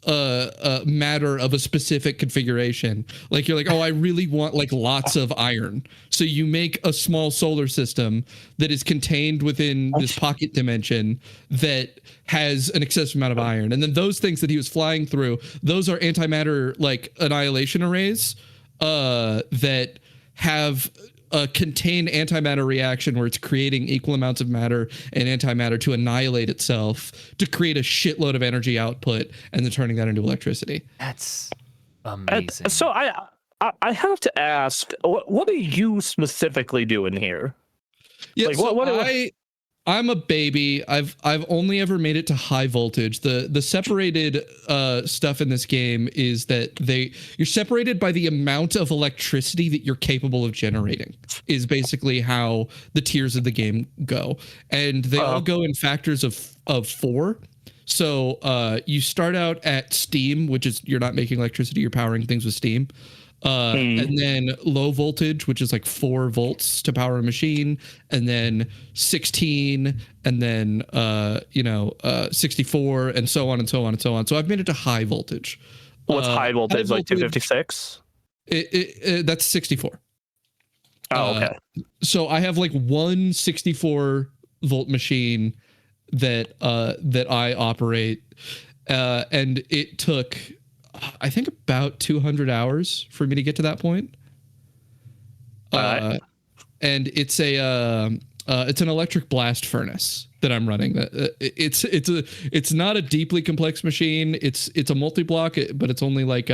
matter of a specific configuration. Like you're like, oh, I really want like lots of iron. So you make a small solar system that is contained within this pocket dimension that has an excessive amount of iron. And then those things that he was flying through, those are antimatter like annihilation arrays that have a contained antimatter reaction where it's creating equal amounts of matter and antimatter to annihilate itself to create a shitload of energy output and then turning that into electricity. That's amazing. So I have to ask, what are you specifically doing here? Yeah, like, so I'm a baby. I've only ever made it to high voltage. The separated stuff in this game is that you're separated by the amount of electricity that you're capable of generating, is basically how the tiers of the game go. And they all go in factors of 4. So you start out at steam, which is you're not making electricity, you're powering things with steam. And then low voltage, which is like 4 volts to power a machine, and then 16, and then 64, and so on and so on and so on. So I've made it to high voltage. What's high voltage? Like 256? That's 64. Oh, okay. So I have like one 64 volt machine that I operate, and it took, I think, about 200 hours for me to get to that point. And it's an electric blast furnace that I'm running. It's not a deeply complex machine. It's a multi-block, but it's only like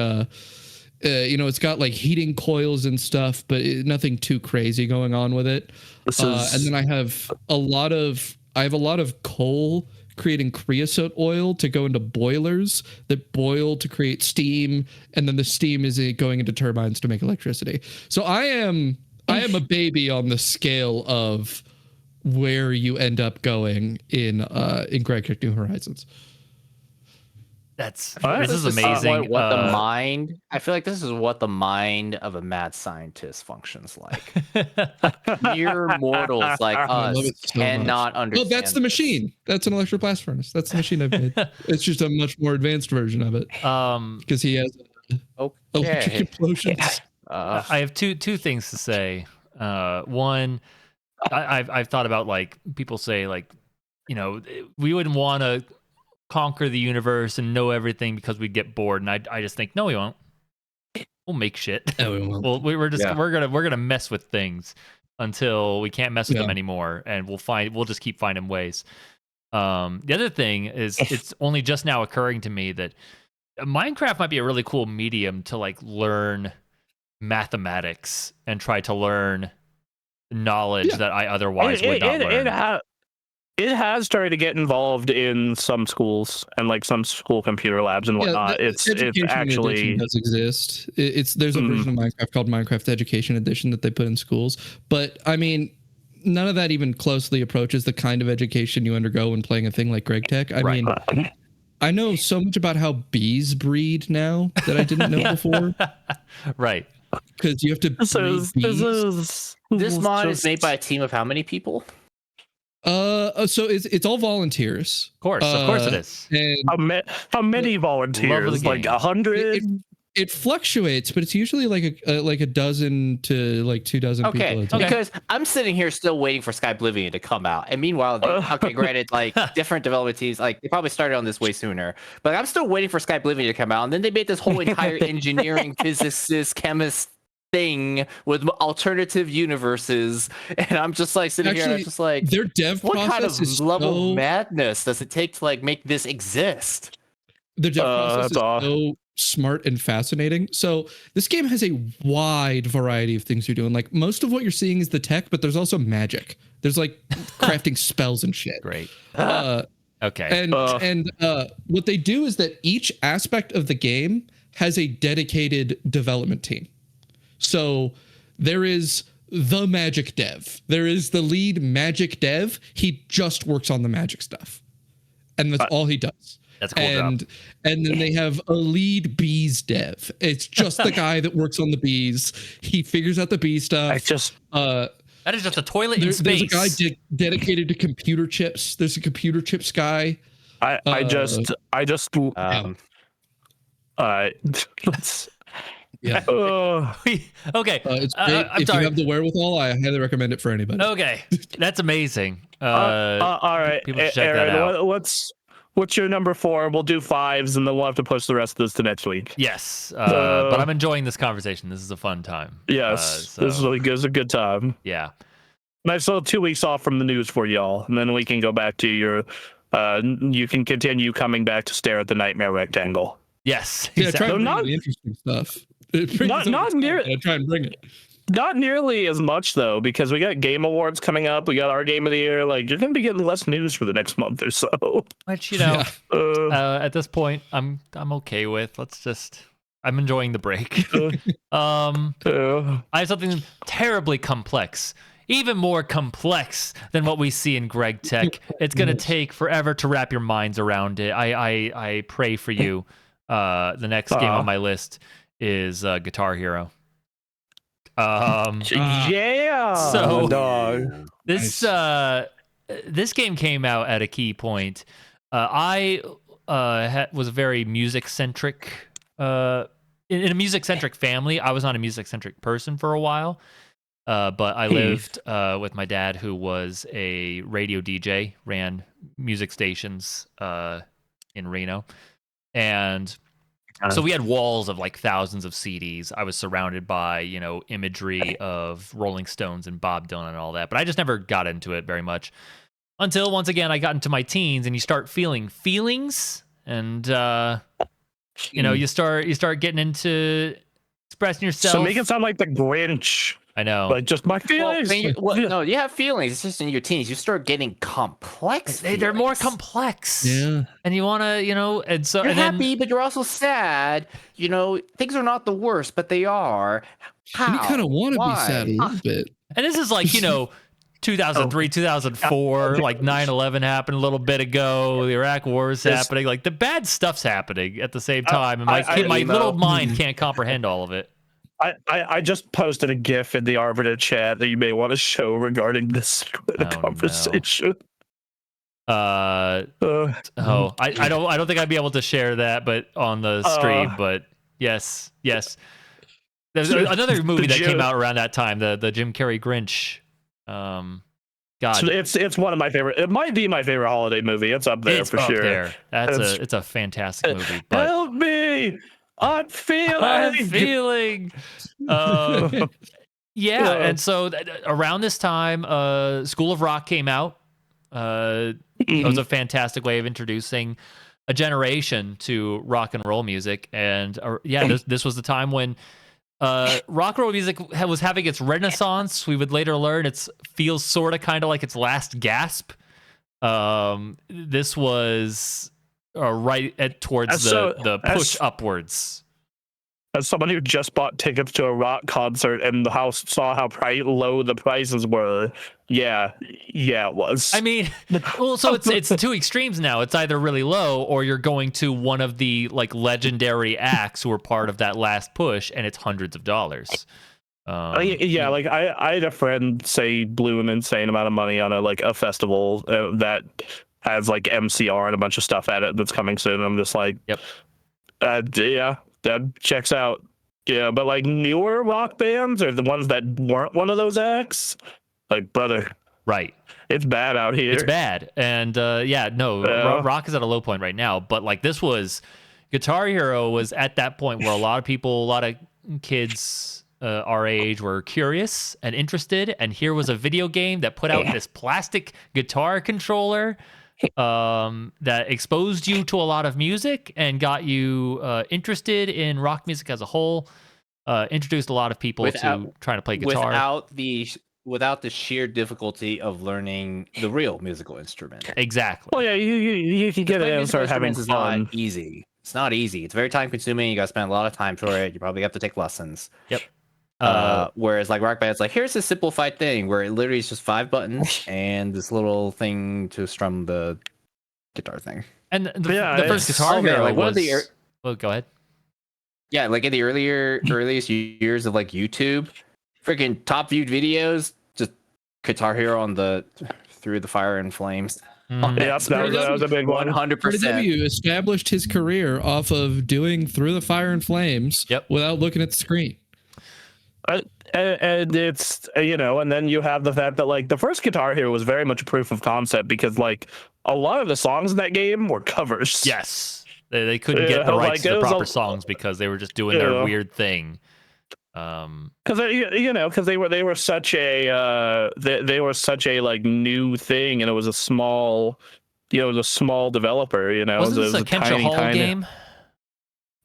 it's got like heating coils and stuff, but nothing too crazy going on with it. And then I have a lot of coal creating creosote oil to go into boilers that boil to create steam, and then the steam is going into turbines to make electricity. So I am a baby on the scale of where you end up going in Greg Cook New Horizons. This is amazing. I feel like this is what the mind of a mad scientist functions like. Mere mortals like us cannot understand. Well, that's the machine. That's an electric blast furnace. That's the machine I've made. It's just a much more advanced version of it. Because he has electric implosions. I have two things to say. One, I've thought about, like, people say, like, we wouldn't want to conquer the universe and know everything because we'd get bored, and I just think, no, we won't. We'll make shit. No, we won't. we're gonna mess with things until we can't mess with them anymore, and we'll just keep finding ways. The other thing is, it's only just now occurring to me that Minecraft might be a really cool medium to like learn mathematics and try to learn knowledge that I otherwise would not learn. It has started to get involved in some schools and like some school computer labs and whatnot. It's actually does exist. There's a version of Minecraft called Minecraft Education Edition that they put in schools, but I mean, none of that even closely approaches the kind of education you undergo when playing a thing like Greg Tech. I mean, I know so much about how bees breed now that I didn't know before. Right. Because you have to breed bees. This mod is made by a team of how many people? So it's all volunteers. Of course it is. And how many volunteers? Like 100? It fluctuates, but it's usually like a dozen to like 24 people. Okay, because I'm sitting here still waiting for Sky Oblivion to come out, and meanwhile, granted, like different development teams, like they probably started on this way sooner, but I'm still waiting for Sky Oblivion to come out, and then they made this whole entire engineering, physicist, chemist thing with alternative universes, and I'm just like sitting here and I'm just like, their dev what kind of process level of madness does it take to like make this exist? Their dev process is so smart and fascinating. So this game has a wide variety of things you're doing. Like most of what you're seeing is the tech, but there's also magic. There's like crafting spells and shit. Great. Okay. And what they do is that each aspect of the game has a dedicated development team. So there is the magic dev. There is the lead magic dev. He just works on the magic stuff. And that's all he does. That's a cool job. And then they have a lead bees dev. It's just the guy that works on the bees. He figures out the bee stuff. That is just a toilet in space. There's a guy dedicated to computer chips. There's a computer chips guy. I just Um, let's Yeah. Okay. It's great. I'm If sorry. you have the wherewithal, I highly recommend it for anybody. Okay, that's amazing. all right, People should check that Aaron, out. what's your number 4? We'll do 5s, and then we'll have to push the rest of this to next week. Yes, but I'm enjoying this conversation. This is a fun time. Yes, this is a good time. Yeah. Nice little 2 weeks off from the news for y'all, and then we can go back to your. You can continue coming back to stare at the nightmare rectangle. Yes. Yeah, Exactly. try and bring the interesting stuff. Not near. I try and bring it. Not nearly as much though, because we got Game Awards coming up. We got our Game of the Year. Like, you're gonna be getting less news for the next month or so. Which, you know, at this point, I'm okay with. I'm enjoying the break. I have something terribly complex, even more complex than what we see in Greg Tech. It's gonna take forever to wrap your minds around it. I pray for you. The next game on my list is Guitar Hero. Yeah. So dog. This game came out at a key point. I was a very music centric in a music centric family. I was not a music centric person for a while, but I lived with my dad, who was a radio DJ, ran music stations in Reno, and so we had walls of like thousands of CDs. I was surrounded by, imagery of Rolling Stones and Bob Dylan and all that, but I just never got into it very much until once again I got into my teens, and you start feeling feelings, and you start getting into expressing yourself. So make it sound like the Grinch. I know. Like, just my feelings. no, you have feelings. It's just in your teens. You start getting complex. They're more complex. Yeah. And you want to, and so you're and happy, but you're also sad. Things are not the worst, but they are. How? And you kind of want to be sad a little bit. And this is like, 2003, 2004, like 9/11 happened a little bit ago. The Iraq War is happening. Like, the bad stuff's happening at the same time. And my little mind can't comprehend all of it. I just posted a GIF in the Arbiter chat that you may want to show regarding this conversation. No. I don't think I'd be able to share that, but on the stream. But yes. There's another movie that came out around that time, the Jim Carrey Grinch. God, it's one of my favorite. It might be my favorite holiday movie. It's up there for sure. There. It's a fantastic movie. But help me! I'm feeling. Yeah, and so around this time, School of Rock came out. It was a fantastic way of introducing a generation to rock and roll music, and this was the time when rock and roll music was having its renaissance. We would later learn it feels sort of kind of like its last gasp. This was right towards the push upwards. As someone who just bought tickets to a rock concert and saw how low the prices were, yeah, it was. I mean, well, so it's the two extremes now. It's either really low, or you're going to one of the like legendary acts who were part of that last push, and it's hundreds of dollars. Like I had a friend say blew an insane amount of money on a festival that has like MCR and a bunch of stuff at it that's coming soon. I'm just like, yep, yeah. That checks out. Yeah, but like newer rock bands or the ones that weren't one of those acts, like, brother, right? It's bad out here. It's bad, and rock is at a low point right now. But like Guitar Hero was at that point where a lot of kids our age were curious and interested, and here was a video game that put out this plastic guitar controller that exposed you to a lot of music and got you interested in rock music as a whole. Introduced a lot of people to trying to play guitar without the sheer difficulty of learning the real musical instrument. Exactly. Well, yeah, you can get it and start having fun. Not easy. It's not easy. It's very time consuming. You got to spend a lot of time for it. You probably have to take lessons. Yep. Whereas like Rock Band's like, here's a simplified thing where it literally is just 5 buttons and this little thing to strum the guitar thing. And the first Guitar Hero like was... Well, go ahead. Yeah, like in the earliest years of like YouTube, freaking top viewed videos, just Guitar Hero on Through the Fire and Flames. Yep, that was a big one. 100%. W established his career off of doing Through the Fire and Flames without looking at the screen. And it's, and then you have the fact that like the first Guitar Hero was very much a proof of concept because like a lot of the songs in that game were covers. Yes, they couldn't get the rights to the proper songs because they were just doing their weird thing. Because they were such a they were such a like new thing, and it was a small, developer. Wasn't this a Kensha Hall game?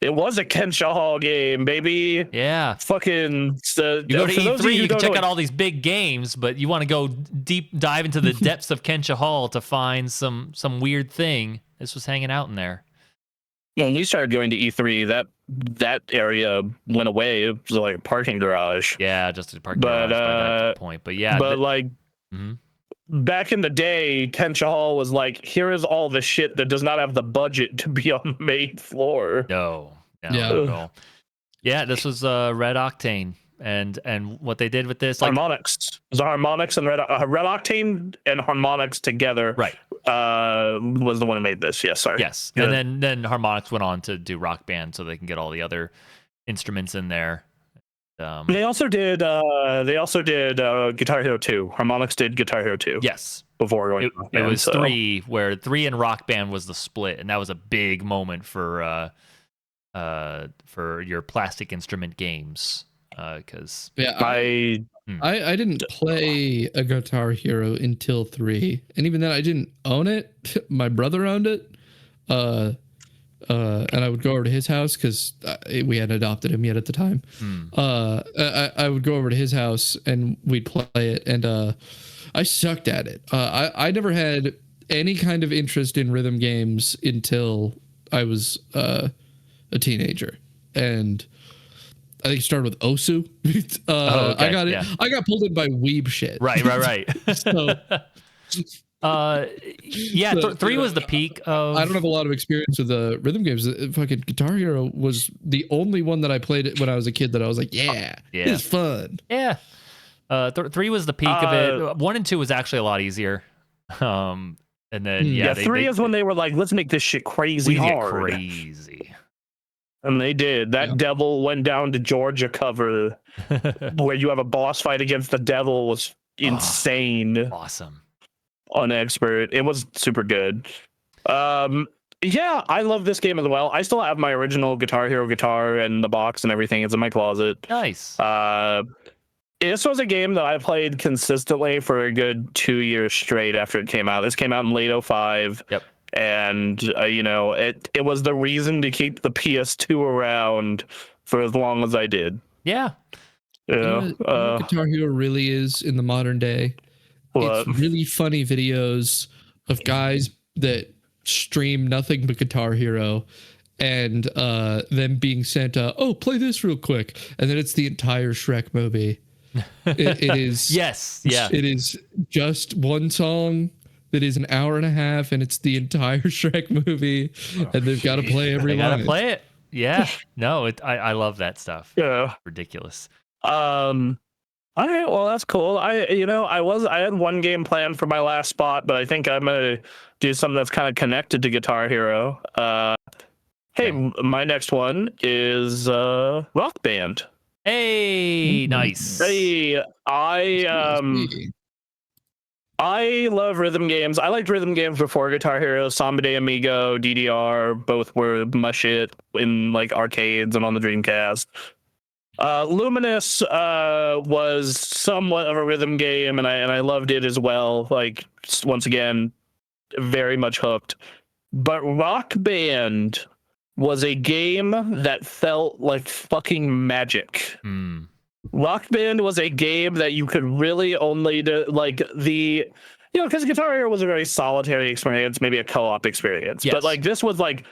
It was a Kensha Hall game, baby. Yeah. Fucking. You go to E3, you can check out all these big games, but you want to go dive into the depths of Kensha Hall to find some weird thing. This was hanging out in there. Yeah, when you started going to E3, that area went away. It was like a parking garage. Yeah, just a parking garage by that point. But yeah. Back in the day, Kensha Hall was like, here is all the shit that does not have the budget to be on the main floor. No. Yeah, this was Red Octane. And what they did with this, like Harmonix. It was Harmonix and Red Octane and Harmonix together. Right. Was the one who made this. Yes, sorry. Yes. And then Harmonix went on to do Rock Band so they can get all the other instruments in there. They also did Guitar Hero 2. Harmonix did Guitar Hero 2. Yes. Before going it was 3, where 3 and Rock Band was the split, and that was a big moment for your plastic instrument games. Because I didn't play a Guitar Hero until 3, and even then I didn't own it. My brother owned it, and I would go over to his house because we hadn't adopted him yet at the time. I would go over to his house and we'd play it, and I sucked at it. I never had any kind of interest in rhythm games until I was a teenager, and I think it started with Osu. Okay, I got it. Yeah. I got pulled in by weeb shit. Right. So, 3 was the peak of. I don't have a lot of experience with the rhythm games. Fucking Guitar Hero was the only one that I played when I was a kid that I was like, it's fun. Yeah. 3 was the peak of it. 1 and 2 was actually a lot easier. And then 3 is when they were like, let's make this shit crazy hard. Crazy. And they did. That Devil went down to Georgia cover where you have a boss fight against the devil was insane. Awesome. Unexpert. It was super good. I love this game as well. I still have my original Guitar Hero guitar and the box and everything. It's in my closet. Nice. This was a game that I played consistently for a good 2 years straight after it came out. This came out in late 2005. Yep. And it was the reason to keep the PS2 around for as long as I did. Yeah. What Guitar Hero really is in the modern day. It's really funny videos of guys that stream nothing but Guitar Hero, and them being sent, play this real quick, and then it's the entire Shrek movie. It is. Yes. Yeah. It is just one song that is an hour and a half, and it's the entire Shrek movie, and they've got to play every line. Got to play it. Yeah. No, I love that stuff. Yeah. Ridiculous. All right, well that's cool. I had one game planned for my last spot, but I think I'm gonna do something that's kind of connected to Guitar Hero. My next one is Rock Band. Hey, nice. Hey, I love rhythm games. I liked rhythm games before Guitar Hero. Samba de Amigo, DDR, both were my shit in like arcades and on the Dreamcast. Luminous was somewhat of a rhythm game, and I loved it as well. Like, once again, very much hooked. But Rock Band was a game that felt like fucking magic. Rock Band was a game that you could really only do, like, because Guitar Hero was a very solitary experience, maybe a co-op experience. Yes. But like this was like,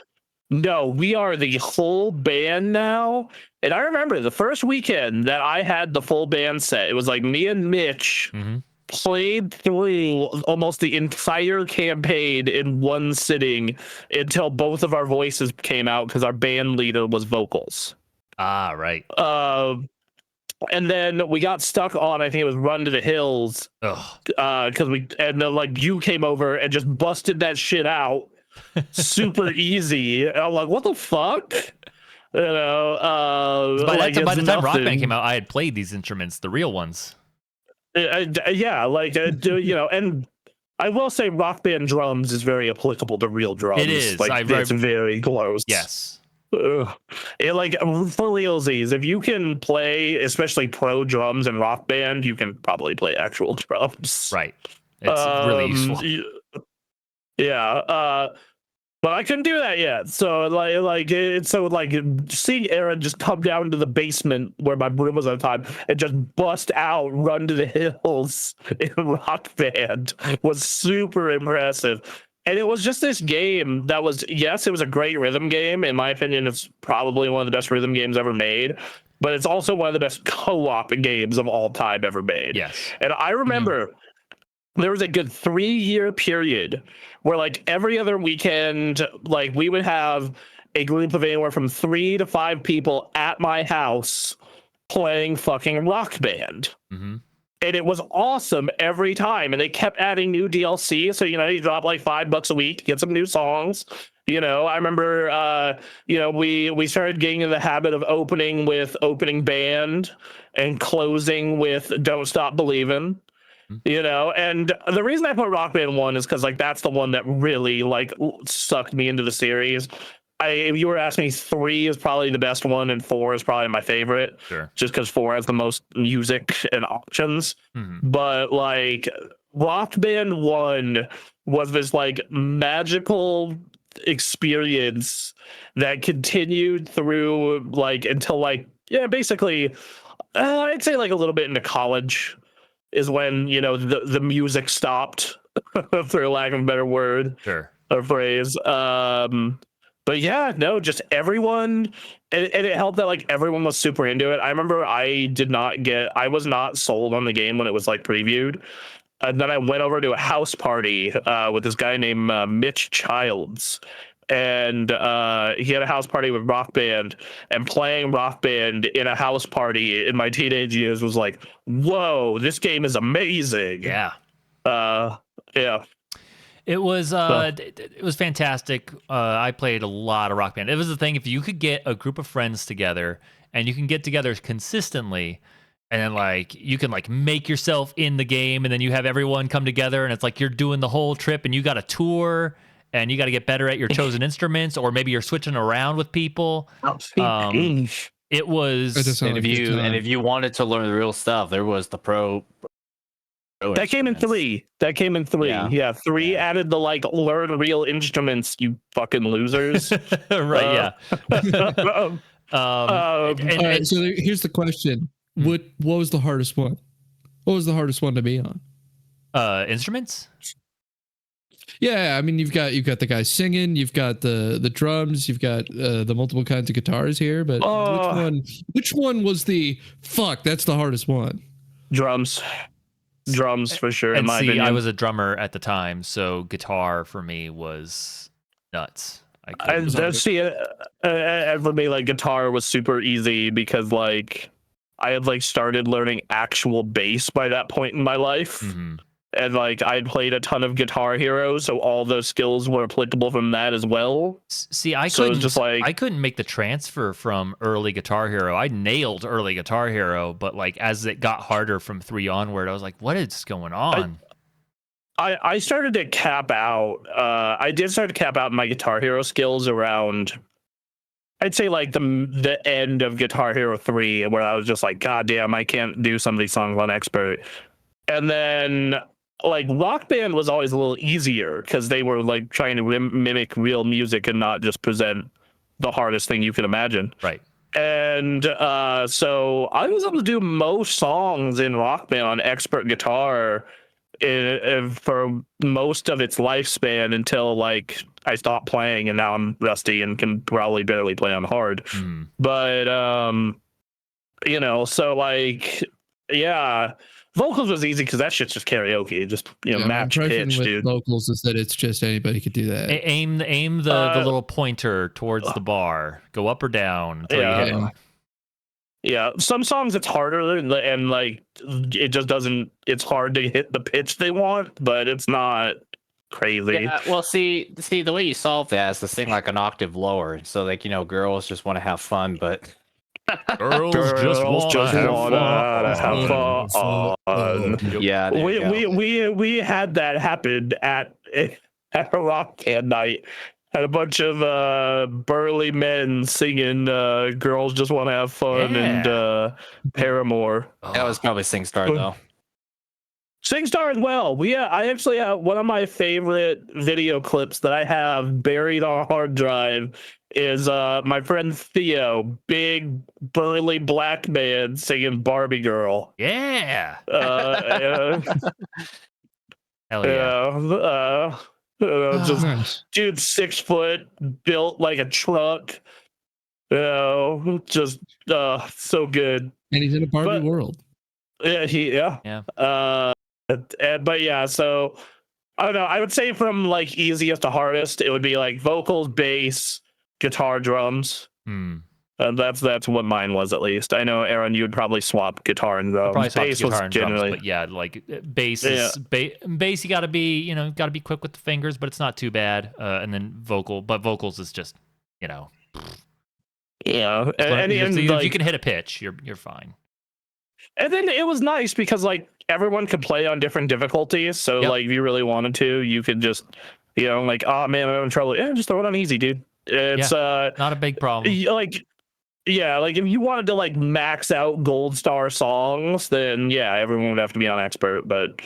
no, we are the whole band now. And I remember the first weekend that I had the full band set, it was like me and Mitch played through almost the entire campaign in one sitting until both of our voices came out because our band leader was vocals. Ah, right. And then we got stuck on, I think it was Run to the Hills. Because then you came over and just busted that shit out super easy. I'm like, what the fuck? You know, by the time Rock Band came out, I had played these instruments, the real ones. Yeah, you know, and I will say Rock Band drums is very applicable to real drums. It is. It's very close. Yes. For realsies, if you can play, especially pro drums and Rock Band, you can probably play actual drums. Right. It's really useful. Yeah. But I couldn't do that yet. So seeing Aaron just come down to the basement where my room was at the time and just bust out Run to the Hills in Rock Band was super impressive. And it was just this game that was, yes, it was a great rhythm game. In my opinion, it's probably one of the best rhythm games ever made. But it's also one of the best co-op games of all time ever made. Yes. And I remember there was a good 3-year period where every other weekend, we would have a group of anywhere from 3 to 5 people at my house playing fucking Rock Band. Mm-hmm. And it was awesome every time. And they kept adding new DLC. So, you drop $5 a week to get some new songs. I remember, we started getting in the habit of opening with Opening Band and closing with Don't Stop Believin'. And the reason I put Rock Band 1 is because that's the one that really sucked me into the series. If you were asking me, 3 is probably the best one and 4 is probably my favorite. Sure. Just because 4 has the most music and options. Mm-hmm. But Rock Band 1 was this magical experience that continued through until basically I'd say a little bit into college is when the music stopped, for lack of a better word. Sure. Or phrase. But yeah, no, just everyone, and it helped that everyone was super into it. I remember I was not sold on the game when it was previewed. And then I went over to a house party with this guy named Mitch Childs. And he had a house party with Rock Band, and playing Rock Band in a house party in my teenage years was whoa, this game is amazing. Yeah. Yeah. It was fantastic. I played a lot of Rock Band. It was the thing, if you could get a group of friends together and you can get together consistently, and then you can make yourself in the game, and then you have everyone come together, and it's you're doing the whole trip, and you got a tour, and you got to get better at your chosen instruments, or maybe you're switching around with people. It was, and if you wanted to learn the real stuff, there was the pro. That came in 3. Yeah, 3 added the learn real instruments, you fucking losers. Right, yeah. All right, so here's the question. What was the hardest one? What was the hardest one to be on? Instruments? Yeah, I mean you've got the guy singing, you've got the drums, you've got the multiple kinds of guitars here, but which one was the that's the hardest one? Drums for sure. And in my opinion. I was a drummer at the time, so guitar for me was nuts. For me, guitar was super easy because I had started learning actual bass by that point in my life. Mm-hmm. And I'd played a ton of Guitar Hero, so all those skills were applicable from that as well. See, I couldn't make the transfer from early Guitar Hero. I nailed early Guitar Hero, but as it got harder from 3 onward, I was like, what is going on? I started to cap out. I did start to cap out my Guitar Hero skills around, I'd say the end of Guitar Hero 3, where I was just God damn, I can't do some of these songs on expert. And then Rock Band was always a little easier because they were trying to mimic real music and not just present the hardest thing you can imagine. Right. And so I was able to do most songs in Rock Band on expert guitar for most of its lifespan until I stopped playing, and now I'm rusty and can probably barely play on hard. Mm. But so yeah. Vocals was easy because that shit's just karaoke. Just match pitch, with dude. Vocals is that it's just anybody could do that. Aim the little pointer towards the bar. Go up or down until you hit it. Yeah, some songs it's harder and like it just doesn't. It's hard to hit the pitch they want, but it's not crazy. Yeah, well, see, the way you solve that is to sing like an octave lower. So, like, girls just want to have fun, but Girls just wanna have fun. yeah, there you go. We had that happen at a rock band night. Had a bunch of burly men singing "Girls Just Want to Have Fun" and Paramore. That was probably SingStar though. SingStar as well. I actually have one of my favorite video clips that I have buried on a hard drive is my friend Theo, big burly black man singing "Barbie Girl." Yeah. Hell yeah. Just Nice. dude, 6 foot, built like a truck. Just so good. And he's in a Barbie world. Yeah. But yeah, so I don't know. I would say from like easiest to hardest, it would be like vocals, bass, guitar, drums. That's what mine was, at least. I know, Aaron, you would probably swap guitar and drums. Bass was generally, but yeah, like bass is bass. You got to be, got to be quick with the fingers, but it's not too bad. And then vocals is just, yeah. If you can hit a pitch, you're fine. And then it was nice because like everyone could play on different difficulties. So like if you really wanted to, you could just, like, oh man, I'm having trouble. Yeah, just throw it on easy, dude. It's not a big problem. Like if you wanted to like max out gold star songs, then yeah, everyone would have to be on expert. But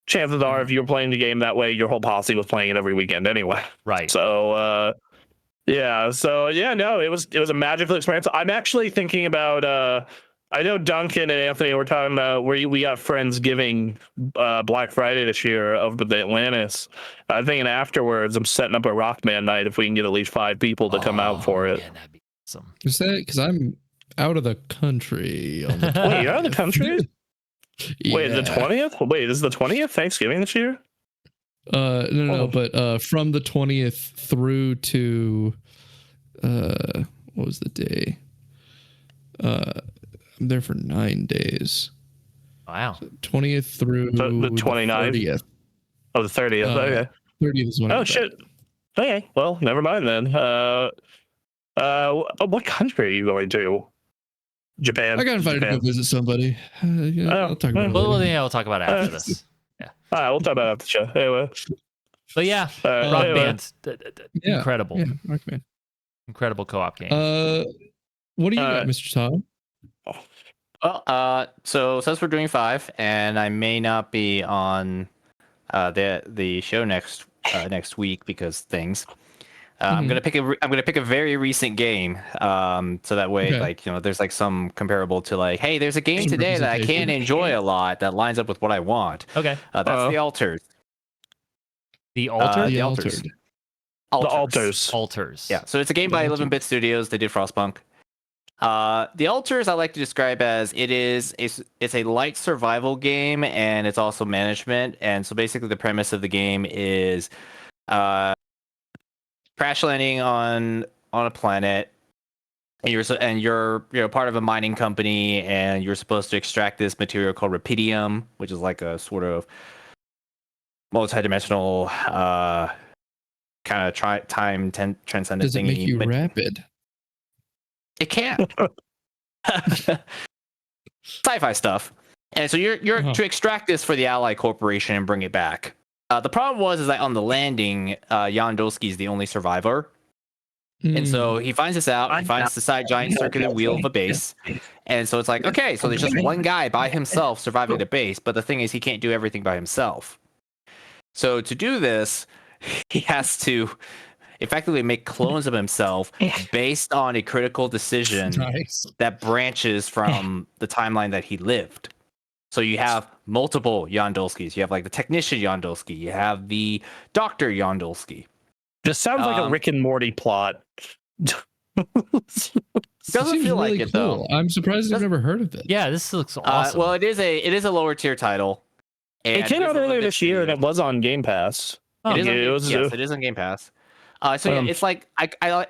chances are, if you were playing the game that way, your whole posse was playing it every weekend anyway. Right. So no, it was a magical experience. I'm actually thinking about I know Duncan and Anthony were talking about where we got Friendsgiving Black Friday this year over the Atlantis. I'm thinking afterwards I'm setting up a rock band night if we can get at least 5 people to come out for it. Yeah, that'd be awesome. Is that because I'm out of the country? On the Wait, you're out of the country? Yeah. Wait, the 20th? Wait, is the 20th Thanksgiving this year? No, but from the 20th through to what was the day? I'm there for 9 days. Wow. 20th through the 29th. 30th. Oh, the 30th. Okay. 30th is when. Oh shit. Okay. Well, never mind then. What country are you going to? Japan. I got invited to go visit somebody. I'll talk about it. We'll talk about it after this. Yeah. All right, we'll talk about it after the show. Anyway. But yeah, rock bands, incredible. Yeah, rock band. Incredible co-op game. What do you got, Mr. Todd? Well, so since we're doing 5, and I may not be on the show next week because things. I'm gonna pick a very recent game, so that way, like there's like some comparable to like, hey, there's a game today that I can enjoy a lot that lines up with what I want. Okay, that's The Alters. The Alters. The Altered. The Alters. Yeah, so it's a game by 11-Bit Studios. They did Frostpunk. The Alters I like to describe as it's a light survival game, and it's also management. And so basically the premise of the game is crash landing on a planet, and you're part of a mining company, and you're supposed to extract this material called rubidium, which is like a sort of multi-dimensional kind of time transcendent Does it thingy. make you rapid? It can. Sci-fi stuff. And so you're to extract this for the Ally Corporation and bring it back. The problem is that on the landing, Jan Dolsky is the only survivor. And so he finds this out. He finds the giant circular wheel of a base. And so it's like, okay, so there's just one guy by himself surviving the base. But the thing is, he can't do everything by himself. So to do this, he has to effectively make clones of himself based on a critical decision that branches from the timeline that he lived. So you have multiple Jan Dolskys. You have like the technician Jan Dolsky. You have the doctor Jan Dolsky. This sounds like a Rick and Morty plot. Doesn't feel really like it cool. though. I'm surprised I've never heard of it. Yeah, this looks awesome. Well, it is a lower tier title. It came out earlier this year, and it was on Game Pass. It is on Game Pass. It's like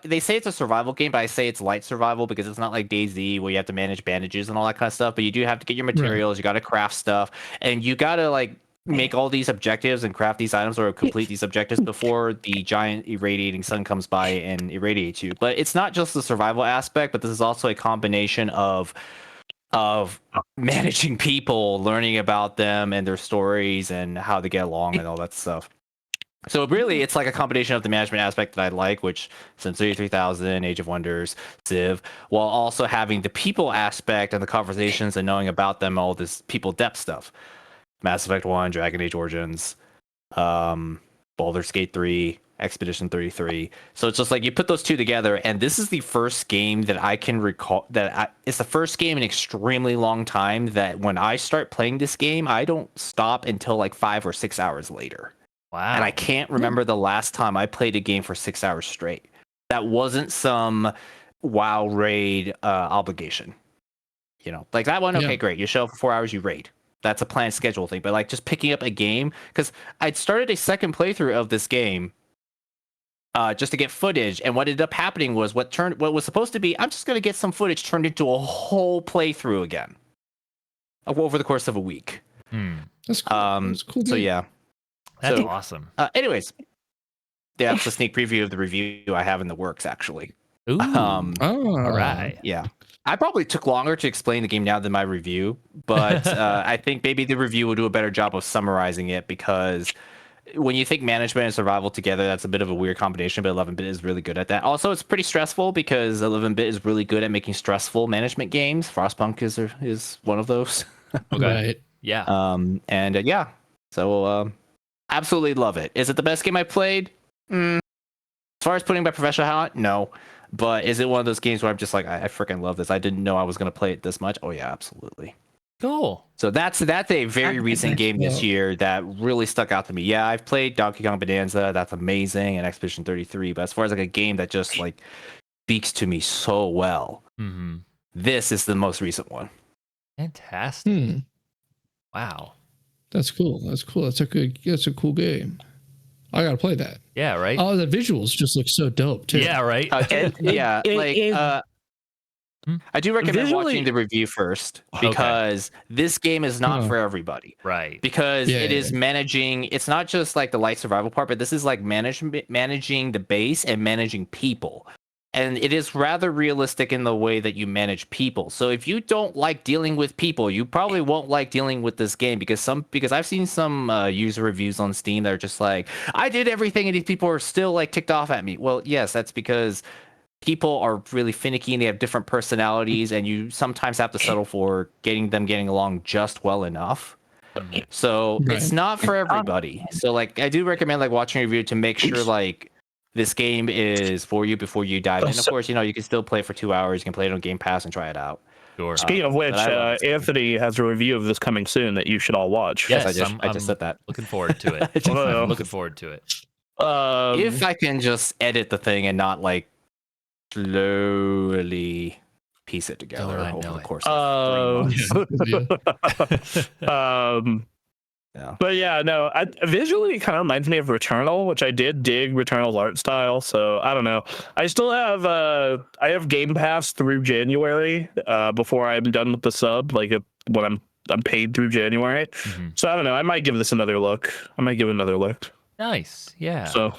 they say it's a survival game, but I say it's light survival because it's not like DayZ where you have to manage bandages and all that kind of stuff. But you do have to get your materials. Right. You got to craft stuff, and you got to like make all these objectives and craft these items or complete these objectives before the giant irradiating sun comes by and irradiates you. But it's not just the survival aspect, but this is also a combination of managing people, learning about them and their stories and how they get along and all that stuff. So really, it's like a combination of the management aspect that I like, which Sensory 3000, Age of Wonders, Civ, while also having the people aspect and the conversations and knowing about them, all this people depth stuff. Mass Effect 1, Dragon Age Origins, Baldur's Gate 3, Expedition 33. So it's just like you put those two together, and this is the first game that I can recall it's the first game in an extremely long time that when I start playing this game, I don't stop until like 5 or 6 hours later. Wow. And I can't remember the last time I played a game for 6 hours straight. That wasn't some WoW raid obligation. You know, like that one, okay, great. You show up for 4 hours, you raid. That's a planned schedule thing. But like just picking up a game, because I'd started a second playthrough of this game just to get footage, and what ended up happening was what was supposed to be, I'm just going to get some footage, turned into a whole playthrough again over the course of a week. That's cool. That's cool. So yeah. That's awesome. Anyways, that's a sneak preview of the review I have in the works, actually. Ooh. All right. Yeah. I probably took longer to explain the game now than my review, but I think maybe the review will do a better job of summarizing it, because when you think management and survival together, that's a bit of a weird combination, but 11-bit is really good at that. Also, it's pretty stressful because 11-bit is really good at making stressful management games. Frostpunk is one of those. Okay. Right. Yeah. Yeah. So absolutely love it. Is it the best game I played? As far as putting my professional hat on, no. But is it one of those games where I'm just like, I freaking love this. I didn't know I was going to play it this much. Oh yeah, absolutely. Cool. So that's a very recent game this year that really stuck out to me. Yeah, I've played Donkey Kong Bonanza. That's amazing. And Expedition 33. But as far as like a game that just like speaks to me so well, this is the most recent one. Fantastic. Wow. That's cool. That's a cool game. I gotta play that. Yeah, right. Oh, the visuals just look so dope too. Yeah, right. I do recommend watching the review first, because this game is not for everybody. Right. Because it is managing. It's not just like the light survival part, but this is like managing the base and managing people. And it is rather realistic in the way that you manage people. So if you don't like dealing with people, you probably won't like dealing with this game, because I've seen some user reviews on Steam that are just like, I did everything and these people are still like ticked off at me. Well, yes, that's because people are really finicky and they have different personalities, and you sometimes have to settle for getting along just well enough. So it's not for everybody. So like I do recommend like watching a review to make sure like this game is for you before you dive in. Of course, you know, you can still play for 2 hours. You can play it on Game Pass and try it out. Sure. Speaking of which, Anthony has a review of this coming soon that you should all watch. Yes, I just said that. Looking forward to it. I'm looking forward to it. If I can just edit the thing and not like slowly piece it together over the course of 3 months. Yeah. But yeah, no, visually it kind of reminds me of Returnal, which I did dig Returnal's art style. So I don't know. I still have I have Game Pass through January before I'm done with the sub, like when I'm paid through January. So I don't know. I might give this another look. Nice. Yeah. So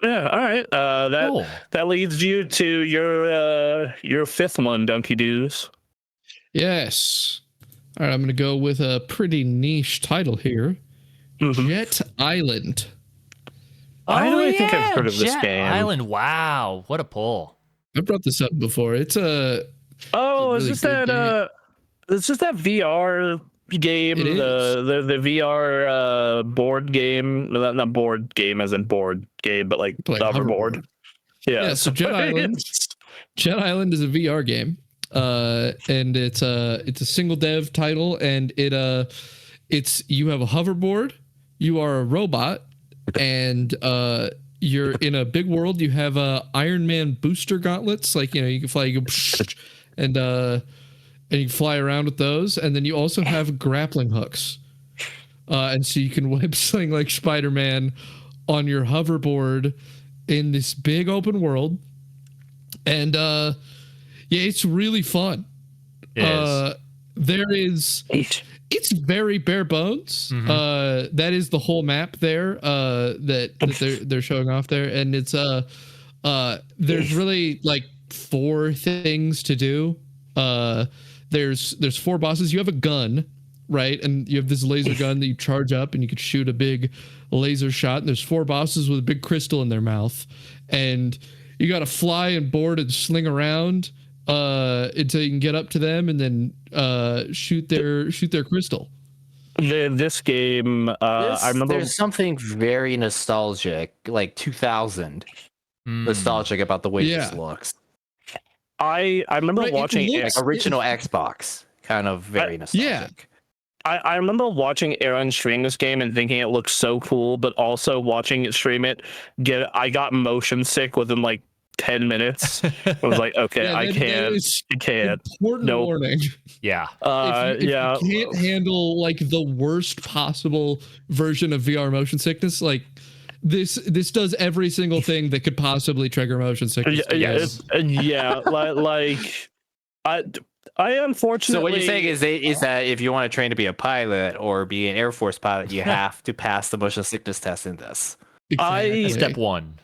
yeah. All right. That leads you to your fifth one, Donkey Doos. Yes. All right, I'm going to go with a pretty niche title here. Jet Island. I think I've heard of this game. Jet Island. Wow, what a pull. I brought this up before. It's a is this that VR game? The VR board game. Not board game as in board game, but like hoverboard. Yeah. So Jet Island. Jet Island is a VR game. And it's a single dev title, and it's you have a hoverboard, you are a robot, and you're in a big world. You have Iron Man booster gauntlets, like you can fly, you go and you can fly around with those, and then you also have grappling hooks, and so you can web sling like Spider-Man on your hoverboard in this big open world, and yeah, it's really fun. There is, it's very bare bones. That is the whole map there that they're showing off there, and it's there's really like 4 things to do. There's 4 bosses. You have a gun, right? And you have this laser gun that you charge up, and you could shoot a big laser shot. And there's 4 bosses with a big crystal in their mouth, and you got to fly and board and sling around until you can get up to them, and then shoot their crystal. This game, I remember there's something very nostalgic, like 2000 nostalgic about the way this looks. I remember watching original Xbox, kind of very nostalgic. I remember watching Aaron stream this game and thinking it looked so cool, but also watching it stream it, I got motion sick within like 10 minutes. I was like, okay, I can't. Important warning. Yeah. If you can't handle like the worst possible version of VR motion sickness, like this does every single thing that could possibly trigger motion sickness. I unfortunately. So what you're saying is that if you want to train to be a pilot or be an Air Force pilot, you have to pass the motion sickness test in this. Exactly. Step 1.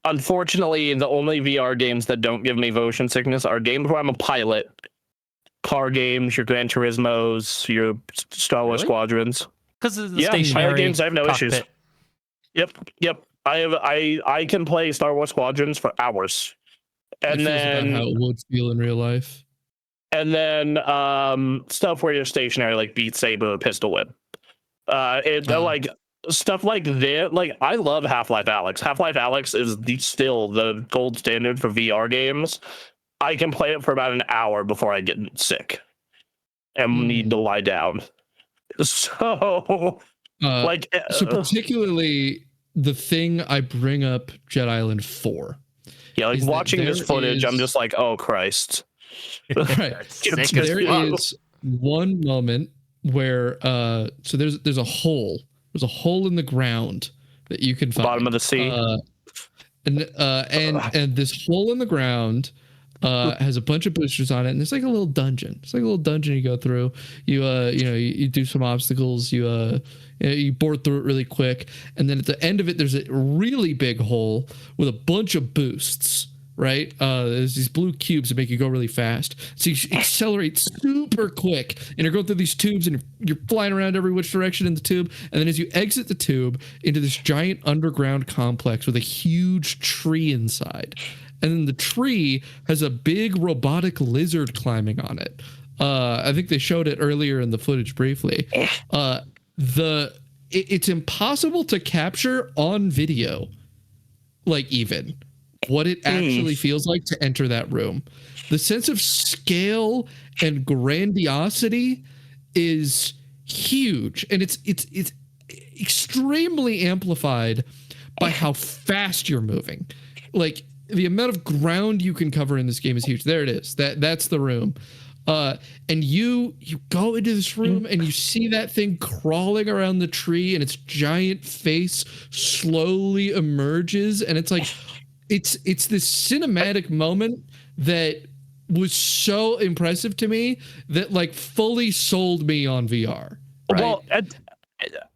Unfortunately, the only VR games that don't give me motion sickness are games where I'm a pilot. Car games, your Gran Turismos, your Star Wars Squadrons. Because of the stationary pilot games, I have no cockpit. issues. Yep. I can play Star Wars Squadrons for hours. And then how it would feel in real life. And then stuff where you're stationary, like Beat Saber, Pistol Whip. Like stuff like that. Like, I love Half-Life Alyx. Half-Life Alyx is still the gold standard for VR games. I can play it for about an hour before I get sick and need to lie down. So, so particularly the thing I bring up Jet Island 4. Yeah, like watching this footage, I'm just like, oh Christ. Right. There is one moment where so there's a hole. There's a hole in the ground that you can find. Bottom of the sea. And this hole in the ground has a bunch of boosters on it, and it's like a little dungeon. It's like a little dungeon you go through. You do some obstacles. You board through it really quick, and then at the end of it, there's a really big hole with a bunch of boosts. Right? There's these blue cubes that make you go really fast. So you accelerate super quick, and you're going through these tubes, and you're flying around every which direction in the tube. And then as you exit the tube into this giant underground complex with a huge tree inside. And then the tree has a big robotic lizard climbing on it. I think they showed it earlier in the footage briefly. It's impossible to capture on video, like even what it actually feels like to enter that room. The sense of scale and grandiosity is huge, and it's extremely amplified by how fast you're moving. Like, the amount of ground you can cover in this game is huge. There it is. That's the room. And you go into this room and you see that thing crawling around the tree, and its giant face slowly emerges, and it's like it's this cinematic moment that was so impressive to me that like fully sold me on VR. Right? Well,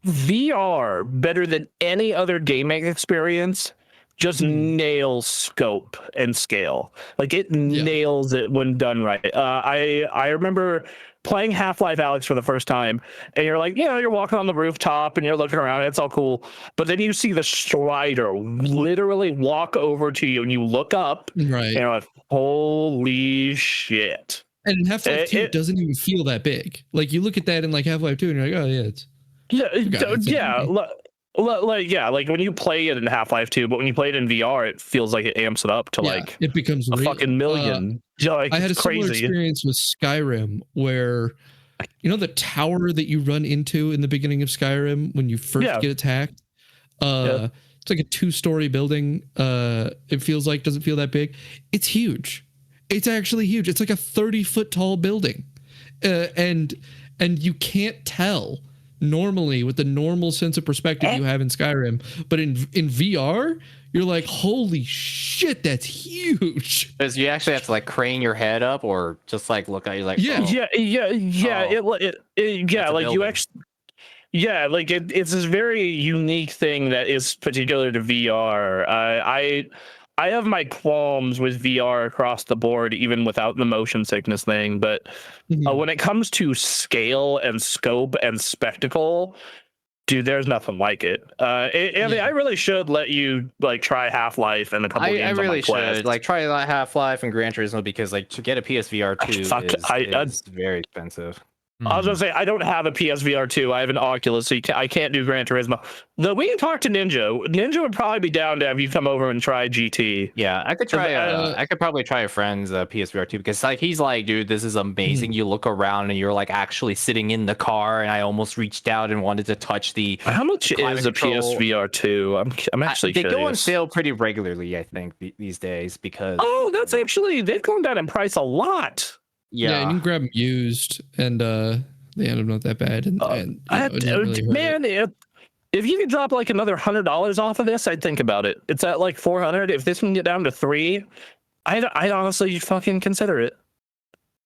VR, better than any other gaming experience, just nails scope and scale. Like, it nails it when done right. I remember playing Half-Life Alyx for the first time, and you're like, you're walking on the rooftop and you're looking around, and it's all cool. But then you see the Strider literally walk over to you, and you look up, right? And you're like, holy shit. And in Half-Life 2, it doesn't even feel that big. Like, you look at that in like Half-Life 2, and you're like, oh yeah, it's like when you play it in Half-Life 2, but when you play it in VR, it feels like it amps it up to like it becomes a fucking million. Like, I had a crazy similar experience with Skyrim, where the tower that you run into in the beginning of Skyrim when you first get attacked. It's like a 2-story building. It feels like, doesn't feel that big. It's huge. It's actually huge. It's like a 30-foot tall building, and you can't tell normally with the normal sense of perspective you have in Skyrim, but in VR, you're like, holy shit, that's huge. Because you actually have to like crane your head up or just like look at you like, Yeah. Like you actually. Yeah, like it's this very unique thing that is particular to VR. I have my qualms with VR across the board, even without the motion sickness thing. But when it comes to scale and scope and spectacle, dude, there's nothing like it. Andy, I really should let you like try Half-Life and a couple games. I really on my Quest. should like try Half-Life and Gran Turismo because like to get a PSVR 2 is very expensive. I was gonna say I don't have a PSVR 2. I have an Oculus, so I can't do Gran Turismo. Though we can talk to Ninja. Ninja would probably be down to have you come over and try GT. Yeah, I could try. I could probably try a friend's PSVR 2 because like he's like, dude, this is amazing. You look around and you're like actually sitting in the car, and I almost reached out and wanted to touch the. How much is a PSVR 2? I'm actually they curious. go on sale pretty regularly, I think, these days because. Oh, that's actually they've gone down in price a lot. Yeah, and you can grab them used, and they end up not that bad. And if you could drop like another $100 off of this, I'd think about it. It's at like 400. If this can get down to 3, I'd honestly fucking consider it.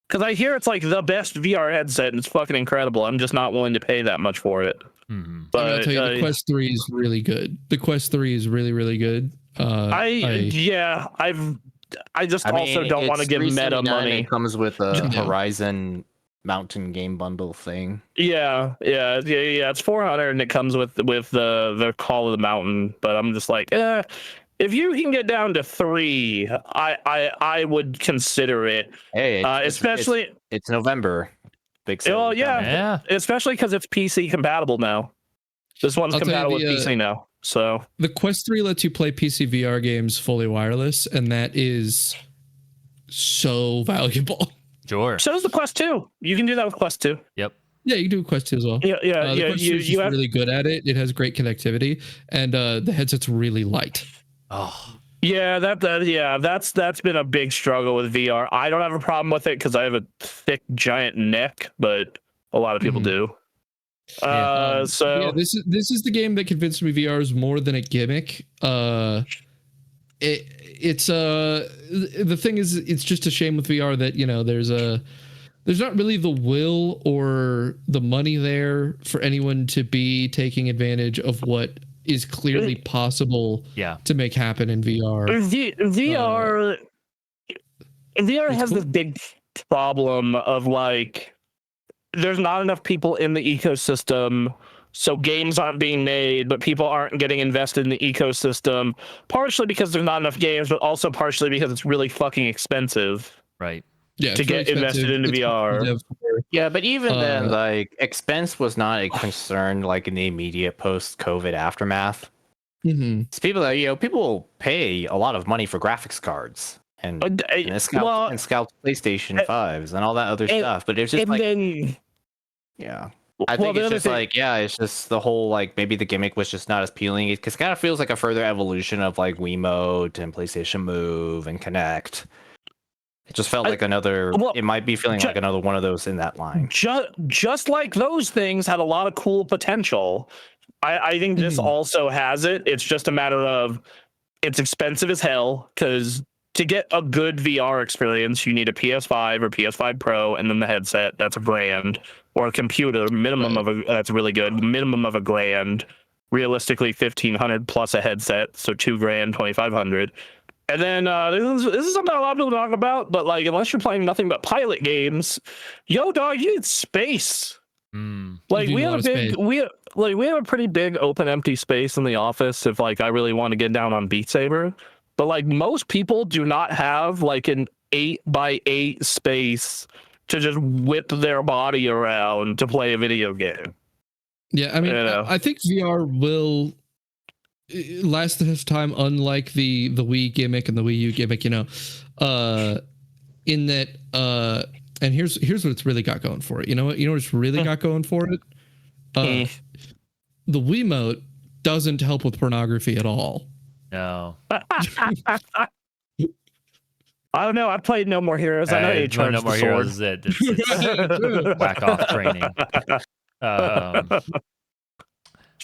Because I hear it's like the best VR headset, and it's fucking incredible. I'm just not willing to pay that much for it. But I'll tell you, the Quest 3 is really good. The Quest 3 is really, really good. I just also don't want to give Meta money. It comes with a Horizon Mountain Game Bundle thing. Yeah. It's 400 and it comes with the Call of the Mountain. But I'm just like, if you can get down to 3, I would consider it. Hey, especially it's November. Big sale. Well, yeah. Especially because it's PC compatible now. This one's compatible with PC now. So the Quest 3 lets you play PC VR games fully wireless, and that is so valuable. Sure. So does the Quest 2. You can do that with Quest 2. Yep. Yeah, you can do Quest 2 as well. Yeah. The Quest 2 is really good at it. It has great connectivity, and the headset's really light. Oh. Yeah, that's been a big struggle with VR. I don't have a problem with it because I have a thick, giant neck, but a lot of people do. This is the game that convinced me VR is more than a gimmick. The thing is, it's just a shame with VR that there's not really the will or the money there for anyone to be taking advantage of what is clearly possible to make happen in VR. VR has this big problem of like there's not enough people in the ecosystem, so games aren't being made, but people aren't getting invested in the ecosystem, partially because there's not enough games, but also partially because it's really fucking expensive. Right. Yeah, to get invested into VR. Yeah, but even then, like expense was not a concern like in the immediate post-COVID aftermath. It's people that people will pay a lot of money for graphics cards and Scout PlayStation 5s and all that other stuff, but it's just like I think it's just like it's just the whole like maybe the gimmick was just not as appealing because it kind of feels like a further evolution of like Wiimote and PlayStation Move and Kinect. It just felt like another. It might be feeling like another one of those in that line. Just like those things had a lot of cool potential. I think this also has it. It's just a matter of it's expensive as hell because to get a good VR experience, you need a PS5 or PS5 Pro, and then the headset. That's $1,000, or a computer. Minimum of that's really good. Minimum of $1,000. Realistically, $1,500 plus a headset, so $2,000, $2,500. And then this is something a lot of people talk about, but like unless you're playing nothing but pilot games, dog, you need space. Like we have a pretty big open empty space in the office if like I really want to get down on Beat Saber. But like most people do not have like an 8x8 space to just whip their body around to play a video game. Yeah, I mean, I think VR will last this time, unlike the Wii gimmick and the Wii U gimmick, in that and here's what it's really got going for it. You know what it's really got going for it? The Wiimote doesn't help with pornography at all. No. I don't know. I played No More Heroes. I know you charged No More the sword. Heroes is it. It's whack off training.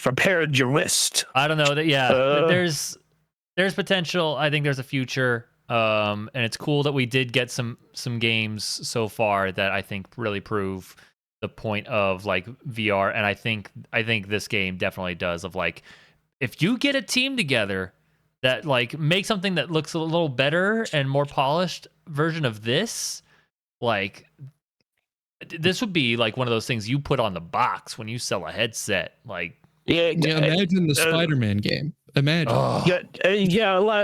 Prepared your wrist. I don't know that. Yeah, there's potential. I think there's a future. And it's cool that we did get some games so far that I think really prove the point of like VR. And I think this game definitely does. Of like, if you get a team together that like make something that looks a little better and more polished version of this, like this would be like one of those things you put on the box when you sell a headset. Like, yeah, imagine the Spider-Man game. Imagine.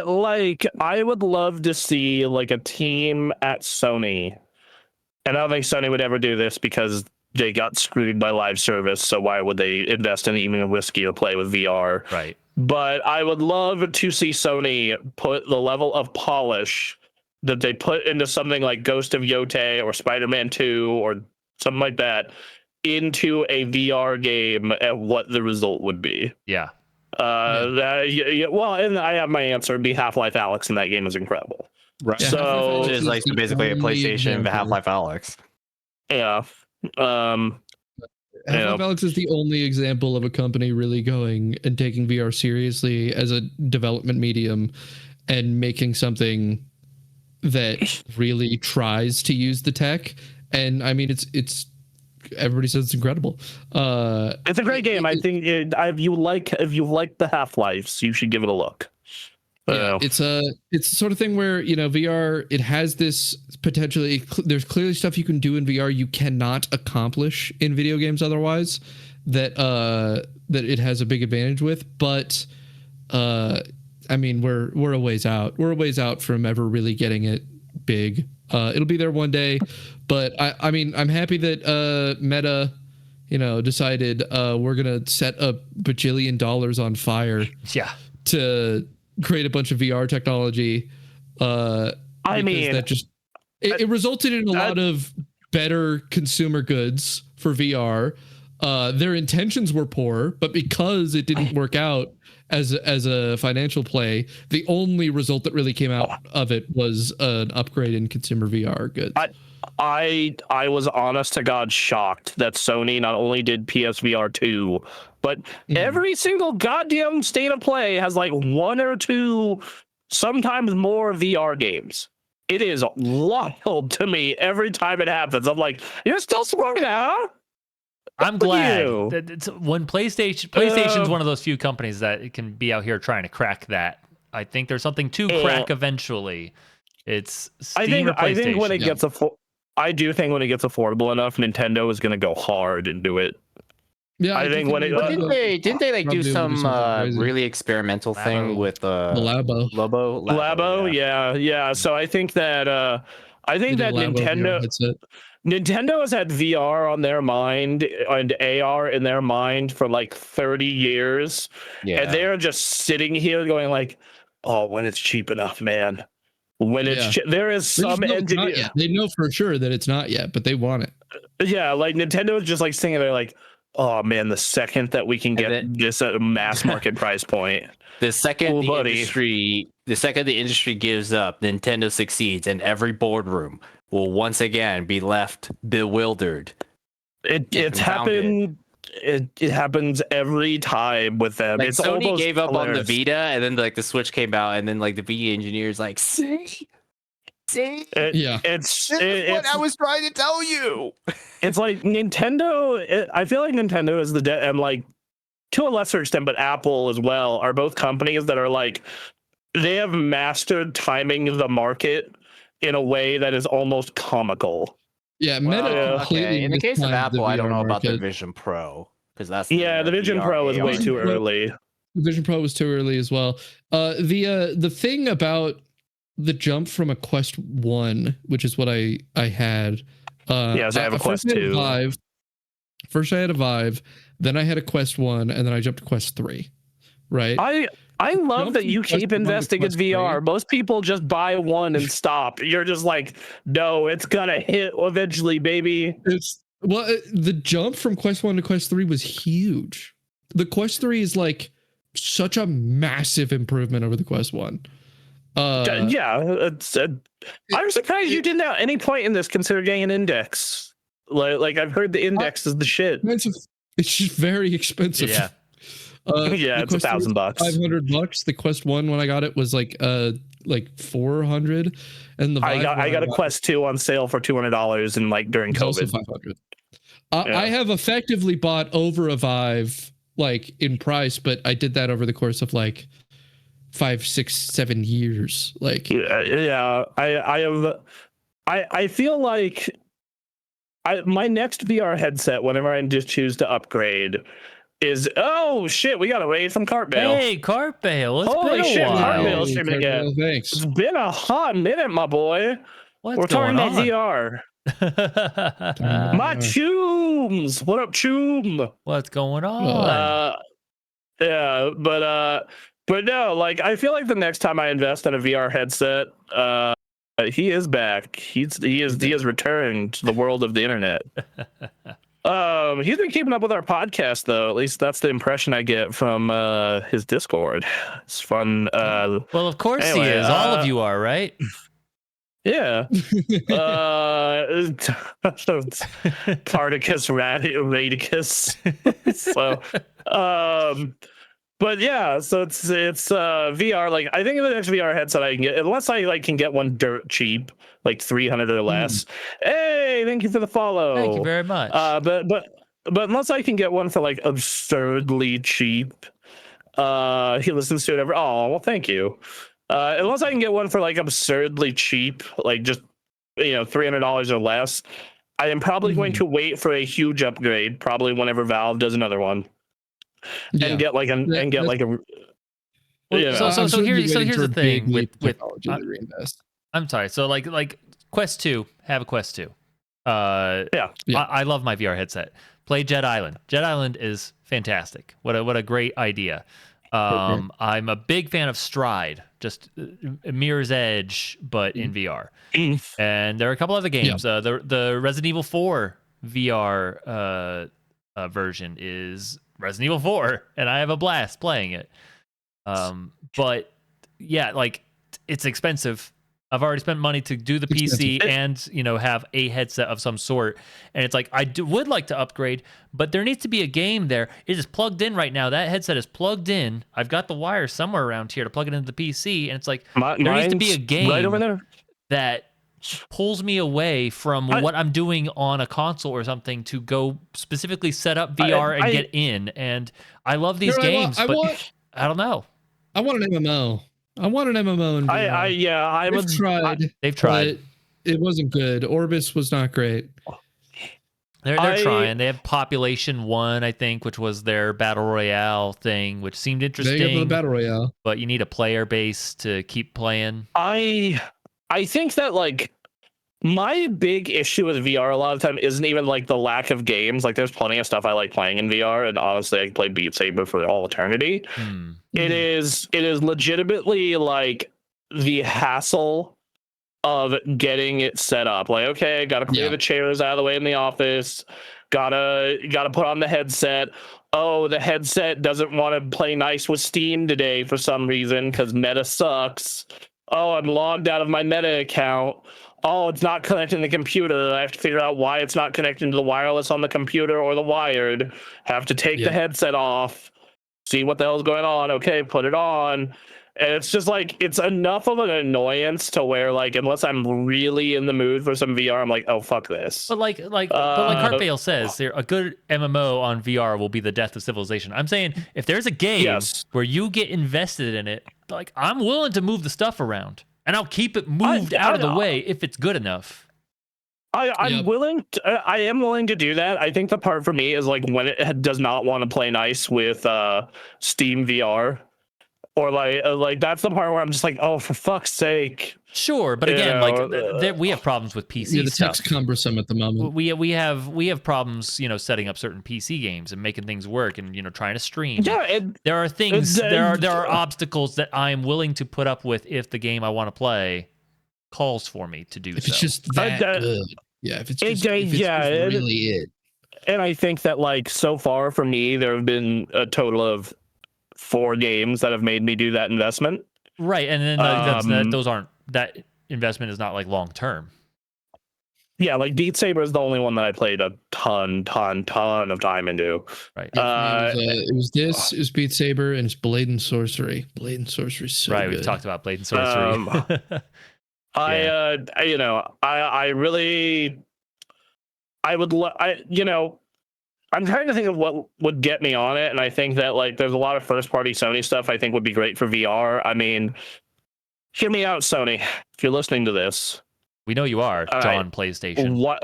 Like I would love to see like a team at Sony, and I don't think Sony would ever do this because they got screwed by live service. So why would they invest in even whiskey to play with VR? Right. But I would love to see Sony put the level of polish that they put into something like Ghost of Yotei or Spider-Man 2 or something like that into a VR game and what the result would be. Yeah. Well, and I have my answer. Be Half-Life Alyx, and that game is incredible. Right. Yeah, so which is like basically a PlayStation Half-Life Alyx. Yeah. Half-Life Alyx is the only example of a company really going and taking VR seriously as a development medium and making something that really tries to use the tech. And I mean, it's everybody says it's incredible. It's a great game. I think if you like the Half-Lives, you should give it a look. Yeah, it's the sort of thing where, you know, VR, it has this potentially, there's clearly stuff you can do in VR you cannot accomplish in video games otherwise that it has a big advantage with. But I mean, we're a ways out. We're a ways out from ever really getting it big. It'll be there one day, but I mean, I'm happy that Meta, you know, decided we're gonna set $1 bajillion on fire. Yeah. To create a bunch of VR technology. I mean, that just it resulted in a lot of better consumer goods for VR. Their intentions were poor, but because it didn't work out as a financial play, the only result that really came out of it was an upgrade in consumer VR goods. I was honest to God shocked that Sony not only did PSVR 2, but every single goddamn state of play has like 1 or 2, sometimes more VR games. It is wild to me every time it happens. I'm like, you're still smoking out? I'm glad that it's when PlayStation's one of those few companies that it can be out here trying to crack that. I think there's something to crack eventually. It's Steam or PlayStation. I think when it gets I do think when it gets affordable enough, Nintendo is going to go hard and do it. Yeah, I think when it didn't they like do some really experimental thing with Labo? Yeah. So I think that Nintendo has had VR on their mind and AR in their mind for like 30 years. Yeah. And they're just sitting here going like, oh, when it's cheap enough, man. When it's there is some engineer. They know for sure that it's not yet, but they want it. Yeah, like Nintendo is just like sitting there like, oh man, the second that we can get this at a mass market price point. The second the industry gives up, Nintendo succeeds, and every boardroom will once again be left bewildered. It's happened. It happens every time with them. Like it's Sony gave up on the Vita, and then like the Switch came out, and then like the Vita engineers like, see, it's what I was trying to tell you. It's like Nintendo. I feel like Nintendo is and like to a lesser extent, but Apple as well are both companies that are like they have mastered timing the market in a way that is almost comical. Yeah, Meta in the case of Apple, I don't know about the Vision Pro because that's the Vision Pro is way too early. The Vision Pro was too early as well. The thing about the jump from a Quest 1, which is what I had. So I have a Quest 2. First I had a Vive, then I had a Quest 1, and then I jumped to Quest 3. Right? I love that you keep investing in VR. 3. Most people just buy one and stop. You're just like, no, it's gonna hit eventually, baby. The jump from Quest 1 to Quest 3 was huge. The Quest 3 is like such a massive improvement over the Quest 1. I'm surprised you didn't at any point in this consider getting an index. Like I've heard the index is the shit. It's just very expensive. Yeah. Yeah, it's $1,000. $500. The Quest 1 when I got it was like 400, and the Vive I got a Quest 2 on sale for $200 and like during COVID. Also 500. I have effectively bought over a Vive like in price, but I did that over the course of like 5, 6, 7 years. Like I feel like my next VR headset, whenever I just choose to upgrade, is oh shit, we got a raid from Cartbale. Hey, Cartbale, it's holy been a shit, while. Cartbale's streaming again. Thanks. It's been a hot minute, my boy. We're talking about VR. My Chooms, what up, Choom? What's going on? Yeah, but no, like I feel like the next time I invest in a VR headset, he is back. He is returned to the world of the internet. He's been keeping up with our podcast though. At least that's the impression I get from his Discord. It's fun. Well, of course anyway, he is. All of you are, right? Yeah. Particus Radicus. So but yeah, so it's VR. Like I think the next VR headset I can get, unless I like can get one dirt cheap, like 300 or less. Hey, thank you for the follow. Thank you very much. But unless I can get one for like absurdly cheap, he listens to it every. Oh well, thank you. Unless I can get one for like absurdly cheap, like just $300 or less, I am probably going to wait for a huge upgrade, probably whenever Valve does another one. And get like so here's the thing with reinvest. I'm sorry. So like Quest 2, have a Quest 2. Yeah. I love my VR headset. Play Jet Island. Jet Island is fantastic. What a great idea. I'm a big fan of Stride, just Mirror's Edge, but in VR. And there are a couple other games. The Resident Evil 4 VR version is Resident Evil 4, and I have a blast playing it. But yeah, like it's expensive. I've already spent money to do the PC and have a headset of some sort, and it's like I would like to upgrade, but there needs to be a game there. It is plugged in right now. That headset is plugged in. I've got the wire somewhere around here to plug it into the PC, and it's like there needs to be a game right over there that pulls me away from what I'm doing on a console or something to go specifically set up VR and get in. And I love these games, but I don't know. I want an MMO. I want an MMO in VR. They've tried. It wasn't good. Orbis was not great. They're trying. They have Population 1, I think, which was their battle royale thing, which seemed interesting. They have the battle royale, but you need a player base to keep playing. I think that like my big issue with VR a lot of the time isn't even like the lack of games. Like there's plenty of stuff I like playing in VR, and honestly I play Beat Saber for all eternity. It is legitimately like the hassle of getting it set up. Like, okay, gotta clear the chairs out of the way in the office, gotta put on the headset. Oh, the headset doesn't want to play nice with Steam today for some reason because Meta sucks. Oh, I'm logged out of my Meta account. Oh, it's not connecting to the computer. I have to figure out why it's not connecting to the wireless on the computer or the wired. Have to take the headset off, see what the hell's going on. Okay, put it on. And it's just like, it's enough of an annoyance to where, like, unless I'm really in the mood for some VR, I'm like, oh, fuck this. But like Cartbale says, a good MMO on VR will be the death of civilization. I'm saying if there's a game where you get invested in it, like, I'm willing to move the stuff around. And I'll keep it moved out of the way if it's good enough. I'm willing. I am willing to do that. I think the part for me is like when it does not want to play nice with Steam VR, or like that's the part where I'm just like, oh, for fuck's sake. Sure, but again, we have problems with PC the stuff. tech's cumbersome at the moment. We have problems, setting up certain PC games and making things work, and trying to stream. Yeah, there are things, there are obstacles that I am willing to put up with if the game I want to play calls for me to do so. If it's just that good, if it's really it. And I think that like so far for me, there have been a total of 4 games that have made me do that investment. Right, and then that investment is not like long term. Yeah, like Beat Saber is the only one that I played a ton of time into. Right. It was Beat Saber, and it's Blade and Sorcery. Blade and Sorcery is so right. good. We've talked about Blade and Sorcery. I really, I'm trying to think of what would get me on it, and I think that like there's a lot of first party Sony stuff I think would be great for VR. I mean, hear me out, Sony, if you're listening to this. We know you are, John PlayStation. What,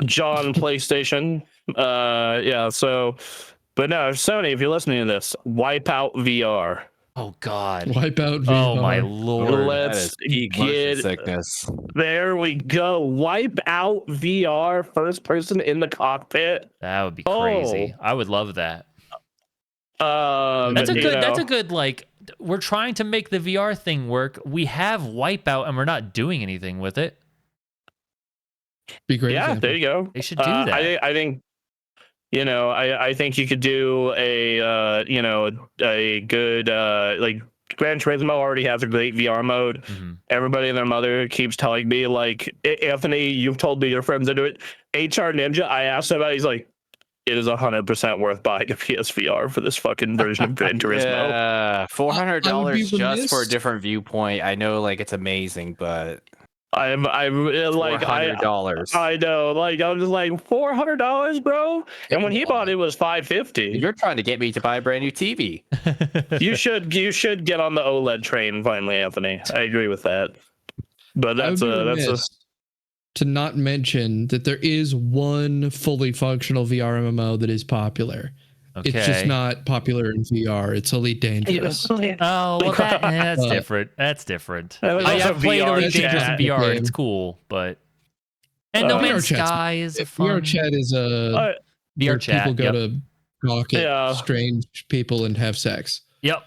John PlayStation? Yeah. So, but no, Sony, if you're listening to this, wipe out VR. Oh God! Wipeout VR. Oh my Lord! Let's get sickness. There we go. Wipe out VR, first person in the cockpit. That would be crazy. I would love that. That's a good like. We're trying to make the VR thing work. We have Wipeout, and we're not doing anything with it. Be great. Yeah, example. there you go. They should do that. I think. I think you could do a good like Gran Turismo already has a great VR mode. Mm-hmm. Everybody and their mother keeps telling me like, Anthony, you've told me your friends into it. HR Ninja, I asked him about. He's like, it is 100% worth buying a PSVR for this fucking version of Gran Turismo. Yeah, $400 just for a different viewpoint. I know, like it's amazing, but I'm like $400. I know, like I was just like $400, bro. And when he bought it, was $550. You're trying to get me to buy a brand new TV. You should get on the OLED train finally, Anthony. I agree with that. But that's to not mention that there is one fully functional VR MMO that is popular. Okay. It's just not popular in VR. It's Elite Dangerous. Oh, well, that's different. That's different. I've played Elite Dangerous in VR. It's cool, but No Man's Sky is fun. VR chat is a VR chat. People go to talk at strange people and have sex. Yep.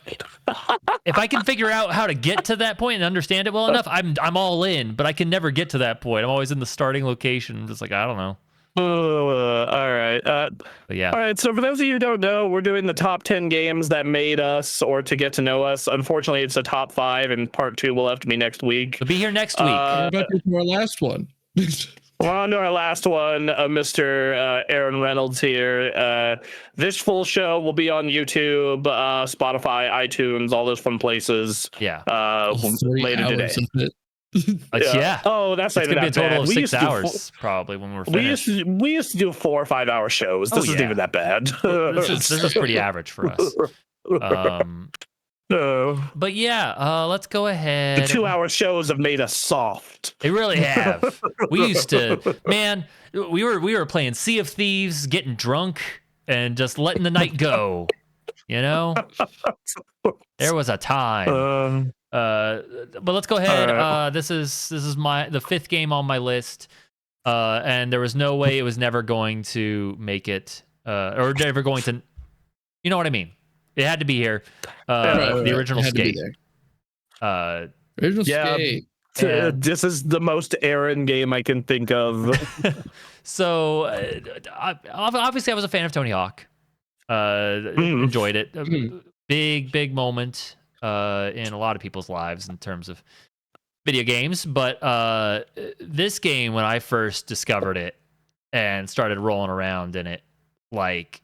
If I can figure out how to get to that point and understand it well enough, I'm all in. But I can never get to that point. I'm always in the starting location. I'm just like, I don't know. All right. But yeah. All right. So for those of you who don't know, we're doing the top 10 games that made us or to get to know us. Unfortunately, it's a top 5, and part 2 will have to be next week. We'll be here next week. What about our last one? We're on to our last one, Mr. Aaron Reynolds here. This full show will be on YouTube, Spotify, iTunes, all those fun places. Yeah. Later today. Yeah. Oh, that's it's gonna be a total bad. of 6 hours probably when we're finished. We used to do 4 or 5 hour shows. This isn't even that bad. this is pretty average for us. But yeah, let's go ahead. The 2 hour shows have made us soft. They really have. We used to, man. We were playing Sea of Thieves, getting drunk, and just letting the night go. You know, there was a time. But let's go ahead. This is the 5th game on my list, and there was no way it was never going to make it, or never going to. You know what I mean? It had to be here. The original Skate. Original Skate. This is the most Aaron game I can think of. So, obviously, I was a fan of Tony Hawk. Enjoyed it. Big moment in a lot of people's lives in terms of video games. But this game, when I first discovered it and started rolling around in it, like,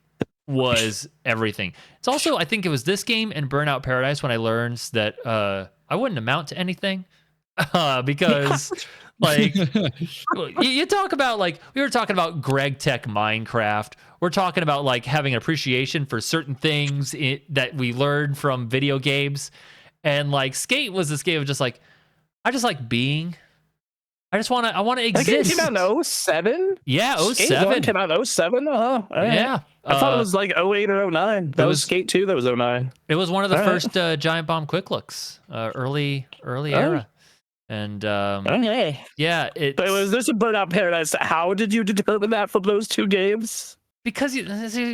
was everything. It's also, I think it was this game and Burnout Paradise when I learned that I wouldn't amount to anything because like you talk about, like, we were talking about Greg Tech Minecraft. We're talking about like having an appreciation for certain things that we learned from video games, and like Skate was this game of just like, I just like being. I want to exist. That game came out in 07? Yeah, 07. Skate 1 came out in 07? Right. Yeah. I thought it was like 08 or 09. That was Skate 2, that was 09. It was one of the first Giant Bomb quick looks, early era. And yeah, but was this a Burnout Paradise? How did you determine that from those 2 games? Because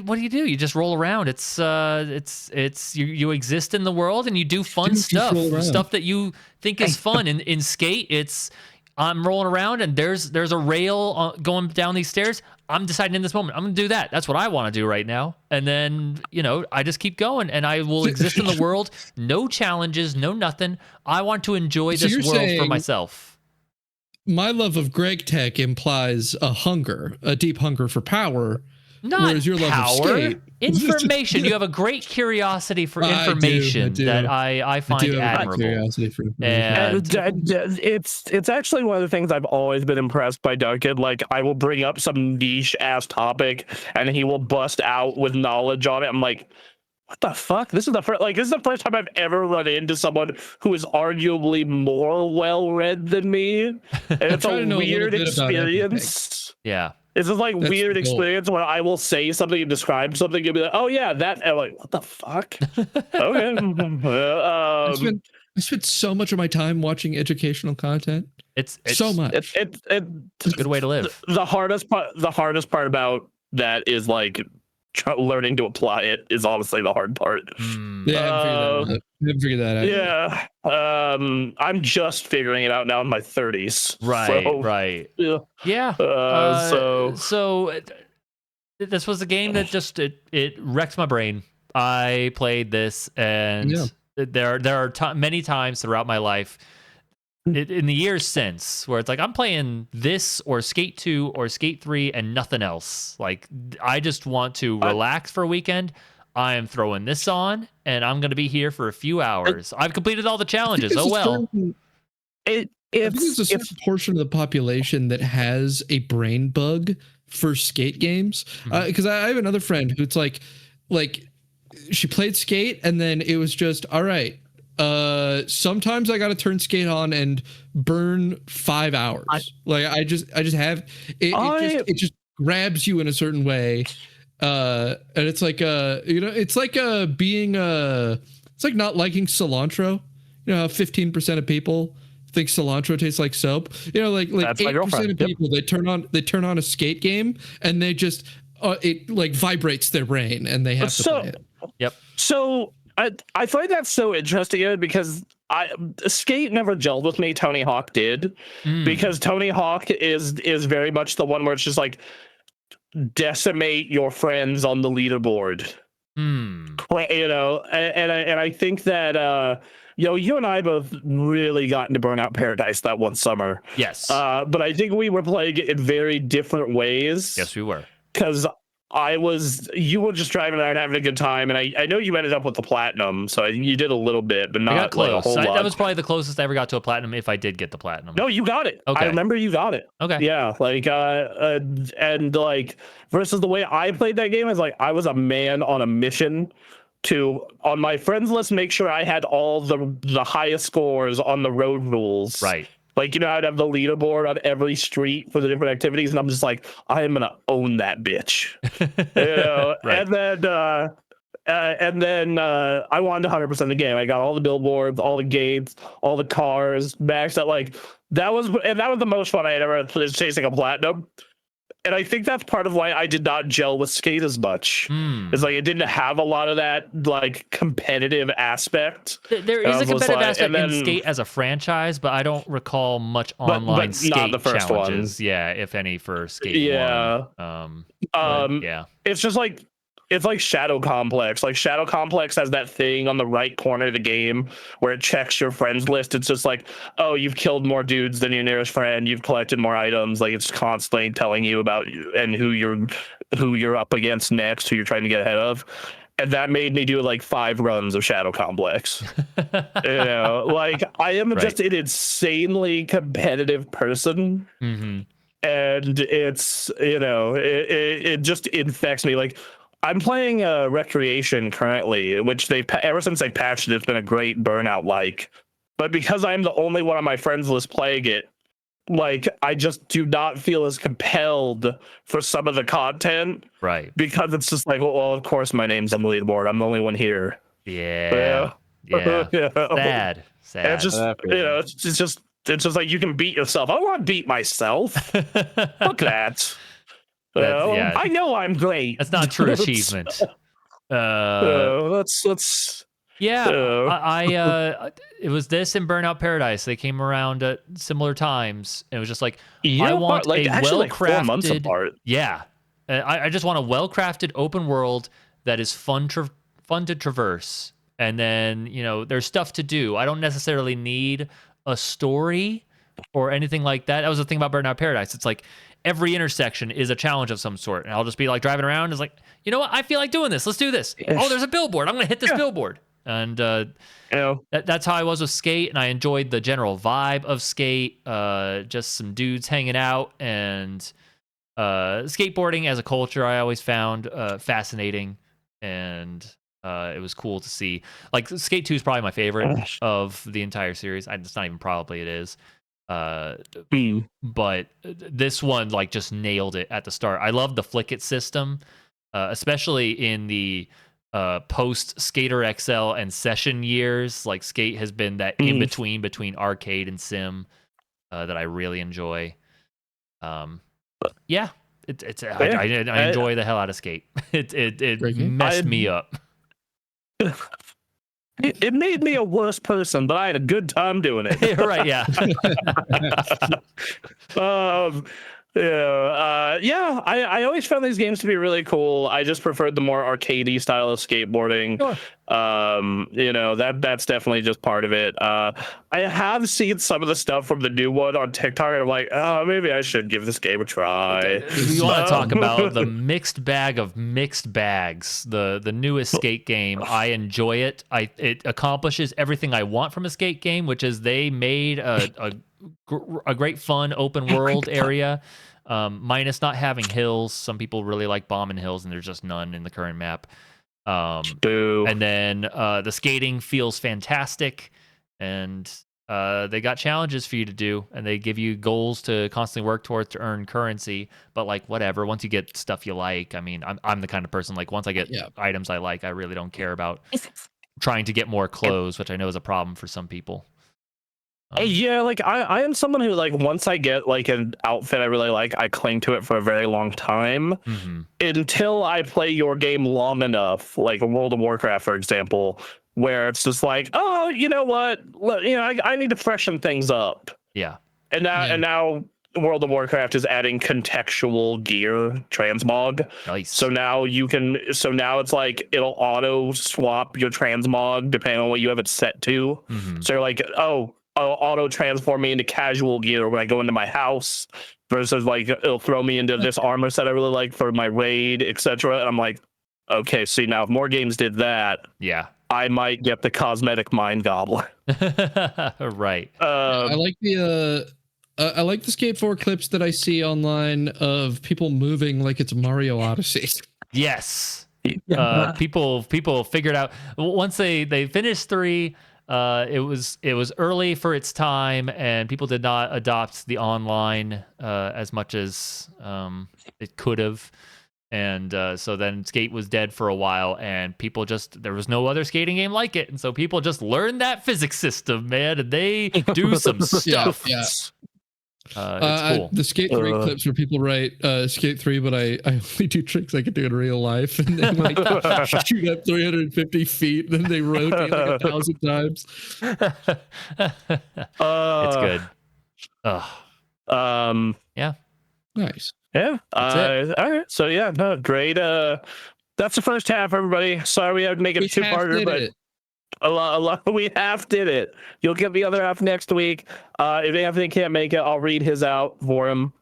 what do? You just roll around. It's you exist in the world and you do fun stuff that you think is fun. In Skate, it's I'm rolling around and there's a rail going down these stairs. I'm deciding in this moment, I'm going to do that. That's what I want to do right now. And then, I just keep going and I will exist in the world. No challenges, no nothing. I want to enjoy this world for myself. my love of Greg Tech implies a deep hunger for power. Not whereas your love of skate, information. You have a great curiosity for information I do. that I find admirable. Curiosity for And it's actually one of the things I've always been impressed by Duncan. Like, I will bring up some niche ass topic, and he will bust out with knowledge on it. I'm like, what the fuck? This is the first time I've ever run into someone who is arguably more well read than me, and it's a weird experience. Yeah. It's just like weird experience where I will say something and describe something and be like, "Oh yeah, that." And I'm like, what the fuck? Okay. I spent so much of my time watching educational content. It's so much. It's a good way to live. The hardest part about that is like learning to apply it is honestly the hard part. Yeah, I haven't figured that out. Yeah. I'm just figuring it out now in my 30s. Right, so, right. Yeah. So this was a game that just it wrecked my brain. I played this, and there are many times throughout my life in the years since where it's like I'm playing this or Skate 2 or Skate 3 and nothing else. Like, I just want to relax for a weekend. I am throwing this on, and I'm going to be here for a few hours. I've completed all the challenges. Oh well. I think there's a certain portion of the population that has a brain bug for skate games. Because I have another friend who's like she played Skate, and then it was just all right. Sometimes I got to turn Skate on and burn 5 hours. I just have it. It just grabs you in a certain way. And it's like it's like being it's like not liking cilantro. You know how 15% of people think cilantro tastes like soap. You know, like 8% of people they turn on a Skate game and they just it like vibrates their brain and they have to play it. Yep. So I find that so interesting because Skate never gelled with me. Tony Hawk did, because Tony Hawk is very much the one where it's just like decimate your friends on the leaderboard. You know, and I think that you and I both really got into Burnout Paradise that one summer. Yes. But I think we were playing it in very different ways. Yes, we were. Because you were just driving around having a good time, and I know you ended up with the platinum, so you did a little bit, but not like a whole lot. That was probably the closest I ever got to a platinum, if I did get the platinum. No, you got it. Okay. I remember you got it. Okay. Yeah, like and like versus the way I played that game is like I was a man on a mission to, on my friends list, make sure I had all the highest scores on the road rules. Right. Like, you know, I'd have the leaderboard on every street for the different activities, and I'm just like, I am gonna own that bitch. You know? Right. And then I won 100% of the game. I got all the billboards, all the gates, all the cars, maxed out. Like, that was the most fun I had ever had chasing a platinum. And I think that's part of why I did not gel with Skate as much. It's like it didn't have a lot of that like competitive aspect. There is a competitive aspect in Skate as a franchise, but I don't recall much online Skate not the first challenges. One. Yeah, if any, for Skate. Yeah. 1. Yeah. It's just like it's like Shadow Complex. Like Shadow Complex has that thing on the right corner of the game where it checks your friends list. It's just like, oh, you've killed more dudes than your nearest friend. You've collected more items. Like it's constantly telling you about you and who you're up against next, who you're trying to get ahead of. And that made me do like 5 runs of Shadow Complex. You know, like I am just an insanely competitive person. And it's, you know, it just infects me. Like, I'm playing Recreation currently, which ever since they patched it, it's been a great Burnout like. But because I'm the only one on my friends list playing it, like I just do not feel as compelled for some of the content. Right. Because it's just like, well, of course my name's on the leaderboard. I'm the only one here. Yeah. Yeah. You know? Sad. It's just, you know, it's just like you can beat yourself. I don't want to beat myself. Fuck that. Yeah. I know I'm great. That's not true achievement. Let's. Yeah, it was this and Burnout Paradise. They came around at similar times. And it was just like, I want a well-crafted. 4 months apart. Yeah, I just want a well-crafted open world that is fun to traverse. And then, you know, there's stuff to do. I don't necessarily need a story, or anything like that. That was the thing about Burnout Paradise. It's like every intersection is a challenge of some sort, and I'll just be like driving around. And it's like, you know what? I feel like doing this. Let's do this. Oh, there's a billboard. I'm gonna hit this billboard. And that's how I was with Skate, and I enjoyed the general vibe of Skate. Just some dudes hanging out, and skateboarding as a culture I always found fascinating, and it was cool to see. Like Skate 2 is probably my favorite of the entire series. It's not even probably, it is. But this one like just nailed it at the start. I love the flick it system, especially in the post Skater XL and session years. Like Skate has been that in between arcade and sim that I really enjoy. Yeah, I enjoy the hell out of Skate. It messed me up. It made me a worse person, but I had a good time doing it. Right? Yeah. I always found these games to be really cool. I just preferred the more arcadey style of skateboarding. Sure. That's definitely just part of it. I have seen some of the stuff from the new one on TikTok, and I'm like, oh, maybe I should give this game a try. We want to talk about the mixed bag of mixed bags. The newest Skate game, I enjoy it. It accomplishes everything I want from a Skate game, which is they made a great fun open world area, minus not having hills. Some people really like bombing hills, and there's just none in the current map. And then the skating feels fantastic, and they got challenges for you to do, and they give you goals to constantly work towards to earn currency. But like whatever, once you get stuff you like, I mean, I'm the kind of person like once I get items I like, I really don't care about trying to get more clothes, which I know is a problem for some people. Yeah, like I am someone who like once I get like an outfit I really like, I cling to it for a very long time until I play your game long enough, like World of Warcraft, for example, where it's just like, oh, you know what, I need to freshen things up. Yeah, and now World of Warcraft is adding contextual gear transmog. Nice. So now it's like it'll auto swap your transmog depending on what you have it set to. So you're like, oh, I'll auto transform me into casual gear when I go into my house, versus like it'll throw me into this armor set I really like for my raid, etc. And I'm like, okay, see, now if more games did that, I might get the cosmetic mind goblin. Right. I like the Skate 4 clips that I see online of people moving like it's Mario Odyssey. Yes. People figured out once they finished 3. It was early for its time, and people did not adopt the online as much as it could have. And so then Skate was dead for a while, and people there was no other skating game like it. And so people just learned that physics system, man, and they do some stuff. Yeah. It's cool. The Skate 3 clips where people write Skate 3, but I only do tricks I could do in real life, and then like shoot up 350 feet, and then they rotate like 1,000 times. It's good. Yeah. Nice. Yeah. All right. So yeah, no, great. That's the first half, everybody. Sorry we had to make it two-parter, but a lot. We half did it. You'll get the other half next week. If Anthony can't make it, I'll read his out for him.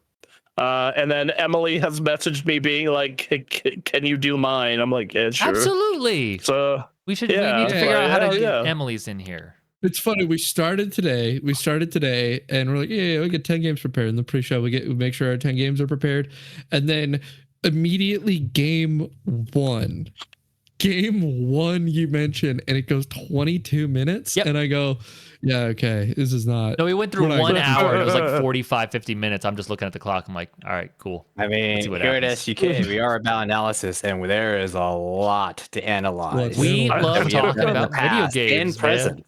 And then Emily has messaged me being like, "Can you do mine?" I'm like, "Yeah, sure." Absolutely. So we need to figure out how to get Emily's in here. It's funny. We started today, and we're like, yeah, we get 10 games prepared in the pre-show. We make sure our 10 games are prepared, and then immediately game one you mentioned, and it goes 22 minutes, and I go, yeah, okay, this is not. No, we went through 1 hour. And it was like 45, 50 minutes. I'm just looking at the clock. I'm like, all right, cool. I mean, here at SGK, we are about analysis, and there is a lot to analyze. We love talking about video games and present.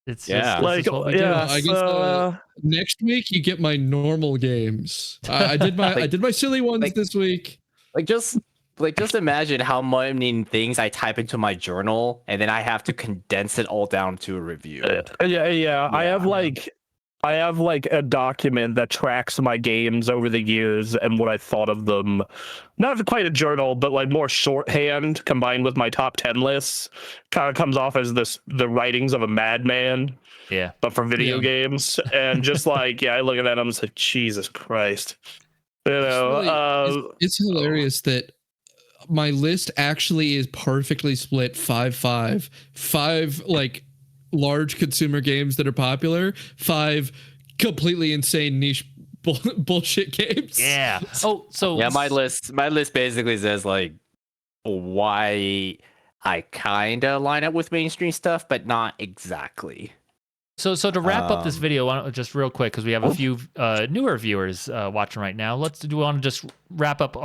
It's just like, what we do. I guess next week you get my normal games. I did my silly ones this week. Just imagine how many things I type into my journal, and then I have to condense it all down to a review. Yeah. I have like I have like a document that tracks my games over the years and what I thought of them. Not quite a journal, but like more shorthand combined with my top 10 lists. Kind of comes off as the writings of a madman. Yeah. But for video games. And just like, I look at that and I'm just like, Jesus Christ. You know, it's hilarious that my list actually is perfectly split 5-5. 5 like large consumer games that are popular, 5 completely insane niche bullshit games. Yeah. Oh, so yeah, my list basically says like why I kind of line up with mainstream stuff, but not exactly. So to wrap up this video, why don't, just real quick, because we have a few newer viewers watching right now. Do we want to just wrap up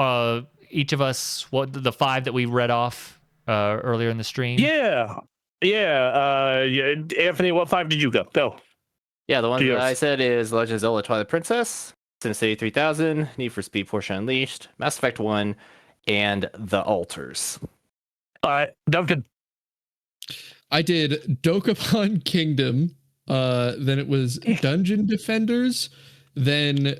each of us what the 5 that we read off earlier in the stream? Yeah. Anthony, what 5 did you go? Yeah, the one that I said is Legend of Zelda: Twilight Princess, SimCity 3000, Need for Speed Porsche Unleashed, Mass Effect 1, and The Alters. Duncan. I did Dokapon Kingdom. Then it was Dungeon Defenders. Then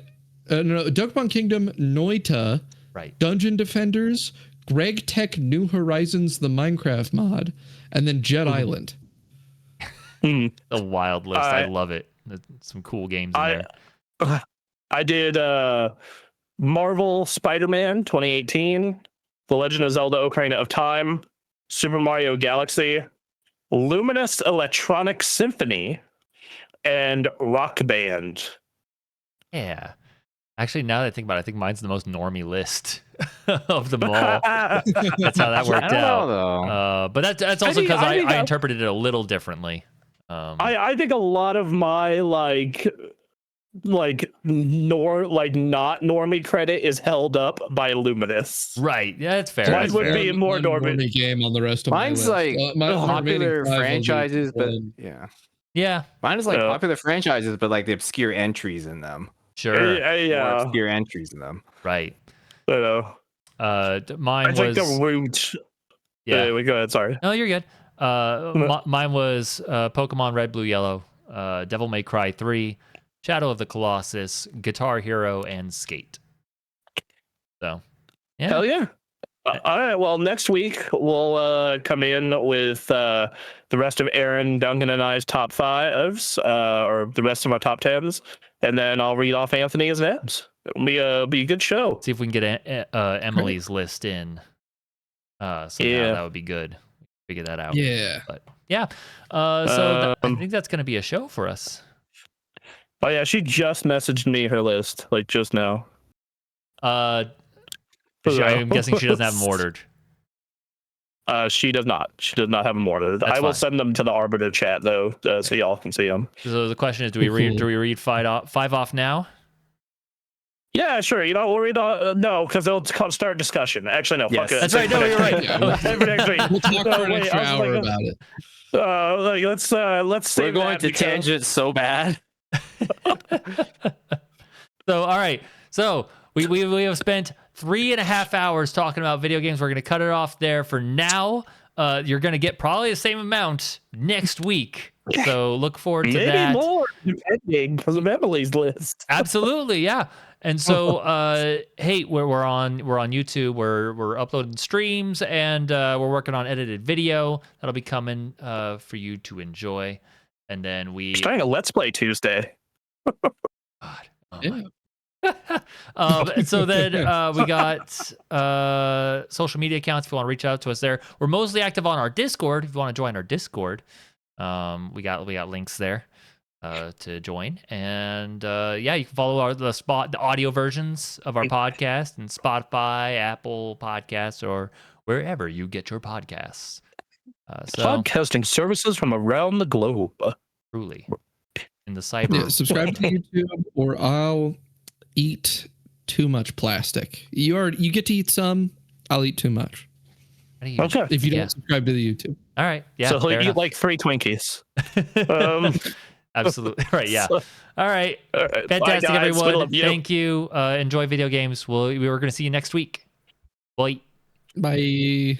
Dokapon Kingdom, Noita, right? Dungeon Defenders, Greg Tech New Horizons, the Minecraft mod, and then Jet Island. A wild list. I love it. Some cool games in there. I did Marvel Spider-Man 2018, The Legend of Zelda: Ocarina of Time, Super Mario Galaxy, Luminous Electronic Symphony, and Rock Band. Yeah. Actually, now that I think about it, I think mine's the most normie list of them all. That's how that worked out. But that's also because I interpreted it a little differently. I think a lot of my not normie credit is held up by Luminous. Right. Yeah, that's fair. Mine would be more normie game on the rest of mine's my list. Like popular franchises, but yeah. Mine is like popular franchises, but like the obscure entries in them. Sure. Yeah. Obscure entries in them. Right. I know. Mine was like the root. Yeah. Go ahead. Sorry. No, you're good. Mine was Pokemon Red, Blue, Yellow, Devil May Cry 3, Shadow of the Colossus, Guitar Hero, and Skate. So, yeah. Hell yeah. All right. Well, next week we'll come in with the rest of Aaron, Duncan, and I's top 5s, or the rest of my top 10s, and then I'll read off Anthony's names. It'll be a good show. See if we can get Emily's list in. That would be good. Figure that out. Yeah. But yeah. I think that's gonna be a show for us. Oh yeah, she just messaged me her list like just now. I'm guessing she doesn't have them ordered. She does not. She does not have them ordered. That's I will fine. send them to the Arbiter chat though, so y'all can see them. So the question is, do we read 5 off now? Yeah, sure. You know, we'll read no, because they'll start discussion. Actually, no. Yes. Fuck it. That's right. No, you're right. We'll talk for an extra hour about it. Let's say we're going to tangent so bad. So all right. So we have spent 3.5 hours talking about video games. We're gonna cut it off there for now. You're gonna get probably the same amount next week. So look forward to that. Maybe more, depending because of Emily's list. Absolutely, yeah. And so, hey, we're on YouTube. We're uploading streams, and we're working on edited video that'll be coming for you to enjoy. And then we're starting a Let's Play Tuesday. God, and so then we got social media accounts if you want to reach out to us there. We're mostly active on our Discord. If you want to join our Discord, we got links there to join. And you can follow the audio versions of our podcast and Spotify, Apple Podcasts, or wherever you get your podcasts. Podcasting services from around the globe. Truly. In the cyber. Yeah, subscribe to YouTube or I'll eat too much plastic. You get to eat some, I'll eat too much. Okay. If you don't subscribe to the YouTube. All right. Yeah. So he'll eat like 3 Twinkies. Absolutely. Right. Yeah. All right. Fantastic, bye, guys. everyone. Thank you. Enjoy video games. We're going to see you next week. Bye. Bye.